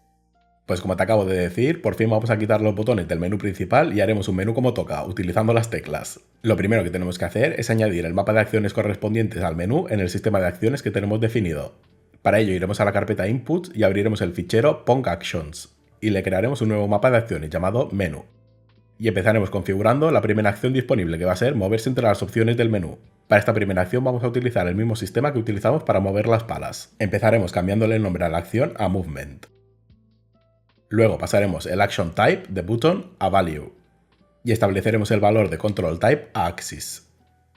Pues como te acabo de decir, por fin vamos a quitar los botones del menú principal y haremos un menú como toca, utilizando las teclas. Lo primero que tenemos que hacer es añadir el mapa de acciones correspondientes al menú en el sistema de acciones que tenemos definido. Para ello iremos a la carpeta Inputs y abriremos el fichero Pong Actions, y le crearemos un nuevo mapa de acciones llamado Menú. Y empezaremos configurando la primera acción disponible, que va a ser moverse entre las opciones del menú. Para esta primera acción vamos a utilizar el mismo sistema que utilizamos para mover las palas. Empezaremos cambiándole el nombre a la acción a Movement. Luego pasaremos el Action Type de Button a Value. Y estableceremos el valor de Control Type a Axis.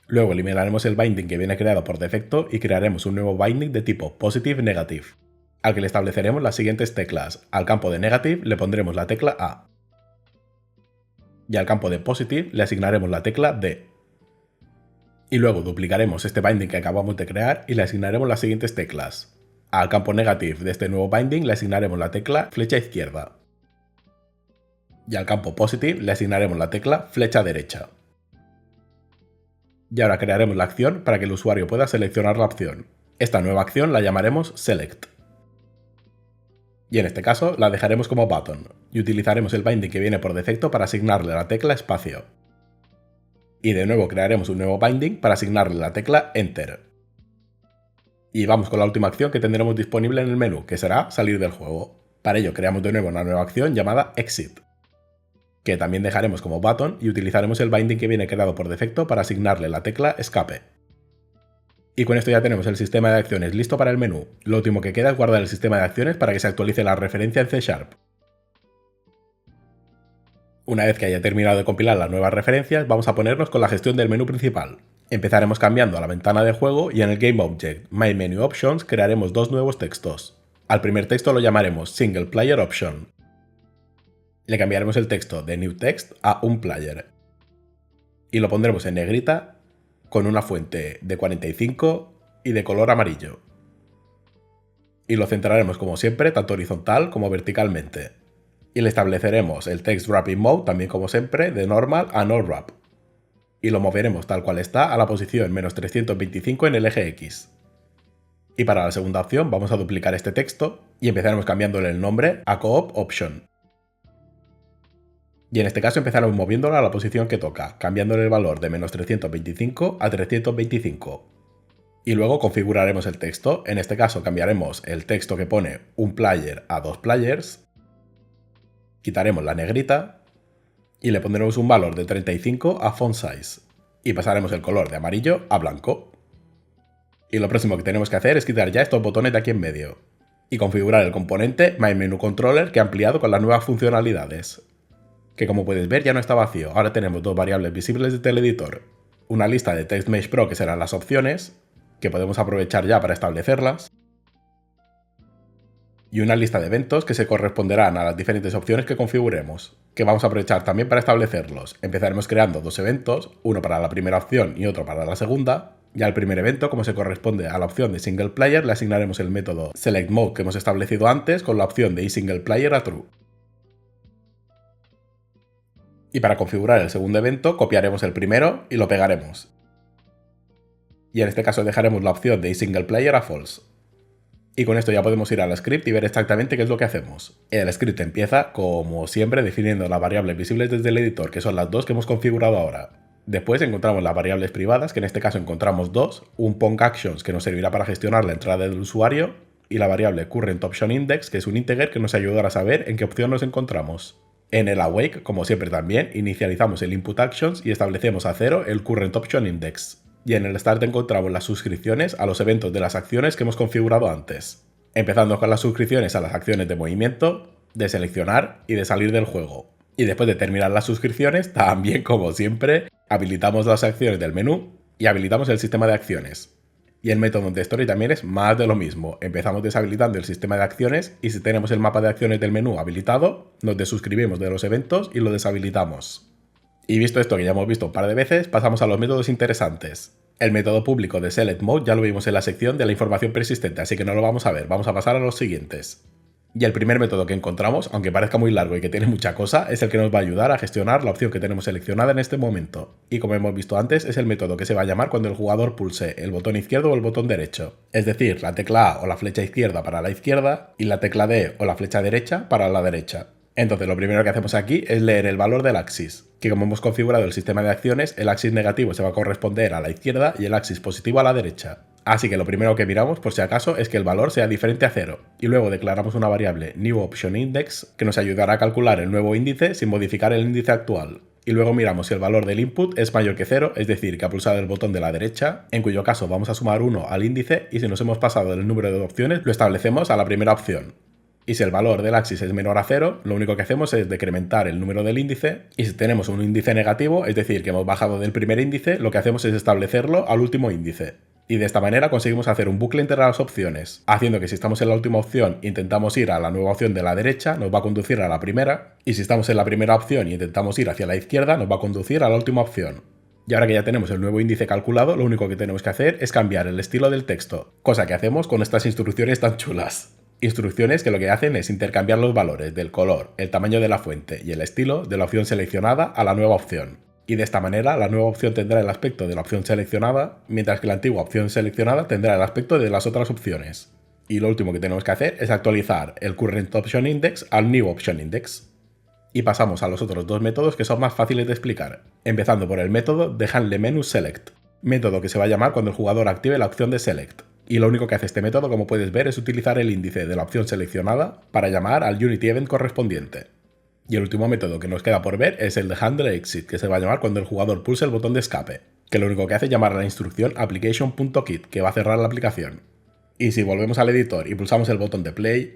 Luego eliminaremos el binding que viene creado por defecto y crearemos un nuevo binding de tipo Positive Negative, al que le estableceremos las siguientes teclas. Al campo de Negative le pondremos la tecla A. Y al campo de Positive le asignaremos la tecla D. Y luego duplicaremos este binding que acabamos de crear y le asignaremos las siguientes teclas. Al campo Negative de este nuevo binding le asignaremos la tecla flecha izquierda. Y al campo Positive le asignaremos la tecla flecha derecha. Y ahora crearemos la acción para que el usuario pueda seleccionar la opción. Esta nueva acción la llamaremos Select. Y en este caso la dejaremos como button, y utilizaremos el binding que viene por defecto para asignarle la tecla espacio. Y de nuevo crearemos un nuevo binding para asignarle la tecla Enter. Y vamos con la última acción que tendremos disponible en el menú, que será salir del juego. Para ello creamos de nuevo una nueva acción llamada Exit, que también dejaremos como button y utilizaremos el binding que viene creado por defecto para asignarle la tecla Escape. Y con esto ya tenemos el sistema de acciones listo para el menú. Lo último que queda es guardar el sistema de acciones para que se actualice la referencia en C#. Una vez que haya terminado de compilar las nuevas referencias, vamos a ponernos con la gestión del menú principal. Empezaremos cambiando a la ventana de juego y en el Game Object My Menu Options crearemos dos nuevos textos. Al primer texto lo llamaremos Single Player Option. Le cambiaremos el texto de New Text a un player. Y lo pondremos en negrita con una fuente de 45 y de color amarillo. Y lo centraremos como siempre, tanto horizontal como verticalmente. Y le estableceremos el Text Wrapping Mode también como siempre, de Normal a No Wrap. Y lo moveremos tal cual está a la posición menos 325 en el eje X. Y para la segunda opción vamos a duplicar este texto y empezaremos cambiándole el nombre a Co-op Option. Y en este caso empezaremos moviéndolo a la posición que toca, cambiándole el valor de menos 325 a 325. Y luego configuraremos el texto, en este caso cambiaremos el texto que pone un player a dos players, quitaremos la negrita y le pondremos un valor de 35 a font size. Y pasaremos el color de amarillo a blanco. Y lo próximo que tenemos que hacer es quitar ya estos botones de aquí en medio. Y configurar el componente MyMenuController que ha ampliado con las nuevas funcionalidades. Que como puedes ver ya no está vacío, ahora tenemos dos variables visibles del editor. Una lista de TextMesh Pro que serán las opciones, que podemos aprovechar ya para establecerlas. Y una lista de eventos que se corresponderán a las diferentes opciones que configuremos, que vamos a aprovechar también para establecerlos. Empezaremos creando dos eventos, uno para la primera opción y otro para la segunda. Y al primer evento, como se corresponde a la opción de Single Player, le asignaremos el método SelectMode que hemos establecido antes con la opción de iSinglePlayer a True. Y para configurar el segundo evento, copiaremos el primero y lo pegaremos. Y en este caso dejaremos la opción de iSinglePlayer a False. Y con esto ya podemos ir al script y ver exactamente qué es lo que hacemos. El script empieza, como siempre, definiendo las variables visibles desde el editor, que son las dos que hemos configurado ahora. Después encontramos las variables privadas, que en este caso encontramos dos, un Pong Actions que nos servirá para gestionar la entrada del usuario, y la variable Current Option Index, que es un integer que nos ayudará a saber en qué opción nos encontramos. En el awake, como siempre también, inicializamos el input actions y establecemos a 0 el current option index. Y en el start encontramos las suscripciones a los eventos de las acciones que hemos configurado antes. Empezando con las suscripciones a las acciones de movimiento, de seleccionar y de salir del juego. Y después de terminar las suscripciones, también como siempre, habilitamos las acciones del menú y habilitamos el sistema de acciones. Y el método de story también es más de lo mismo. Empezamos deshabilitando el sistema de acciones y si tenemos el mapa de acciones del menú habilitado, nos desuscribimos de los eventos y lo deshabilitamos. Y visto esto que ya hemos visto un par de veces, pasamos a los métodos interesantes. El método público de Select Mode ya lo vimos en la sección de la información persistente, así que no lo vamos a ver, vamos a pasar a los siguientes. Y el primer método que encontramos, aunque parezca muy largo y que tiene mucha cosa, es el que nos va a ayudar a gestionar la opción que tenemos seleccionada en este momento. Y como hemos visto antes, es el método que se va a llamar cuando el jugador pulse el botón izquierdo o el botón derecho. Es decir, la tecla A o la flecha izquierda para la izquierda y la tecla D o la flecha derecha para la derecha. Entonces lo primero que hacemos aquí es leer el valor del axis, que como hemos configurado el sistema de acciones, el axis negativo se va a corresponder a la izquierda y el axis positivo a la derecha. Así que lo primero que miramos, por si acaso, es que el valor sea diferente a 0, y luego declaramos una variable newOptionIndex que nos ayudará a calcular el nuevo índice sin modificar el índice actual. Y luego miramos si el valor del input es mayor que 0, es decir, que ha pulsado el botón de la derecha, en cuyo caso vamos a sumar 1 al índice y si nos hemos pasado del número de opciones lo establecemos a la primera opción. Y si el valor del axis es menor a 0, lo único que hacemos es decrementar el número del índice, y si tenemos un índice negativo, es decir, que hemos bajado del primer índice, lo que hacemos es establecerlo al último índice. Y de esta manera conseguimos hacer un bucle entre las opciones, haciendo que si estamos en la última opción e intentamos ir a la nueva opción de la derecha, nos va a conducir a la primera, y si estamos en la primera opción e intentamos ir hacia la izquierda, nos va a conducir a la última opción. Y ahora que ya tenemos el nuevo índice calculado, lo único que tenemos que hacer es cambiar el estilo del texto, cosa que hacemos con estas instrucciones tan chulas. Instrucciones que lo que hacen es intercambiar los valores del color, el tamaño de la fuente y el estilo de la opción seleccionada a la nueva opción. Y de esta manera la nueva opción tendrá el aspecto de la opción seleccionada, mientras que la antigua opción seleccionada tendrá el aspecto de las otras opciones. Y lo último que tenemos que hacer es actualizar el Current Option Index al New Option Index. Y pasamos a los otros dos métodos que son más fáciles de explicar, empezando por el método de Handle Menu Select, método que se va a llamar cuando el jugador active la opción de Select. Y lo único que hace este método, como puedes ver, es utilizar el índice de la opción seleccionada para llamar al Unity Event correspondiente. Y el último método que nos queda por ver es el de Handle Exit, que se va a llamar cuando el jugador pulse el botón de escape, que lo único que hace es llamar a la instrucción application.quit, que va a cerrar la aplicación. Y si volvemos al editor y pulsamos el botón de play,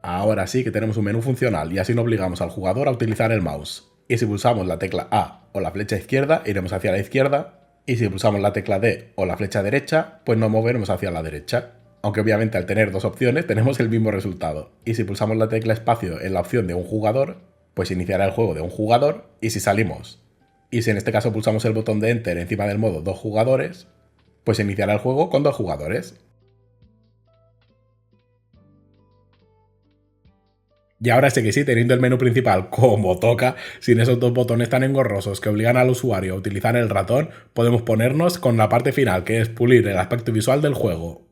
ahora sí que tenemos un menú funcional y así no obligamos al jugador a utilizar el mouse. Y si pulsamos la tecla A o la flecha izquierda, iremos hacia la izquierda, y si pulsamos la tecla D o la flecha derecha, pues nos moveremos hacia la derecha. Aunque obviamente al tener dos opciones tenemos el mismo resultado. Y si pulsamos la tecla espacio en la opción de un jugador, pues iniciará el juego de un jugador, y si salimos, y si en este caso pulsamos el botón de Enter encima del modo dos jugadores, pues iniciará el juego con dos jugadores. Y ahora sí que sí, teniendo el menú principal como toca, sin esos dos botones tan engorrosos que obligan al usuario a utilizar el ratón, podemos ponernos con la parte final, que es pulir el aspecto visual del juego.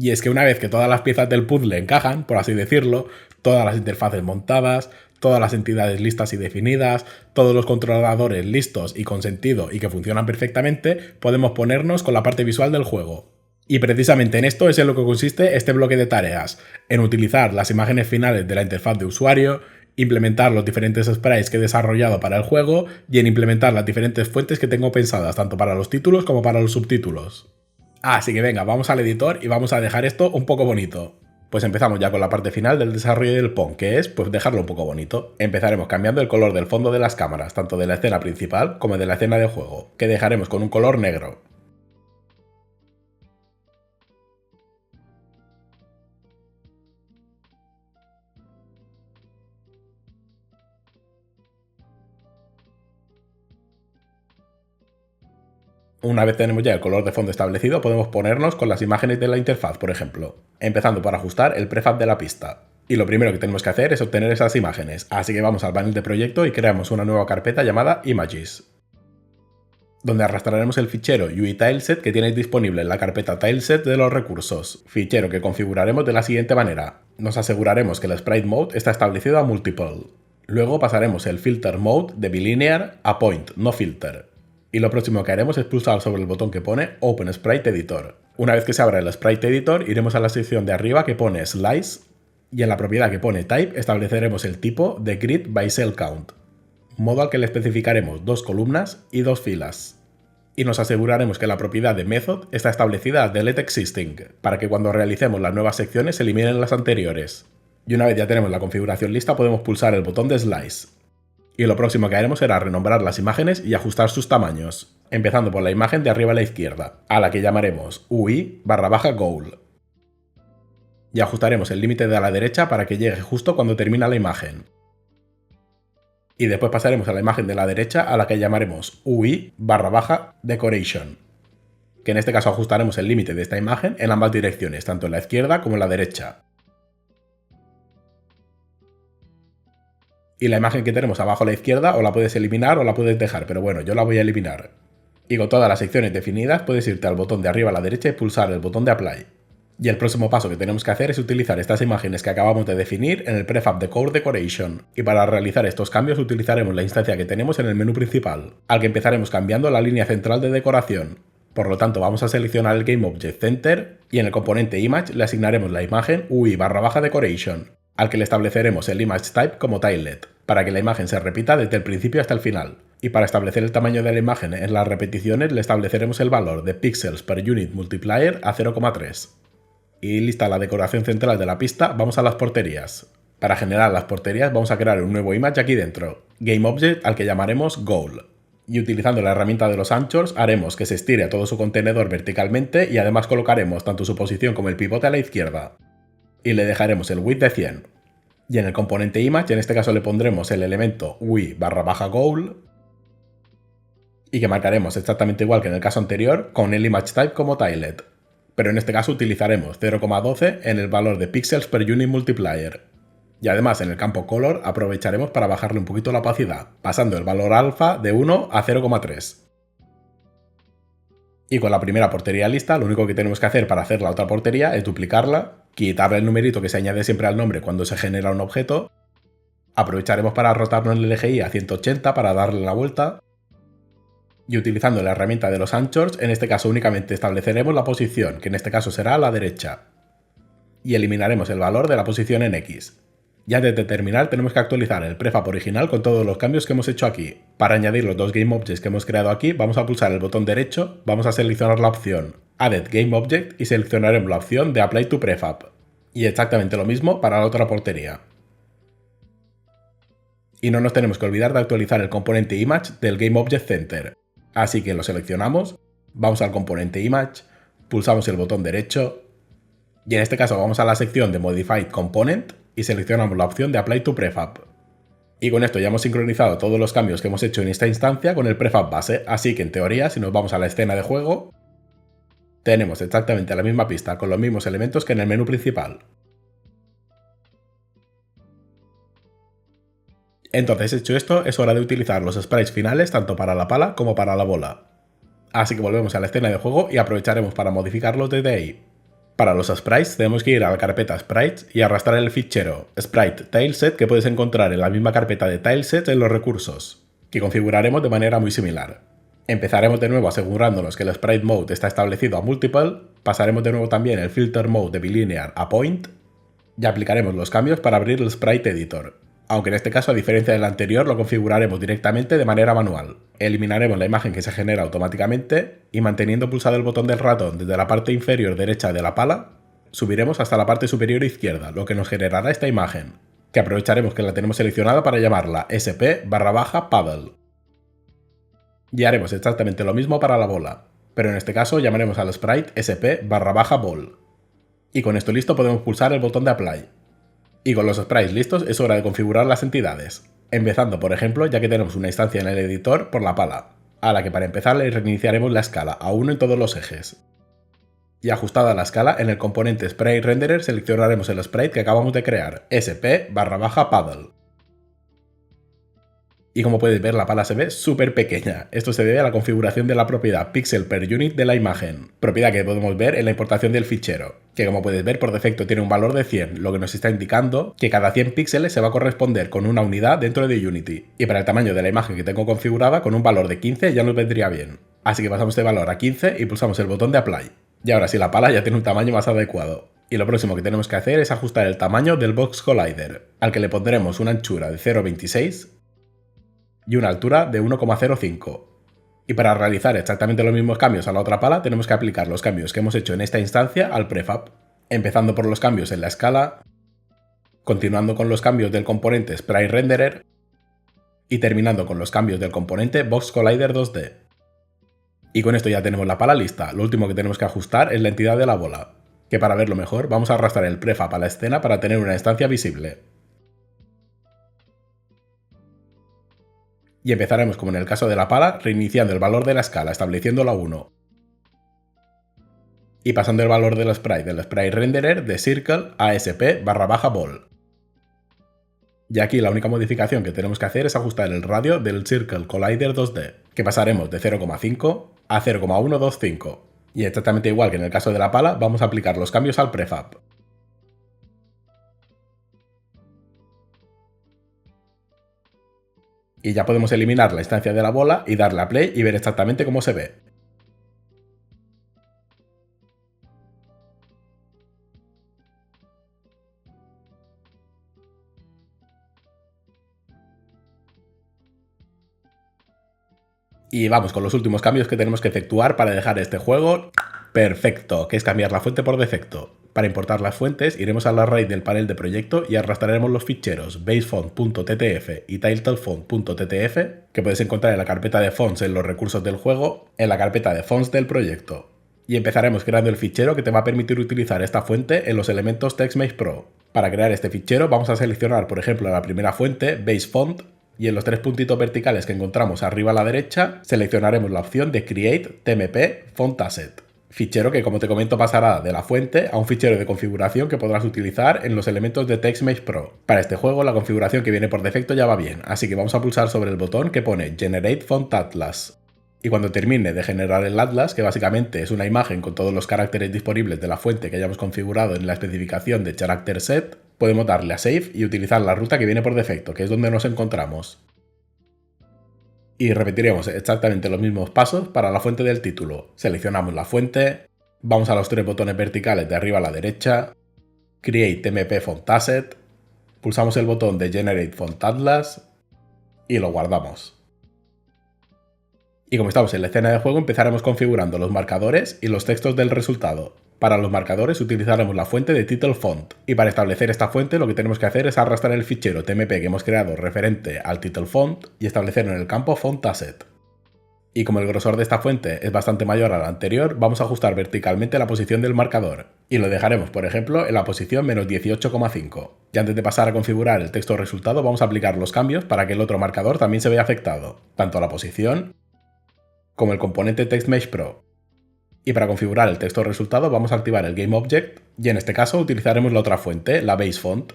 Y es que una vez que todas las piezas del puzzle encajan, por así decirlo, todas las interfaces montadas, todas las entidades listas y definidas, todos los controladores listos y con sentido y que funcionan perfectamente, podemos ponernos con la parte visual del juego. Y precisamente en esto es en lo que consiste este bloque de tareas, en utilizar las imágenes finales de la interfaz de usuario, implementar los diferentes sprites que he desarrollado para el juego y en implementar las diferentes fuentes que tengo pensadas tanto para los títulos como para los subtítulos. Así que venga, vamos al editor y vamos a dejar esto un poco bonito. Pues empezamos ya con la parte final del desarrollo del POM, que es pues dejarlo un poco bonito. Empezaremos cambiando el color del fondo de las cámaras, tanto de la escena principal como de la escena de juego, que dejaremos con un color negro. Una vez tenemos ya el color de fondo establecido, podemos ponernos con las imágenes de la interfaz, por ejemplo, empezando por ajustar el prefab de la pista. Y lo primero que tenemos que hacer es obtener esas imágenes, así que vamos al panel de proyecto y creamos una nueva carpeta llamada Images, donde arrastraremos el fichero UI-Tileset que tienes disponible en la carpeta Tileset de los recursos, fichero que configuraremos de la siguiente manera. Nos aseguraremos que el Sprite Mode está establecido a Multiple. Luego pasaremos el Filter Mode de Bilinear a Point, no Filter. Y lo próximo que haremos es pulsar sobre el botón que pone Open Sprite Editor. Una vez que se abra el Sprite Editor, iremos a la sección de arriba que pone Slice y en la propiedad que pone Type estableceremos el tipo de Grid by Cell Count, modo al que le especificaremos dos columnas y dos filas. Y nos aseguraremos que la propiedad de Method está establecida a Delete Existing, para que cuando realicemos las nuevas secciones se eliminen las anteriores. Y una vez ya tenemos la configuración lista, podemos pulsar el botón de Slice. Y lo próximo que haremos será renombrar las imágenes y ajustar sus tamaños. empezando por la imagen de arriba a la izquierda, a la que llamaremos UI/goal. Y ajustaremos el límite de a la derecha para que llegue justo cuando termina la imagen. Y después pasaremos a la imagen de la derecha a la que llamaremos UI/decoration, que en este caso ajustaremos el límite de esta imagen en ambas direcciones, tanto en la izquierda como en la derecha. Y la imagen que tenemos abajo a la izquierda o la puedes eliminar o la puedes dejar, pero bueno, yo la voy a eliminar. Y con todas las secciones definidas puedes irte al botón de arriba a la derecha y pulsar el botón de Apply. Y el próximo paso que tenemos que hacer es utilizar estas imágenes que acabamos de definir en el prefab de Core Decoration. Y para realizar estos cambios utilizaremos la instancia que tenemos en el menú principal, al que empezaremos cambiando la línea central de decoración. Por lo tanto, vamos a seleccionar el Game Object Center y en el componente Image le asignaremos la imagen UI/decoration, al que le estableceremos el Image Type como Tilet, para que la imagen se repita desde el principio hasta el final. Y para establecer el tamaño de la imagen en las repeticiones le estableceremos el valor de Pixels per Unit Multiplier a 0,3. Y lista la decoración central de la pista, vamos a las porterías. Para generar las porterías vamos a crear un nuevo image aquí dentro, Game Object al que llamaremos Goal. Y utilizando la herramienta de los anchors haremos que se estire a todo su contenedor verticalmente y además colocaremos tanto su posición como el pivote a la izquierda. Y le dejaremos el width de 100. Y en el componente image en este caso le pondremos el elemento UI/goal y que marcaremos exactamente igual que en el caso anterior con el image type como tilet. Pero en este caso utilizaremos 0,12 en el valor de pixels per unit multiplier. Y además en el campo color aprovecharemos para bajarle un poquito la opacidad, pasando el valor alfa de 1 a 0,3. Y con la primera portería lista, lo único que tenemos que hacer para hacer la otra portería es duplicarla, quitarle el numerito que se añade siempre al nombre cuando se genera un objeto, aprovecharemos para rotarlo en el eje Y a 180 para darle la vuelta, y utilizando la herramienta de los anchors, en este caso únicamente estableceremos la posición, que en este caso será a la derecha, y eliminaremos el valor de la posición en X. Y antes de terminar tenemos que actualizar el prefab original con todos los cambios que hemos hecho aquí. Para añadir los dos Game Objects que hemos creado aquí vamos a pulsar el botón derecho, vamos a seleccionar la opción Added Game Object y seleccionaremos la opción de Apply to Prefab. Y exactamente lo mismo para la otra portería. Y no nos tenemos que olvidar de actualizar el componente Image del Game Object Center. Así que lo seleccionamos, vamos al componente Image, pulsamos el botón derecho y en este caso vamos a la sección de Modified Component y seleccionamos la opción de Apply to Prefab. Y con esto ya hemos sincronizado todos los cambios que hemos hecho en esta instancia con el prefab base, así que en teoría si nos vamos a la escena de juego tenemos exactamente la misma pista con los mismos elementos que en el menú principal. Entonces, hecho esto, es hora de utilizar los sprites finales tanto para la pala como para la bola. Así que volvemos a la escena de juego y aprovecharemos para modificarlos desde ahí. Para los sprites tenemos que ir a la carpeta Sprites y arrastrar el fichero Sprite Tileset que puedes encontrar en la misma carpeta de Tileset en los recursos, que configuraremos de manera muy similar. Empezaremos de nuevo asegurándonos que el Sprite Mode está establecido a Multiple, pasaremos de nuevo también el Filter Mode de Bilinear a Point y aplicaremos los cambios para abrir el Sprite Editor. Aunque en este caso, a diferencia del anterior, lo configuraremos directamente de manera manual. Eliminaremos la imagen que se genera automáticamente y manteniendo pulsado el botón del ratón desde la parte inferior derecha de la pala, subiremos hasta la parte superior izquierda, lo que nos generará esta imagen, que aprovecharemos que la tenemos seleccionada para llamarla SP/paddle. Y haremos exactamente lo mismo para la bola, pero en este caso llamaremos al sprite SP/ball. Y con esto listo podemos pulsar el botón de Apply. Y con los sprites listos es hora de configurar las entidades, empezando por ejemplo ya que tenemos una instancia en el editor por la pala, a la que para empezar le reiniciaremos la escala a 1 en todos los ejes. Y ajustada la escala, en el componente Sprite Renderer seleccionaremos el sprite que acabamos de crear, SP/paddle. Y como podéis ver la pala se ve súper pequeña, esto se debe a la configuración de la propiedad pixel per unit de la imagen, propiedad que podemos ver en la importación del fichero, que como podéis ver por defecto tiene un valor de 100, lo que nos está indicando que cada 100 píxeles se va a corresponder con una unidad dentro de Unity, y para el tamaño de la imagen que tengo configurada con un valor de 15 ya nos vendría bien. Así que pasamos este valor a 15 y pulsamos el botón de Apply. Y ahora sí la pala ya tiene un tamaño más adecuado. Y lo próximo que tenemos que hacer es ajustar el tamaño del Box Collider, al que le pondremos una anchura de 0,26 y una altura de 1,05. Y para realizar exactamente los mismos cambios a la otra pala tenemos que aplicar los cambios que hemos hecho en esta instancia al prefab, empezando por los cambios en la escala, continuando con los cambios del componente Sprite Renderer y terminando con los cambios del componente Box Collider 2D. Y con esto ya tenemos la pala lista. Lo último que tenemos que ajustar es la entidad de la bola, que para verlo mejor vamos a arrastrar el prefab a la escena para tener una instancia visible. Y empezaremos como en el caso de la pala, reiniciando el valor de la escala, estableciéndolo a 1. Y pasando el valor del sprite renderer de circle a sp/ball. Y aquí la única modificación que tenemos que hacer es ajustar el radio del Circle Collider 2D, que pasaremos de 0,5 a 0,125. Y exactamente igual que en el caso de la pala, vamos a aplicar los cambios al prefab. Y ya podemos eliminar la instancia de la bola y darle a play y ver exactamente cómo se ve. Y vamos con los últimos cambios que tenemos que efectuar para dejar este juego perfecto, que es cambiar la fuente por defecto. Para importar las fuentes, iremos a la raíz del panel de proyecto y arrastraremos los ficheros basefont.ttf y titlefont.ttf, que puedes encontrar en la carpeta de fonts en los recursos del juego, en la carpeta de fonts del proyecto. Y empezaremos creando el fichero que te va a permitir utilizar esta fuente en los elementos TextMesh Pro. Para crear este fichero vamos a seleccionar, por ejemplo, la primera fuente, basefont, y en los tres puntitos verticales que encontramos arriba a la derecha, seleccionaremos la opción de Create TMP Font Asset. Fichero que, como te comento, pasará de la fuente a un fichero de configuración que podrás utilizar en los elementos de TextMesh Pro. Para este juego la configuración que viene por defecto ya va bien, así que vamos a pulsar sobre el botón que pone Generate Font Atlas. Y cuando termine de generar el atlas, que básicamente es una imagen con todos los caracteres disponibles de la fuente que hayamos configurado en la especificación de Character Set, podemos darle a Save y utilizar la ruta que viene por defecto, que es donde nos encontramos. Y repetiremos exactamente los mismos pasos para la fuente del título. Seleccionamos la fuente, vamos a los tres botones verticales de arriba a la derecha, Create TMP Font Asset, pulsamos el botón de Generate Font Atlas y lo guardamos. Y como estamos en la escena de juego, empezaremos configurando los marcadores y los textos del resultado. Para los marcadores utilizaremos la fuente de TitleFont, y para establecer esta fuente lo que tenemos que hacer es arrastrar el fichero TMP que hemos creado referente al TitleFont y establecerlo en el campo Font Asset. Y como el grosor de esta fuente es bastante mayor al anterior, vamos a ajustar verticalmente la posición del marcador, y lo dejaremos, por ejemplo, en la posición -18,5. Y antes de pasar a configurar el texto resultado vamos a aplicar los cambios para que el otro marcador también se vea afectado, tanto la posición como el componente TextMesh Pro. Y para configurar el texto resultado vamos a activar el GameObject y en este caso utilizaremos la otra fuente, la BaseFont,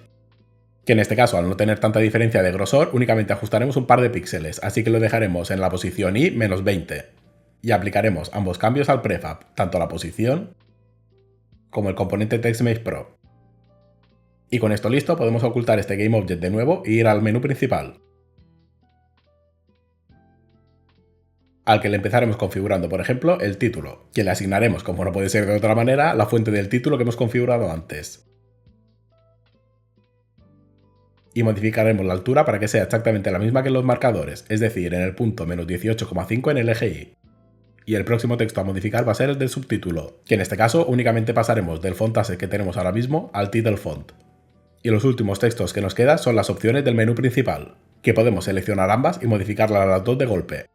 que en este caso al no tener tanta diferencia de grosor únicamente ajustaremos un par de píxeles, así que lo dejaremos en la posición I-20 y aplicaremos ambos cambios al prefab, tanto la posición como el componente TextMesh Pro. Y con esto listo podemos ocultar este GameObject de nuevo e ir al menú principal, al que le empezaremos configurando, por ejemplo, el título, que le asignaremos, como no puede ser de otra manera, la fuente del título que hemos configurado antes. Y modificaremos la altura para que sea exactamente la misma que en los marcadores, es decir, en el punto -18,5 en el eje Y. Y el próximo texto a modificar va a ser el del subtítulo, que en este caso únicamente pasaremos del font asset que tenemos ahora mismo al title font. Y los últimos textos que nos quedan son las opciones del menú principal, que podemos seleccionar ambas y modificarlas a las dos de golpe.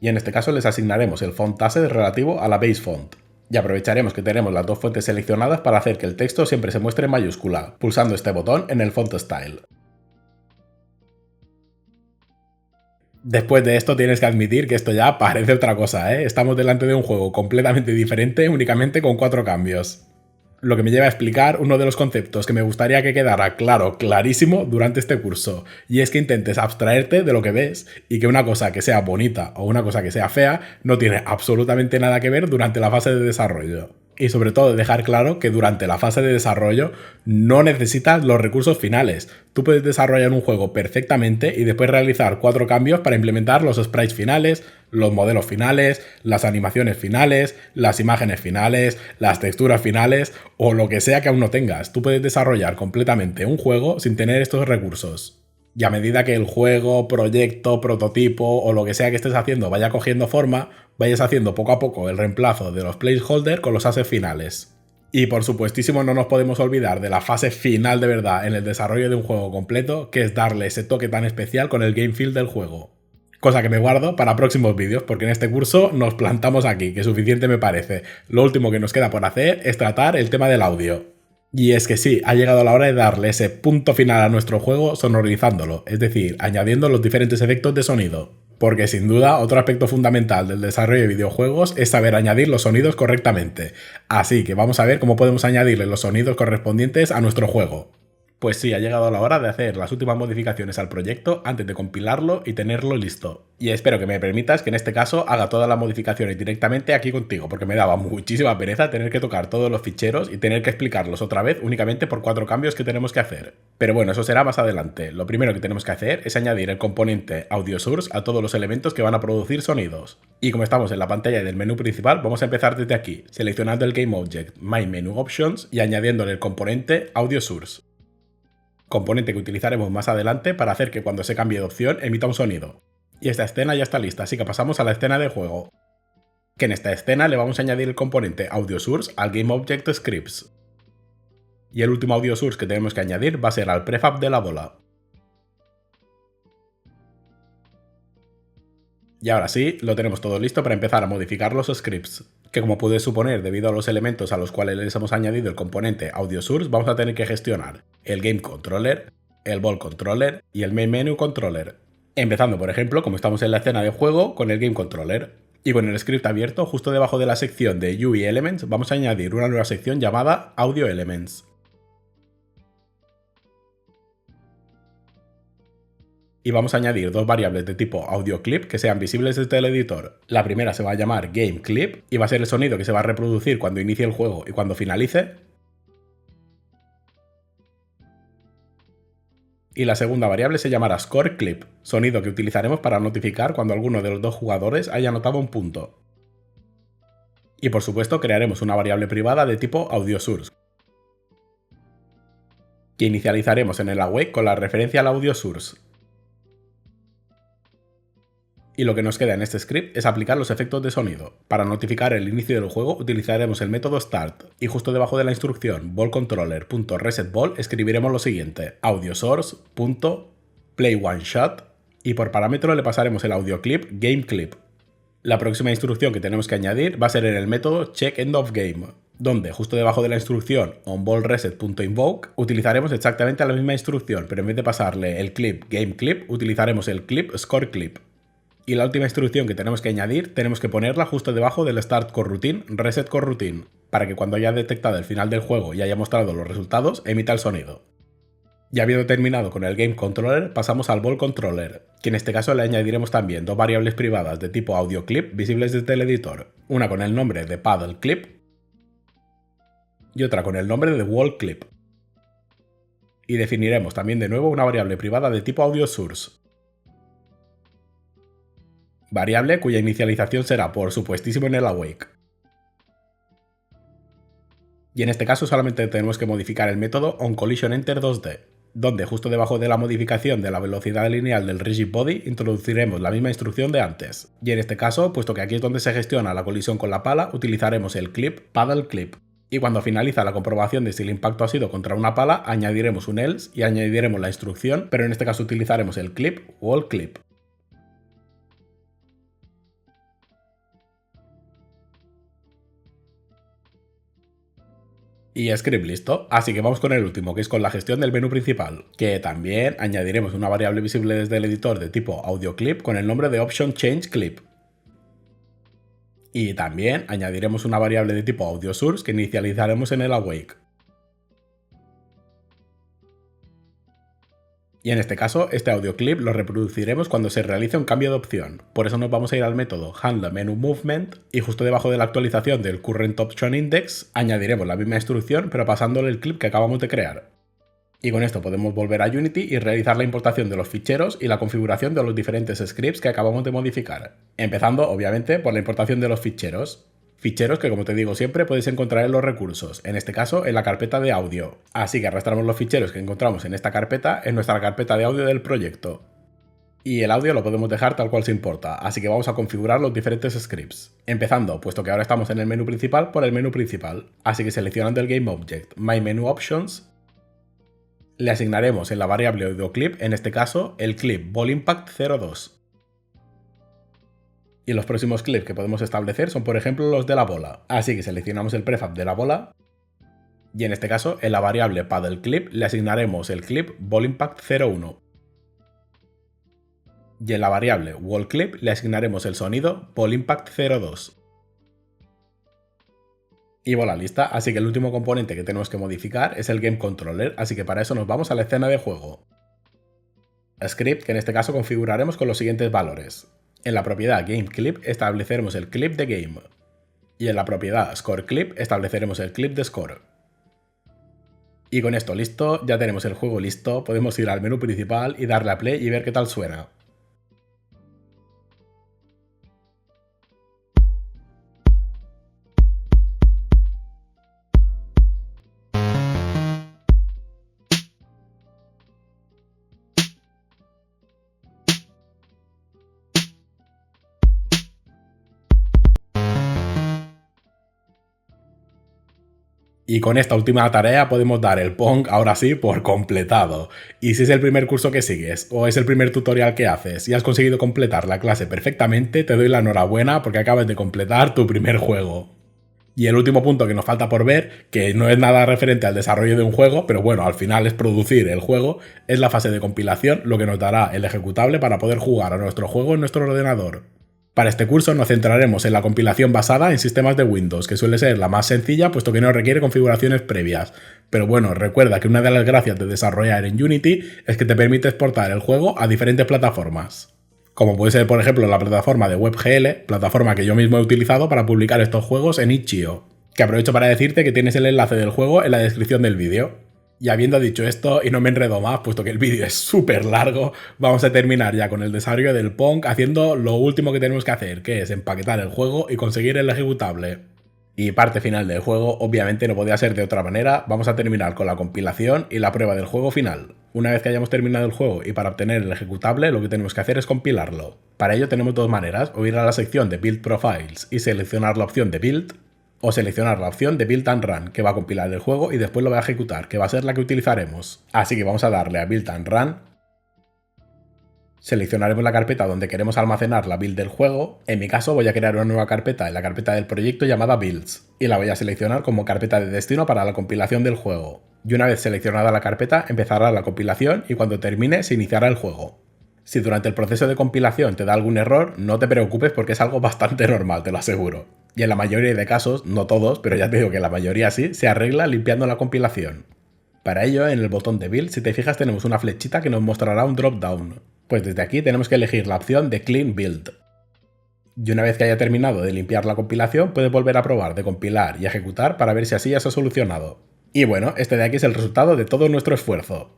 Y en este caso les asignaremos el font asset relativo a la base font. Y aprovecharemos que tenemos las dos fuentes seleccionadas para hacer que el texto siempre se muestre en mayúscula, pulsando este botón en el font style. Después de esto tienes que admitir que esto ya parece otra cosa, ¿eh? Estamos delante de un juego completamente diferente únicamente con 4 cambios. Lo que me lleva a explicar uno de los conceptos que me gustaría que quedara clarísimo durante este curso, y es que intentes abstraerte de lo que ves y que una cosa que sea bonita o una cosa que sea fea no tiene absolutamente nada que ver durante la fase de desarrollo. Y sobre todo dejar claro que durante la fase de desarrollo no necesitas los recursos finales. Tú puedes desarrollar un juego perfectamente y después realizar 4 cambios para implementar los sprites finales, los modelos finales, las animaciones finales, las imágenes finales, las texturas finales o lo que sea que aún no tengas. Tú puedes desarrollar completamente un juego sin tener estos recursos. Y a medida que el juego, proyecto, prototipo o lo que sea que estés haciendo vaya cogiendo forma, vayas haciendo poco a poco el reemplazo de los placeholders con los assets finales. Y por supuestísimo no nos podemos olvidar de la fase final de verdad en el desarrollo de un juego completo, que es darle ese toque tan especial con el game feel del juego. Cosa que me guardo para próximos vídeos, porque en este curso nos plantamos aquí, que suficiente me parece. Lo último que nos queda por hacer es tratar el tema del audio. Y es que sí, ha llegado la hora de darle ese punto final a nuestro juego sonorizándolo, es decir, añadiendo los diferentes efectos de sonido. Porque sin duda, otro aspecto fundamental del desarrollo de videojuegos es saber añadir los sonidos correctamente. Así que vamos a ver cómo podemos añadirle los sonidos correspondientes a nuestro juego. Pues sí, ha llegado la hora de hacer las últimas modificaciones al proyecto antes de compilarlo y tenerlo listo. Y espero que me permitas que en este caso haga todas las modificaciones directamente aquí contigo, porque me daba muchísima pereza tener que tocar todos los ficheros y tener que explicarlos otra vez únicamente por 4 cambios que tenemos que hacer. Pero bueno, eso será más adelante. Lo primero que tenemos que hacer es añadir el componente Audio Source a todos los elementos que van a producir sonidos. Y como estamos en la pantalla del menú principal, vamos a empezar desde aquí, seleccionando el Game Object My Menu Options y añadiéndole el componente Audio Source. Componente que utilizaremos más adelante para hacer que cuando se cambie de opción emita un sonido. Y esta escena ya está lista, así que pasamos a la escena de juego. Que en esta escena le vamos a añadir el componente Audio Source al Game Object Scripts. Y el último Audio Source que tenemos que añadir va a ser al prefab de la bola. Y ahora sí, lo tenemos todo listo para empezar a modificar los scripts, que como puedes suponer debido a los elementos a los cuales les hemos añadido el componente Audio Source vamos a tener que gestionar el Game Controller, el Ball Controller y el Main Menu Controller. Empezando por ejemplo, como estamos en la escena de juego, con el Game Controller. Y con el script abierto, justo debajo de la sección de UI Elements vamos a añadir una nueva sección llamada Audio Elements. Y vamos a añadir 2 variables de tipo audio clip que sean visibles desde el editor. La primera se va a llamar Game Clip y va a ser el sonido que se va a reproducir cuando inicie el juego y cuando finalice. Y la segunda variable se llamará Score Clip, sonido que utilizaremos para notificar cuando alguno de los 2 jugadores haya anotado un punto. Y por supuesto crearemos una variable privada de tipo Audio Source, que inicializaremos en el awake con la referencia al Audio Source. Y lo que nos queda en este script es aplicar los efectos de sonido. Para notificar el inicio del juego utilizaremos el método start y justo debajo de la instrucción ballcontroller.resetBall escribiremos lo siguiente: audiosource.playOneShot y por parámetro le pasaremos el audio clip GameClip. La próxima instrucción que tenemos que añadir va a ser en el método checkEndOfGame, donde justo debajo de la instrucción onBallReset.invoke utilizaremos exactamente la misma instrucción, pero en vez de pasarle el clip GameClip utilizaremos el clip ScoreClip. Y la última instrucción que tenemos que añadir, tenemos que ponerla justo debajo del Start Coroutine, Reset Coroutine, para que cuando haya detectado el final del juego y haya mostrado los resultados, emita el sonido. Ya habiendo terminado con el Game Controller, pasamos al Ball Controller, que en este caso le añadiremos también 2 variables privadas de tipo Audio Clip visibles desde el editor, una con el nombre de Paddle Clip y otra con el nombre de Wall Clip. Y definiremos también de nuevo una variable privada de tipo Audio Source, variable cuya inicialización será por supuestísimo en el awake. Y en este caso solamente tenemos que modificar el método onCollisionEnter2D, donde justo debajo de la modificación de la velocidad lineal del Rigid Body introduciremos la misma instrucción de antes. Y en este caso, puesto que aquí es donde se gestiona la colisión con la pala, utilizaremos el clip Paddle Clip. Y cuando finaliza la comprobación de si el impacto ha sido contra una pala, añadiremos un else y añadiremos la instrucción, pero en este caso utilizaremos el clip Wall Clip. Y script listo, así que vamos con el último, que es con la gestión del menú principal, que también añadiremos una variable visible desde el editor de tipo AudioClip con el nombre de OptionChangeClip. Y también añadiremos una variable de tipo AudioSource que inicializaremos en el awake. Y en este caso, este audio clip lo reproduciremos cuando se realice un cambio de opción. Por eso nos vamos a ir al método handleMenuMovement y justo debajo de la actualización del currentOptionIndex añadiremos la misma instrucción pero pasándole el clip que acabamos de crear. Y con esto podemos volver a Unity y realizar la importación de los ficheros y la configuración de los diferentes scripts que acabamos de modificar. Empezando, obviamente, por la importación de los ficheros. Ficheros que, como te digo siempre, puedes encontrar en los recursos, en este caso en la carpeta de audio. Así que arrastramos los ficheros que encontramos en esta carpeta en nuestra carpeta de audio del proyecto. Y el audio lo podemos dejar tal cual se importa, así que vamos a configurar los diferentes scripts. Empezando, puesto que ahora estamos en el menú principal, por el menú principal. Así que seleccionando el Game Object My Menu Options, le asignaremos en la variable AudioClip, en este caso, el clip BallImpact02. Y los próximos clips que podemos establecer son, por ejemplo, los de la bola. Así que seleccionamos el prefab de la bola y en este caso en la variable paddleClip le asignaremos el clip BallImpact01. Y en la variable wallClip le asignaremos el sonido BallImpact02. Y bola lista, así que el último componente que tenemos que modificar es el Game Controller, así que para eso nos vamos a la escena de juego. Script, que en este caso configuraremos con los siguientes valores. En la propiedad GameClip estableceremos el clip de Game. Y en la propiedad ScoreClip estableceremos el clip de Score. Y con esto listo, ya tenemos el juego listo, podemos ir al menú principal y darle a play y ver qué tal suena. Y con esta última tarea podemos dar el Pong ahora sí por completado. Y si es el primer curso que sigues o es el primer tutorial que haces y has conseguido completar la clase perfectamente, te doy la enhorabuena porque acabas de completar tu primer juego. Y el último punto que nos falta por ver, que no es nada referente al desarrollo de un juego, pero bueno, al final es producir el juego, es la fase de compilación, lo que nos dará el ejecutable para poder jugar a nuestro juego en nuestro ordenador. Para este curso nos centraremos en la compilación basada en sistemas de Windows, que suele ser la más sencilla puesto que no requiere configuraciones previas. Pero bueno, recuerda que una de las gracias de desarrollar en Unity es que te permite exportar el juego a diferentes plataformas. Como puede ser por ejemplo la plataforma de WebGL, plataforma que yo mismo he utilizado para publicar estos juegos en itch.io. Que aprovecho para decirte que tienes el enlace del juego en la descripción del vídeo. Y habiendo dicho esto, y no me enredo más, puesto que el vídeo es súper largo, vamos a terminar ya con el desarrollo del Pong haciendo lo último que tenemos que hacer, que es empaquetar el juego y conseguir el ejecutable. Y parte final del juego, obviamente no podía ser de otra manera, vamos a terminar con la compilación y la prueba del juego final. Una vez que hayamos terminado el juego y para obtener el ejecutable, lo que tenemos que hacer es compilarlo. Para ello tenemos dos maneras, o ir a la sección de Build Profiles y seleccionar la opción de Build, o seleccionar la opción de Build and Run, que va a compilar el juego y después lo va a ejecutar, que va a ser la que utilizaremos. Así que vamos a darle a Build and Run. Seleccionaremos la carpeta donde queremos almacenar la build del juego. En mi caso voy a crear una nueva carpeta en la carpeta del proyecto llamada Builds, y la voy a seleccionar como carpeta de destino para la compilación del juego. Y una vez seleccionada la carpeta, empezará la compilación y cuando termine se iniciará el juego. Si durante el proceso de compilación te da algún error, no te preocupes porque es algo bastante normal, te lo aseguro. Y en la mayoría de casos, no todos, pero ya te digo que la mayoría sí, se arregla limpiando la compilación. Para ello, en el botón de Build, si te fijas, tenemos una flechita que nos mostrará un drop-down. Pues desde aquí tenemos que elegir la opción de Clean Build. Y una vez que haya terminado de limpiar la compilación, puedes volver a probar de compilar y ejecutar para ver si así ya se ha solucionado. Y bueno, este de aquí es el resultado de todo nuestro esfuerzo.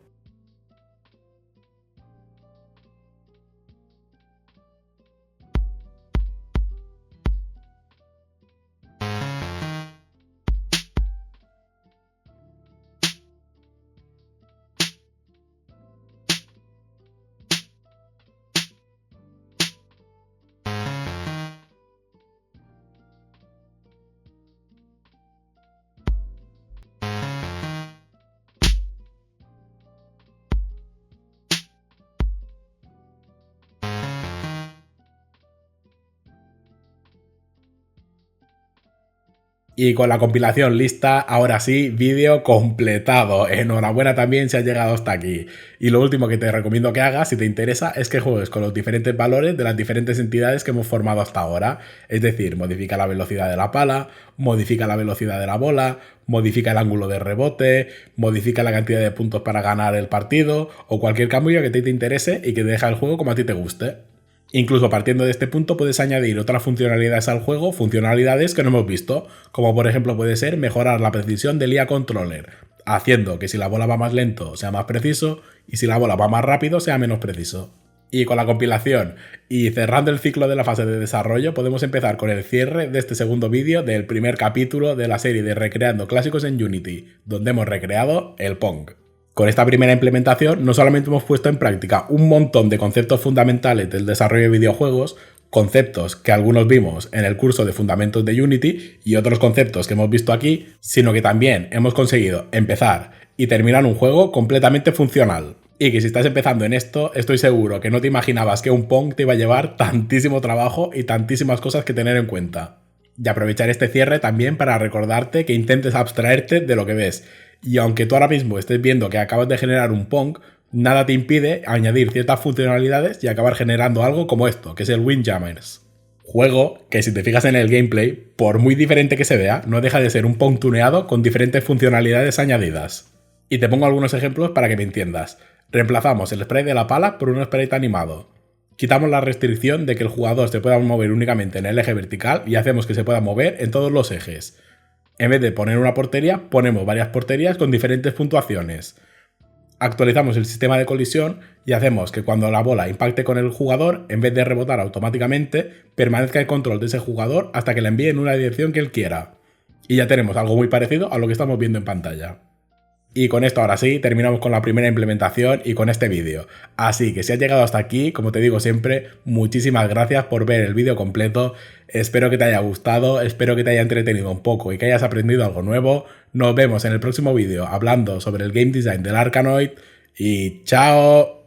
Y con la compilación lista, ahora sí, vídeo completado. Enhorabuena también si has llegado hasta aquí. Y lo último que te recomiendo que hagas, si te interesa, es que juegues con los diferentes valores de las diferentes entidades que hemos formado hasta ahora. Es decir, modifica la velocidad de la pala, modifica la velocidad de la bola, modifica el ángulo de rebote, modifica la cantidad de puntos para ganar el partido, o cualquier cambio que a ti te interese y que deja el juego como a ti te guste. Incluso partiendo de este punto puedes añadir otras funcionalidades al juego, funcionalidades que no hemos visto, como por ejemplo puede ser mejorar la precisión del IA Controller, haciendo que si la bola va más lento sea más preciso y si la bola va más rápido sea menos preciso. Y con la compilación y cerrando el ciclo de la fase de desarrollo podemos empezar con el cierre de este segundo vídeo del primer capítulo de la serie de Recreando Clásicos en Unity, donde hemos recreado el Pong. Con esta primera implementación no solamente hemos puesto en práctica un montón de conceptos fundamentales del desarrollo de videojuegos, conceptos que algunos vimos en el curso de Fundamentos de Unity y otros conceptos que hemos visto aquí, sino que también hemos conseguido empezar y terminar un juego completamente funcional. Y que si estás empezando en esto, estoy seguro que no te imaginabas que un Pong te iba a llevar tantísimo trabajo y tantísimas cosas que tener en cuenta. Y aprovechar este cierre también para recordarte que intentes abstraerte de lo que ves. Y aunque tú ahora mismo estés viendo que acabas de generar un Pong, nada te impide añadir ciertas funcionalidades y acabar generando algo como esto, que es el Windjammers. Juego que, si te fijas en el gameplay, por muy diferente que se vea, no deja de ser un Pong tuneado con diferentes funcionalidades añadidas. Y te pongo algunos ejemplos para que me entiendas. Reemplazamos el sprite de la pala por un sprite animado. Quitamos la restricción de que el jugador se pueda mover únicamente en el eje vertical y hacemos que se pueda mover en todos los ejes. En vez de poner una portería, ponemos varias porterías con diferentes puntuaciones. Actualizamos el sistema de colisión y hacemos que cuando la bola impacte con el jugador, en vez de rebotar automáticamente, permanezca el control de ese jugador hasta que la envíe en una dirección que él quiera. Y ya tenemos algo muy parecido a lo que estamos viendo en pantalla. Y con esto ahora sí, terminamos con la primera implementación y con este vídeo. Así que si has llegado hasta aquí, como te digo siempre, muchísimas gracias por ver el vídeo completo. Espero que te haya gustado, espero que te haya entretenido un poco y que hayas aprendido algo nuevo. Nos vemos en el próximo vídeo hablando sobre el game design del Arkanoid y ¡chao!